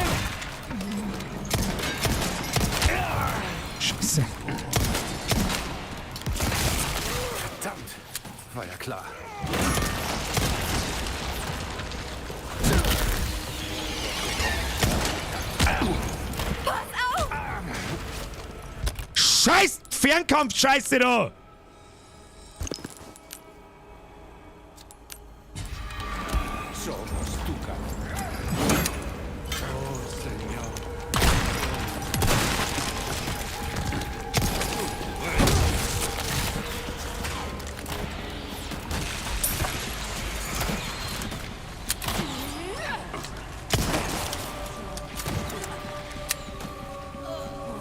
Speaker 1: Scheiße.
Speaker 12: Verdammt. War ja klar.
Speaker 1: Scheiß Fernkampf-Scheiße da!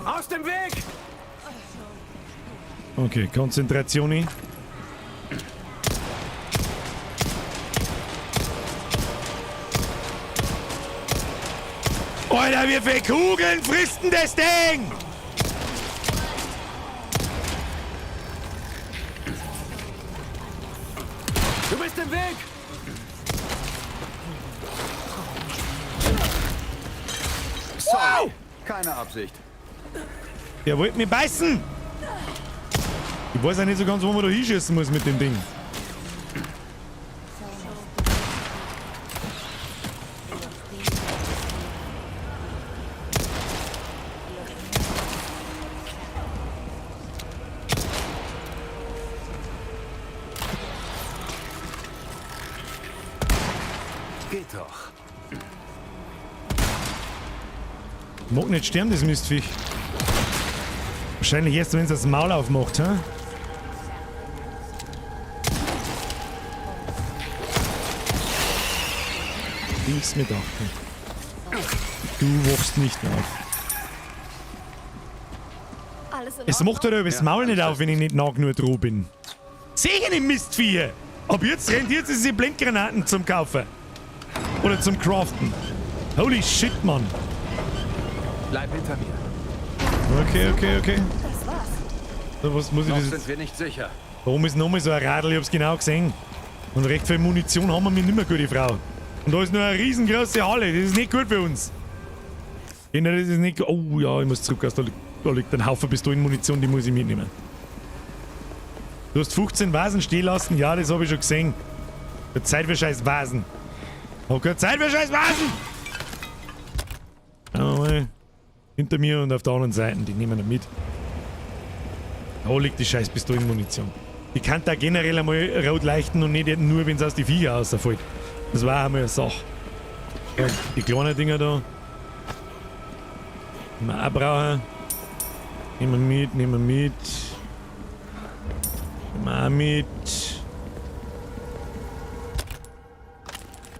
Speaker 12: Aus dem Weg!
Speaker 1: Okay, Konzentration. Alter, wie viele Kugeln frisst denn das Ding?
Speaker 12: Du bist im Weg! Sorry. Keine Absicht.
Speaker 1: Der wollte mich beißen! Ich weiß auch nicht so ganz, wo man da hinschießen muss mit dem Ding.
Speaker 12: Geht doch.
Speaker 1: Mag nicht sterben, das Mistviech. Wahrscheinlich erst, wenn es das Maul aufmacht, hä? Links mit achten. Du wachst nicht auf.
Speaker 4: Alles in
Speaker 1: Es
Speaker 4: Ordnung?
Speaker 1: macht halt aber das Maul nicht auf, wenn ich nicht nah genug dran bin. Sehe ich nicht, Mistviecher! Ab jetzt rentiert es sich Blendgranaten zum Kaufen. Oder zum Craften. Holy shit, Mann.
Speaker 12: Bleib hinter mir.
Speaker 1: Okay.
Speaker 4: Das war's.
Speaker 1: So, was muss ich
Speaker 12: Noch
Speaker 1: das
Speaker 12: sind
Speaker 1: jetzt?
Speaker 12: wir nicht sicher.
Speaker 1: Warum ist nochmal so ein Radl? Ich hab's genau gesehen. Und recht viel Munition haben wir mit nimmer, gute Frau. Und da ist nur eine riesengroße Halle. Das ist nicht gut für uns. Kinder, das ist nicht gut. Oh ja, ich muss zurück. Da liegt ein Haufen Pistolenmunition, die muss ich mitnehmen. Du hast 15 Vasen stehen lassen. Ja, das habe ich schon gesehen. Keine Zeit für scheiß Vasen. Hab keine Zeit für scheiß Vasen! Mal hinter mir und auf der anderen Seite. Die nehmen wir mit. Da liegt die scheiß Pistolenmunition. Die kann da generell einmal rot leuchten und nicht nur, wenn es aus die Viecher rausfällt. Das war einmal eine Sache. Ja, die kleinen Dinger da. Die wir auch brauchen. Nehmen wir mit. Nehmen wir auch mit.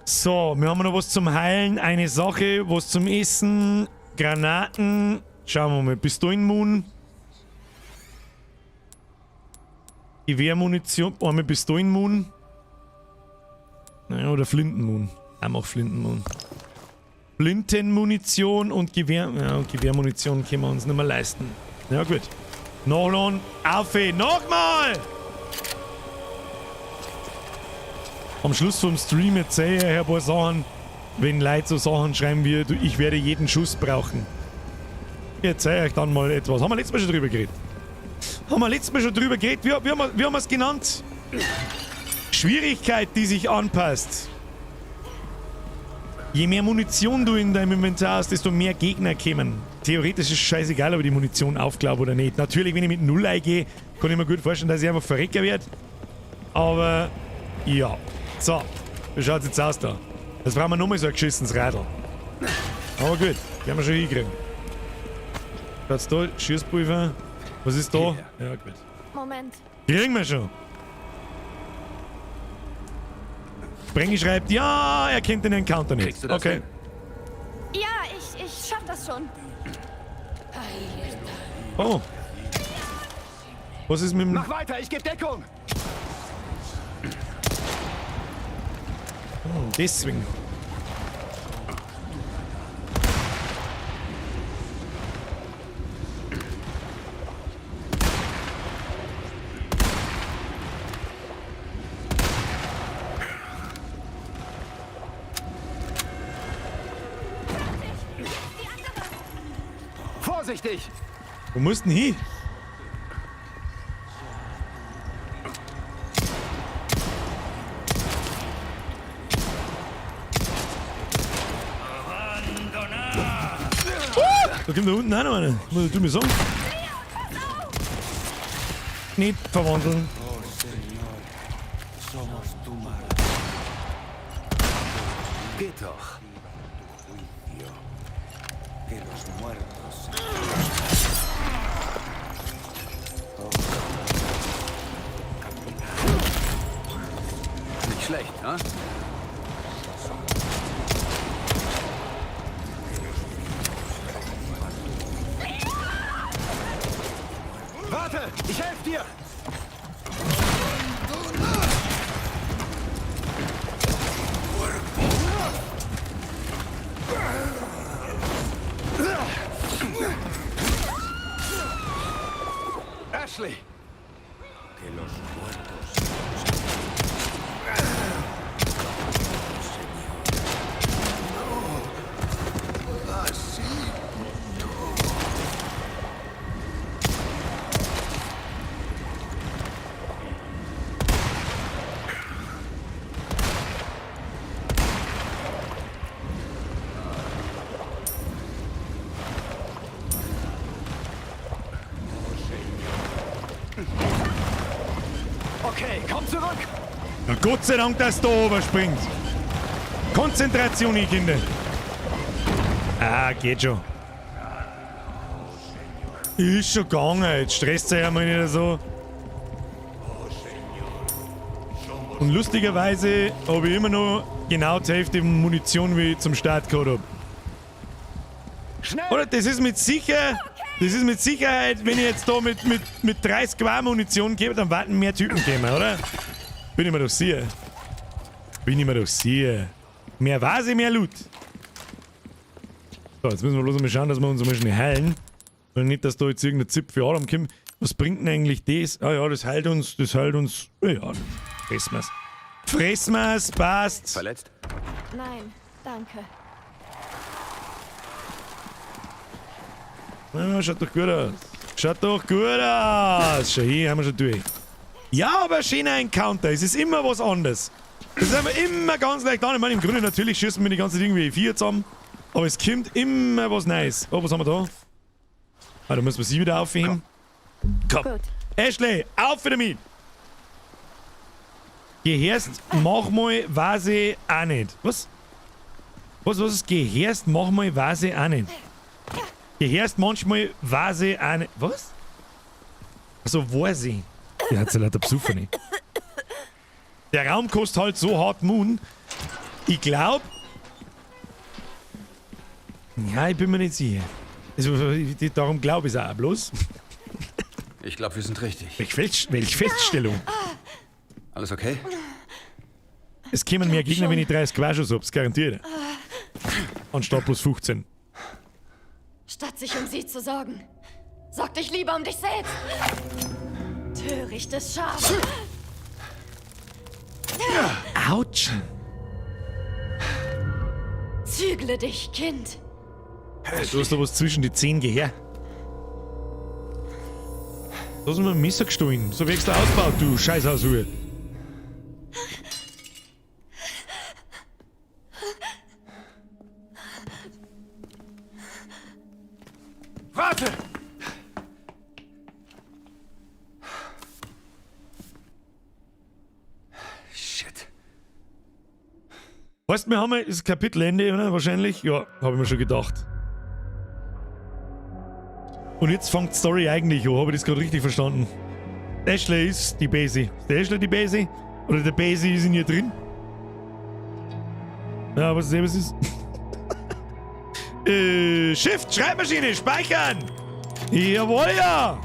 Speaker 1: So, wir haben noch was zum Heilen. Eine Sache, was zum Essen. Granaten. Schauen wir mal. Pistolenmun. Gewehrmunition. Einmal Pistolenmun. Naja, oder Flintenmun. Auch Flintenmun. Flintenmunition und Gewehr. Ja, und Gewehrmunition können wir uns nicht mehr leisten. Ja, gut. Nachladen. Auf! Nochmal! Am Schluss vom Stream erzähle ich ein paar Sachen, wenn Leute so Sachen schreiben wie, ich werde jeden Schuss brauchen. Ich erzähle euch dann mal etwas. Haben wir letztes Mal schon drüber geredet? Wie haben wir es genannt? Schwierigkeit, die sich anpasst. Je mehr Munition du in deinem Inventar hast, desto mehr Gegner kommen. Theoretisch ist es scheißegal, ob ich die Munition aufklaube oder nicht. Natürlich, wenn ich mit 0 eingehe, kann ich mir gut vorstellen, dass ich einfach verrecker werde. Aber, ja. So, wie schaut es jetzt aus da? Jetzt brauchen wir nochmal so ein geschissenes Radl. Aber gut, werden wir schon hinkriegen. Schaut's da, Schießpulver. Was ist da? Ja, gut.
Speaker 4: Moment.
Speaker 1: Kriegen wir schon. Sprengi schreibt, ja, er kennt den Encounter nicht.
Speaker 12: Kriegst du das
Speaker 1: Okay.
Speaker 12: hin?
Speaker 4: Ja, ich schaff das schon.
Speaker 1: Oh. Was ist mit dem...
Speaker 12: Mach weiter, ich gebe Deckung!
Speaker 1: Oh, deswegen.
Speaker 12: Vorsichtig!
Speaker 1: Wo musst denn hin? Da kommt da unten auch noch einer. Muss ich mir sagen. Nicht verwandeln.
Speaker 12: Geht doch. Nicht schlecht, ne? Warte, ich helfe dir! Ashley! Okay, komm zurück!
Speaker 1: Na Gott sei Dank, dass da oben springt. Konzentration, ihr Kinder. Ah, geht schon. Ist schon gegangen, jetzt stresst euch einmal nicht so. Und lustigerweise habe ich immer noch genau die Hälfte Munition, wie ich zum Start gehabt habe. Oder das ist mit Sicherheit, wenn ich jetzt da mit 30 Gramm Munition gebe, dann warten mehr Typen kommen, oder? Bin ich mir doch sicher. Mehr Vase, mehr Loot. So, jetzt müssen wir bloß mal schauen, dass wir uns mal schnell heilen. Und nicht, dass da jetzt irgendein Zip für Adam kommt. Was bringt denn eigentlich das? Ah ja, das heilt uns. Ja, fressen wir's, passt.
Speaker 12: Verletzt?
Speaker 4: Nein, danke.
Speaker 1: Ja, schaut doch gut aus. Schau hier, haben wir schon durch. Ja, aber ein schöner Encounter. Es ist immer was anderes. Es ist einfach immer ganz leicht an. Ich meine, im Grunde natürlich schießen wir die ganze Dinge wie 4 zusammen. Aber es kommt immer was Neues. Oh, was haben wir da? Ah, da müssen wir sie wieder aufheben. Komm.
Speaker 4: Gut.
Speaker 1: Ashley, auf wieder mit! Gehörst, mach mal, weiß ich auch nicht. Was? Was? Gehörst, mach mal, weiß ich auch nicht. Gehörst manchmal, weiß ich auch nicht. Was? Also, weiß ich. Der hat sich leider besuchen nicht. Der Raum kostet halt so hart Moon. Ich glaub. Ja, ich bin mir nicht sicher. Also, darum glaube ich es auch bloß.
Speaker 12: Ich glaube, wir sind richtig.
Speaker 1: Welche Feststellung?
Speaker 12: Alles okay?
Speaker 1: Es kämen mehr Gegner, wenn ich 30 Quaschus hab's, garantiert. Anstatt plus 15.
Speaker 4: Statt sich um sie zu sorgen, sorg dich lieber um dich selbst. Törichtes Schaf.
Speaker 1: Autsch.
Speaker 4: Zügle dich, Kind.
Speaker 1: Du hast da was zwischen die Zehen gehört. Da hast du mir ein Messer gestohlen. So wächst der ausgebaut, du Scheißhaushur.
Speaker 3: Warte!
Speaker 12: Shit.
Speaker 1: Weißt du, wir haben ja das Kapitelende, oder? Wahrscheinlich? Ja, habe ich mir schon gedacht. Und jetzt fängt die Story eigentlich an. Habe ich das gerade richtig verstanden? Ashley ist die Basie. Ist der Ashley die Basie? Oder der Basie ist in ihr drin? Ja, was ist es? Shift, Schreibmaschine, speichern! Jawohl, ja!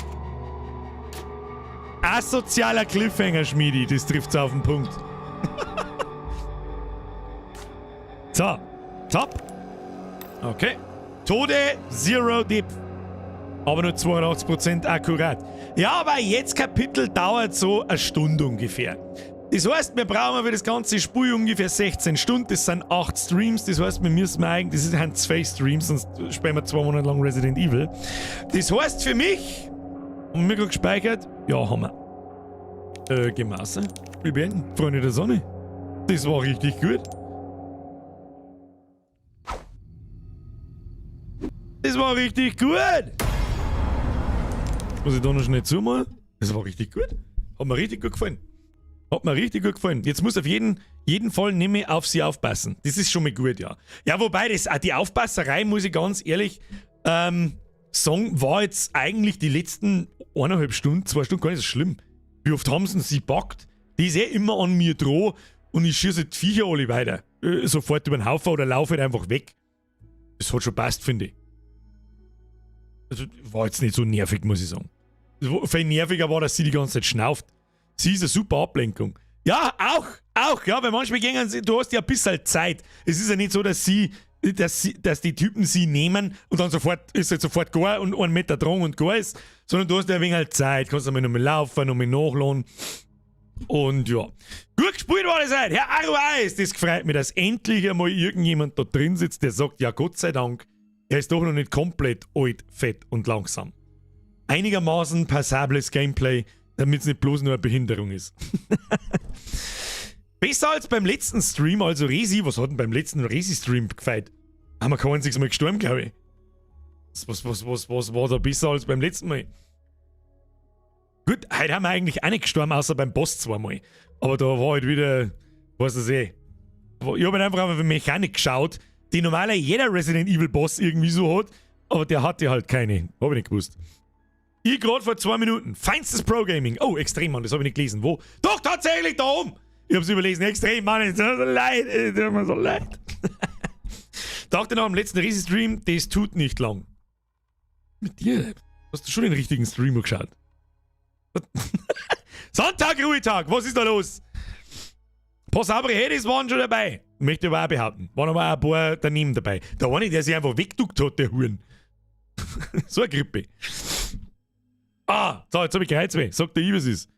Speaker 1: Asozialer Cliffhanger, Schmiedi, das trifft's auf den Punkt. So, top. Okay. Tode, Zero Dip. Aber nur 82% akkurat. Ja, aber jetzt Kapitel dauert so eine Stunde ungefähr. Das heißt, wir brauchen für das ganze Spiel ungefähr 16 Stunden. Das sind 8 Streams. Das heißt, wir müssen eigentlich, das sind 2 Streams, sonst spielen wir 2 Monate lang Resident Evil. Das heißt für mich, haben wir gerade gespeichert? Ja, haben wir. Gemassen. Wir beenden. Freunde der Sonne. Das war richtig gut. Das war richtig gut. Muss ich da noch schnell zumachen? Das war richtig gut. Hat mir richtig gut gefallen. Jetzt muss auf jeden Fall nicht mehr auf sie aufpassen. Das ist schon mal gut, ja. Ja, wobei, die Aufpasserei, muss ich ganz ehrlich sagen, war jetzt eigentlich die letzten 1,5 Stunden, 2 Stunden gar nicht so schlimm. Wie oft haben sie packt? Die ist immer an mir dran und ich schieße die Viecher alle weiter. Sofort über den Haufen oder laufe halt einfach weg. Das hat schon passt, finde ich. Also, war jetzt nicht so nervig, muss ich sagen. Viel nerviger war, dass sie die ganze Zeit schnauft. Sie ist eine super Ablenkung. Ja, auch, ja, weil manchmal gehen sie, du hast ja ein bisschen Zeit. Es ist ja nicht so, dass die Typen sie nehmen und dann ist halt sofort gar und 1 Meter dran und gar ist, sondern du hast ja ein wenig halt Zeit, kannst einmal nochmal laufen, nochmal nachladen. Und ja. Gut gespielt war das heute. Herr Aruais, das gefreut mich, dass endlich einmal irgendjemand da drin sitzt, der sagt, ja Gott sei Dank, er ist doch noch nicht komplett alt, fett und langsam. Einigermaßen passables Gameplay, damit es nicht bloß nur eine Behinderung ist. Besser als beim letzten Stream, also Resi. Was hat denn beim letzten Resi-Stream gefeit? Haben wir kein einziges Mal gestorben, glaube ich. Was war da besser als beim letzten Mal? Gut, heute haben wir eigentlich auch nicht gestorben, außer beim Boss zweimal. Aber da war halt wieder, was weiß ich, Ich habe einfach auf eine Mechanik geschaut, die normalerweise jeder Resident Evil Boss irgendwie so hat, aber der hatte halt keine. Habe ich nicht gewusst. Ich gerade vor 2 Minuten. Feinstes Pro-Gaming. Oh, extrem, Mann, das habe ich nicht gelesen. Wo? Doch, tatsächlich da oben. Ich habe es überlesen. Extrem, Mann, es tut mir so leid. Es tut mir so leid. Dachte nach dem letzten Resi-Stream, das tut nicht lang. Mit dir? Hast du schon den richtigen Streamer geschaut? Sonntag, Ruhetag, was ist da los? Ein paar saubere Hedis waren schon dabei. Möchte ich aber auch behaupten. Waren aber auch ein paar daneben dabei. Der eine, der sich einfach weggeduckt hat, der Huren. So eine Grippe. So, jetzt hab ich Kreuzweh. Sagt der I, was ist.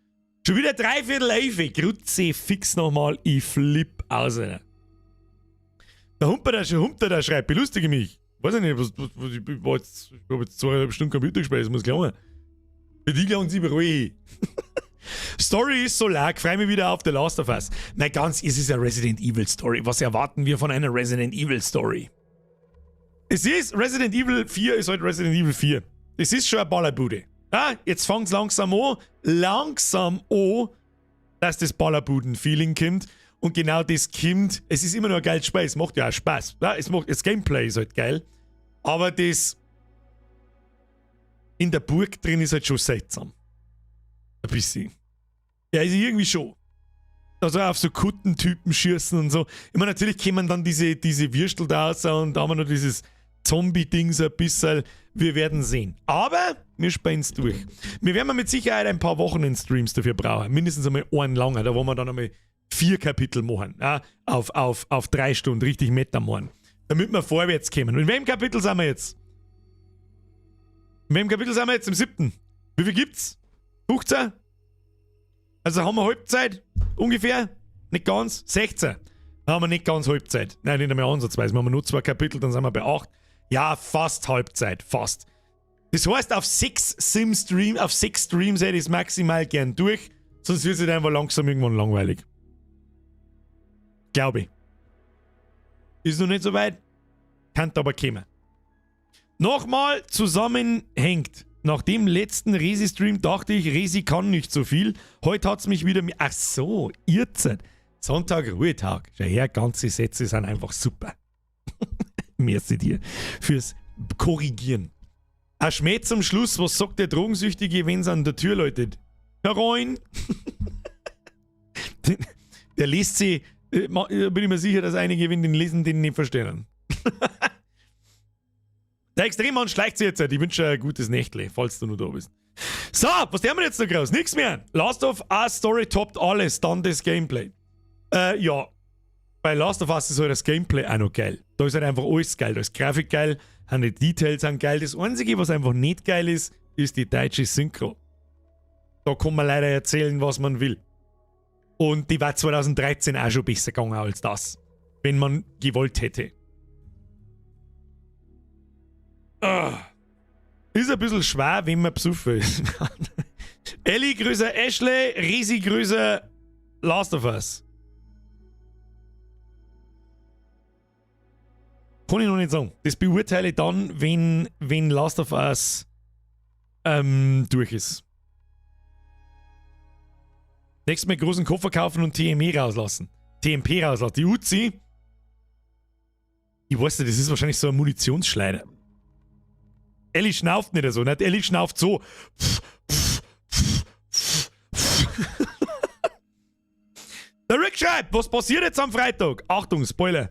Speaker 1: Schon wieder 11:45. Grütze fix nochmal. Ich flipp aus. Der Humper, der schreibt, belustige mich. Weiß ich nicht, ich hab jetzt 2,5 Stunden Computer gespielt, das muss klar. Für die lang sie beruhig. Story ist so lag, freu mich wieder auf The Last of Us. Nein, es ist eine Resident Evil Story. Was erwarten wir von einer Resident Evil Story? Es ist, Resident Evil 4 ist halt Resident Evil 4. Es ist schon eine Ballerbude. Ja, jetzt fängt es langsam an, dass das Ballerbuden-Feeling kommt. Und genau das kommt, es ist immer noch ein geiles Spiel, es macht ja auch Spaß. Ja, das Gameplay ist halt geil. Aber das in der Burg drin ist halt schon seltsam. Ein bisschen. Ja, also irgendwie schon. Also auf so Kuttentypen schießen und so. Ich meine, natürlich kommen dann diese Würstel da raus und da haben wir noch dieses Zombie-Ding so ein bisschen. Wir werden sehen. Aber wir spielen es durch. Wir werden mit Sicherheit ein paar Wochenend-Streams dafür brauchen. Mindestens einmal einen langer, da wollen wir dann einmal 4 Kapitel machen. Ja, auf 3 Stunden, richtig Meta machen. Damit wir vorwärts kommen. Und in welchem Kapitel sind wir jetzt? In welchem Kapitel sind wir jetzt? Im 7. Wie viel gibt's? 15? Also haben wir Halbzeit ungefähr? Nicht ganz? 16. Dann haben wir nicht ganz Halbzeit. Nein, nicht einmal ansatzweise. Wir haben nur 2 Kapitel, dann sind wir bei 8. Ja, fast Halbzeit. Fast. Das heißt, auf 6 Streams hätte ich es maximal gern durch. Sonst wird es halt einfach langsam irgendwann langweilig. Glaube ich. Ist noch nicht so weit. Kann aber kommen. Nochmal zusammenhängt. Nach dem letzten Resi-Stream dachte ich, Resi kann nicht so viel. Heute hat es mich wieder... Ach so, Irrzeit. Sonntag, Ruhetag. Schau her, ganze Sätze sind einfach super. Merci dir fürs Korrigieren. Ein Schmäh zum Schluss. Was sagt der Drogensüchtige, wenn es an der Tür läutet? Herein! Der liest sie... bin ich mir sicher, dass einige, wenn den lesen, den nicht verstehen. Der Extremmann schleicht sich jetzt. Ich wünsche dir ein gutes Nächtle, falls du noch da bist. So, was haben wir jetzt noch raus? Nix mehr. Last of Us Story toppt alles, dann das Gameplay. Ja. Bei Last of Us ist halt das Gameplay auch noch geil. Da ist halt einfach alles geil. Da ist Grafik geil, die Details sind geil. Das Einzige, was einfach nicht geil ist, ist die deutsche Synchro. Da kann man leider erzählen, was man will. Und die war 2013 auch schon besser gegangen als das. Wenn man gewollt hätte. Ist ein bisschen schwer, wenn man besoffen ist. Ellie grüße Ashley, Resi grüße Last of Us. Kann ich noch nicht sagen. Das beurteile ich dann, wenn Last of Us durch ist. Nächstes Mal großen Koffer kaufen und TMP rauslassen. Die Uzi. Ich weiß nicht, das ist wahrscheinlich so ein Munitionsschleider. Ellie schnauft nicht so, nicht? Ellie schnauft so. Der Rick schreibt, was passiert jetzt am Freitag? Achtung, Spoiler.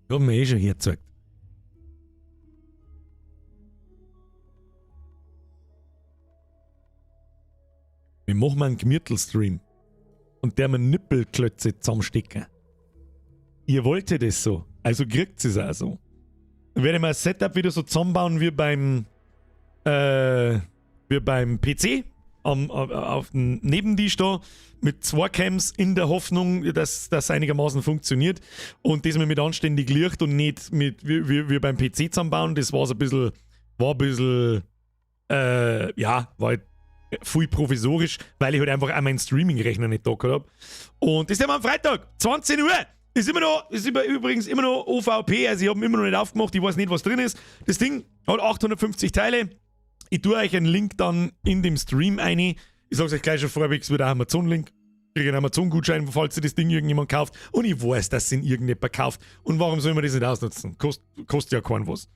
Speaker 1: Ich hab mir schon hier gezeigt. Wir machen einen Gemüttelstream. Und der mir Nippelklötze zusammenstecken. Ihr wolltet es so, also kriegt es auch so. Dann werde ich mal ein Setup wieder so zusammenbauen wie beim PC. Auf dem Nebentisch da mit 2 Cams in der Hoffnung, dass das einigermaßen funktioniert. Und das mit anständig Licht und nicht mit wie beim PC zusammenbauen. Das war so ein bisschen, war halt viel provisorisch, weil ich halt einfach auch meinen Streaming-Rechner nicht da gehabt habe. Und das ist ja am Freitag, 20 Uhr. Ist übrigens immer noch OVP, also ich habe ihn immer noch nicht aufgemacht, ich weiß nicht, was drin ist. Das Ding hat 850 Teile. Ich tue euch einen Link dann in dem Stream ein. Ich sag's euch gleich schon vorweg, es wird ein Amazon-Link. Ich kriege einen Amazon-Gutschein, falls ihr das Ding irgendjemand kauft. Und ich weiß, dass es ihn irgendjemand kauft. Und warum soll man das nicht ausnutzen? Kostet ja keinen was.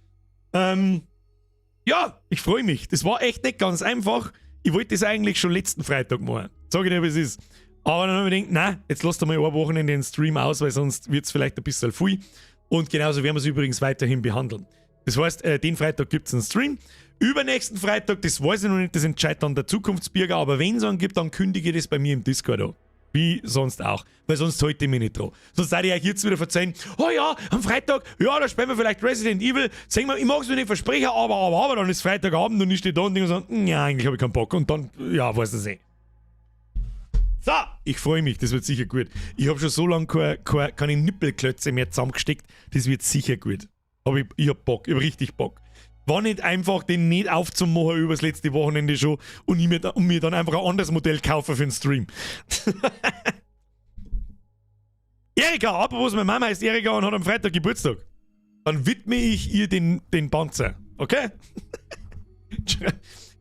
Speaker 1: Ja, ich freue mich. Das war echt nicht ganz einfach. Ich wollte das eigentlich schon letzten Freitag machen. Sag ich dir, wie es ist. Aber dann habe ich gedacht, nein, jetzt lasst mal ein Wochenende den Stream aus, weil sonst wird es vielleicht ein bisschen viel. Und genauso werden wir es übrigens weiterhin behandeln. Das heißt, den Freitag gibt es einen Stream. Übernächsten Freitag, das weiß ich noch nicht, das entscheidet dann der Zukunftsbürger, aber wenn es einen gibt, dann kündige ich das bei mir im Discord an. Wie sonst auch. Weil sonst halte ich mich nicht dran. Sonst sage ich euch jetzt wieder verzeihen, oh ja, am Freitag, ja, da spielen wir vielleicht Resident Evil. Sagen wir, ich mag es mir nicht versprechen, aber dann ist Freitagabend und ich stehe da und denke so, ja, eigentlich habe ich keinen Bock. Und dann, ja, weiß das eh. So, ich freue mich, das wird sicher gut. Ich habe schon so lange keine Nippelklötze mehr zusammengesteckt, das wird sicher gut. Aber ich hab Bock, ich hab richtig Bock. War nicht einfach, den nicht aufzumachen übers letzte Wochenende schon und mir dann einfach ein anderes Modell kaufen für den Stream. Erika, apropos, meine Mama heißt Erika und hat am Freitag Geburtstag. Dann widme ich ihr den Panzer, okay?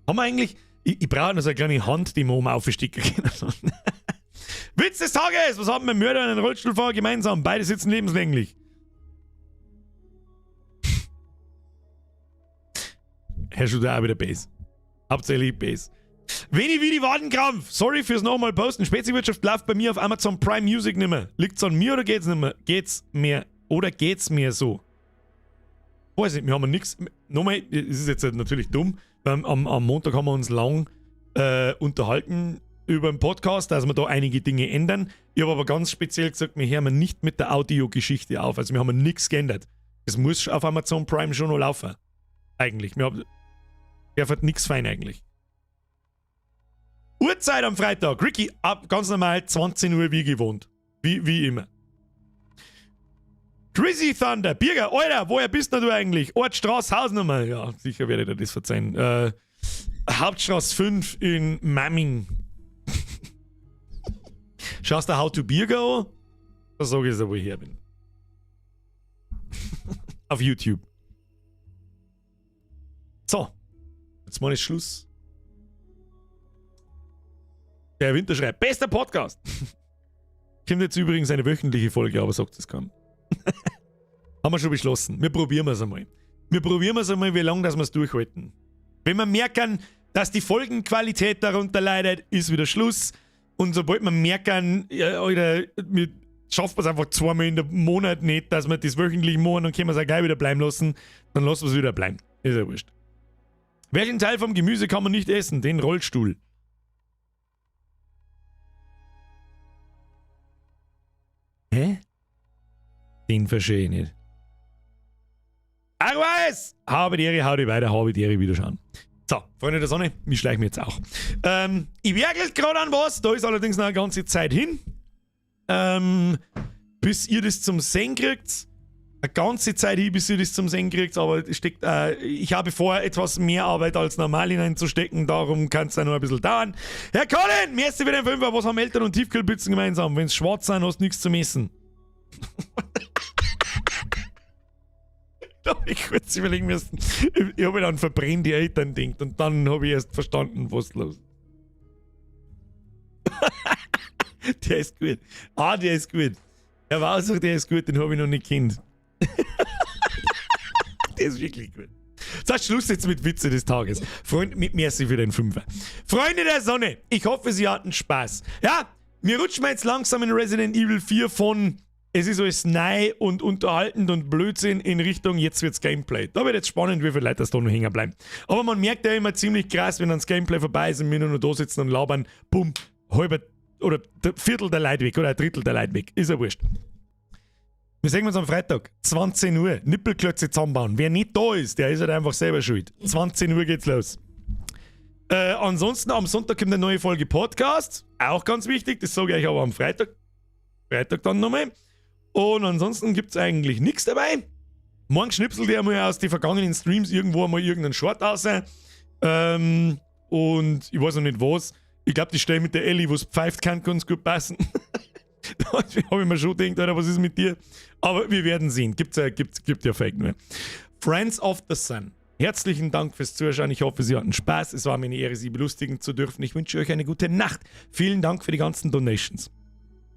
Speaker 1: Haben wir eigentlich... Ich brauche noch so eine kleine Hand, die wir oben aufstecken können. Witz des Tages! Was haben wir Mörder und einen Rollstuhlfahrer gemeinsam? Beide sitzen lebenslänglich. Herr Schuder auch wieder Base. Hauptsächlich Base. Wenig wie die Wadenkrampf. Sorry fürs nochmal posten. Speziwirtschaft läuft bei mir auf Amazon Prime Music nimmer. Liegt's an mir oder geht's nimmer? Geht's mir so? Weiß nicht, wir haben nichts. Nochmal, das ist jetzt natürlich dumm. Am Montag haben wir uns lang unterhalten über den Podcast, dass wir da einige Dinge ändern. Ich habe aber ganz speziell gesagt, wir hören nicht mit der Audiogeschichte auf. Also wir haben nichts geändert. Es muss auf Amazon Prime schon noch laufen. Eigentlich. Wir haben nichts fein eigentlich. Uhrzeit am Freitag. Ricky, ganz normal 20 Uhr wie gewohnt. Wie immer. Chrissy Thunder, Birger, Alter, woher bist du eigentlich? Ort, Straße, Hausnummer. Ja, sicher werde ich dir das verzeihen. Hauptstraße 5 in Mamming. Schaust du How to Birger an? Da sag ich es, wo ich her bin. Auf YouTube. So, jetzt mal ist Schluss. Der Winter schreibt, bester Podcast. Kommt jetzt übrigens eine wöchentliche Folge, aber sagt es kaum. Haben wir schon beschlossen. Wir probieren es einmal. Wir probieren es einmal, wie lange wir es durchhalten. Wenn wir merken, dass die Folgenqualität darunter leidet, ist wieder Schluss. Und sobald wir merken, wir schaffen es einfach 2 Mal in der Monat nicht, dass wir das wöchentlich machen, dann können wir es auch gleich wieder bleiben lassen. Dann lassen wir es wieder bleiben. Ist ja wurscht. Welchen Teil vom Gemüse kann man nicht essen? Den Rollstuhl. Hä? Den verstehe ich nicht. Arweis! Habe die Ehre, hau die weiter, habe die Ehre, wieder schauen. So, Freunde der Sonne, ich schleiche mir jetzt auch. Ich werkelt gerade an was, da ist allerdings noch eine ganze Zeit hin. Bis ihr das zum Sehen kriegt. Eine ganze Zeit hin, bis ihr das zum Sehen kriegt, aber ich habe vor, etwas mehr Arbeit als normal hineinzustecken, darum kann es ja noch ein bisschen dauern. Herr Colin, merci für den Fünfer, was haben Eltern und Tiefkühlpizzen gemeinsam? Wenn es schwarz sind, hast du nichts zu messen. Da habe ich kurz überlegen müssen. Ich habe dann verbrennt die Eltern denkt und dann habe ich erst verstanden, was los ist. Der ist gut. Der ist gut. Er war auch, der ist gut, den habe ich noch nicht kennt. Der ist wirklich gut. So, Schluss jetzt mit Witze des Tages. Freunde, mit merci für den Fünfer. Freunde der Sonne, ich hoffe, Sie hatten Spaß. Ja, wir rutschen jetzt langsam in Resident Evil 4 von es ist alles neu und unterhaltend und Blödsinn in Richtung jetzt wird's Gameplay. Da wird jetzt spannend, wie viele Leute das da noch hängen bleiben. Aber man merkt ja immer ziemlich krass, wenn dann das Gameplay vorbei ist und wir nur noch da sitzen und labern, bumm, halber oder ein Viertel der Leute weg oder ein Drittel der Leute weg. Ist ja wurscht. Wir sehen uns am Freitag, 20 Uhr, Nippelklötze zusammenbauen. Wer nicht da ist, der ist halt einfach selber schuld. 20 Uhr geht's los. Ansonsten am Sonntag kommt eine neue Folge Podcast. Auch ganz wichtig, das sage ich euch aber am Freitag. Freitag dann nochmal. Und ansonsten gibt es eigentlich nichts dabei. Morgen schnipselt ihr mal aus den vergangenen Streams irgendwo mal irgendeinen Short raus. Und ich weiß noch nicht was. Ich glaube, die Stelle mit der Ellie, wo es pfeift, kann ganz gut passen. Da habe ich mir schon gedacht, Alter, was ist mit dir? Aber wir werden sehen. Gibt ja Fake nur. Friends of the Sun. Herzlichen Dank fürs Zuschauen. Ich hoffe, Sie hatten Spaß. Es war mir eine Ehre, Sie belustigen zu dürfen. Ich wünsche euch eine gute Nacht. Vielen Dank für die ganzen Donations.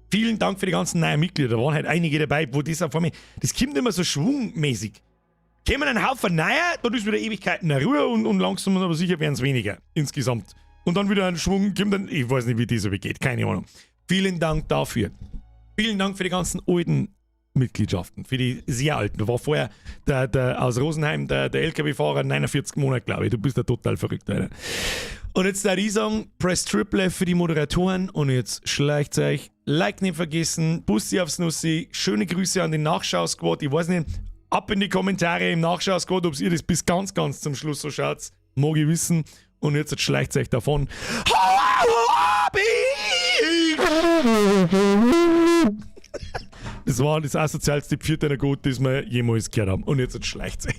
Speaker 1: Vielen Dank für die ganzen neuen Mitglieder. Da waren halt einige dabei, wo das auf einmal, das kommt immer so schwungmäßig. Kommen ein Haufen neuer, dann ist wieder Ewigkeiten in Ruhe und langsam aber sicher werden es weniger insgesamt. Und dann wieder ein Schwung, kommt dann, ich weiß nicht, wie das so geht, keine Ahnung. Vielen Dank dafür. Vielen Dank für die ganzen alten Mitgliedschaften, für die sehr alten. Da war vorher der aus Rosenheim, der LKW-Fahrer, 49 Monate, glaube ich. Du bist ja total verrückt, Alter. Und jetzt da ich sagen, press Triple F für die Moderatoren und jetzt schleicht euch. Like nicht vergessen, Bussi aufs Nussi, schöne Grüße an den Nachschau-Squad. Ich weiß nicht, ab in die Kommentare im Nachschau-Squad, ob ihr das bis ganz zum Schluss so schaut. Mag ich wissen. Und jetzt schleicht euch davon. Das war das asozialste Vierteiner Gut, das wir jemals gehört haben. Und jetzt schleicht euch.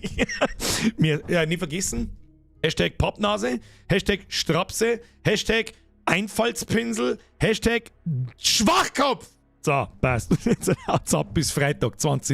Speaker 1: Nicht vergessen, Hashtag Pappnase, Hashtag Strapse, Hashtag Einfallspinsel, Hashtag Schwachkopf. So, passt. Jetzt haut's ab bis Freitag, 20 Uhr.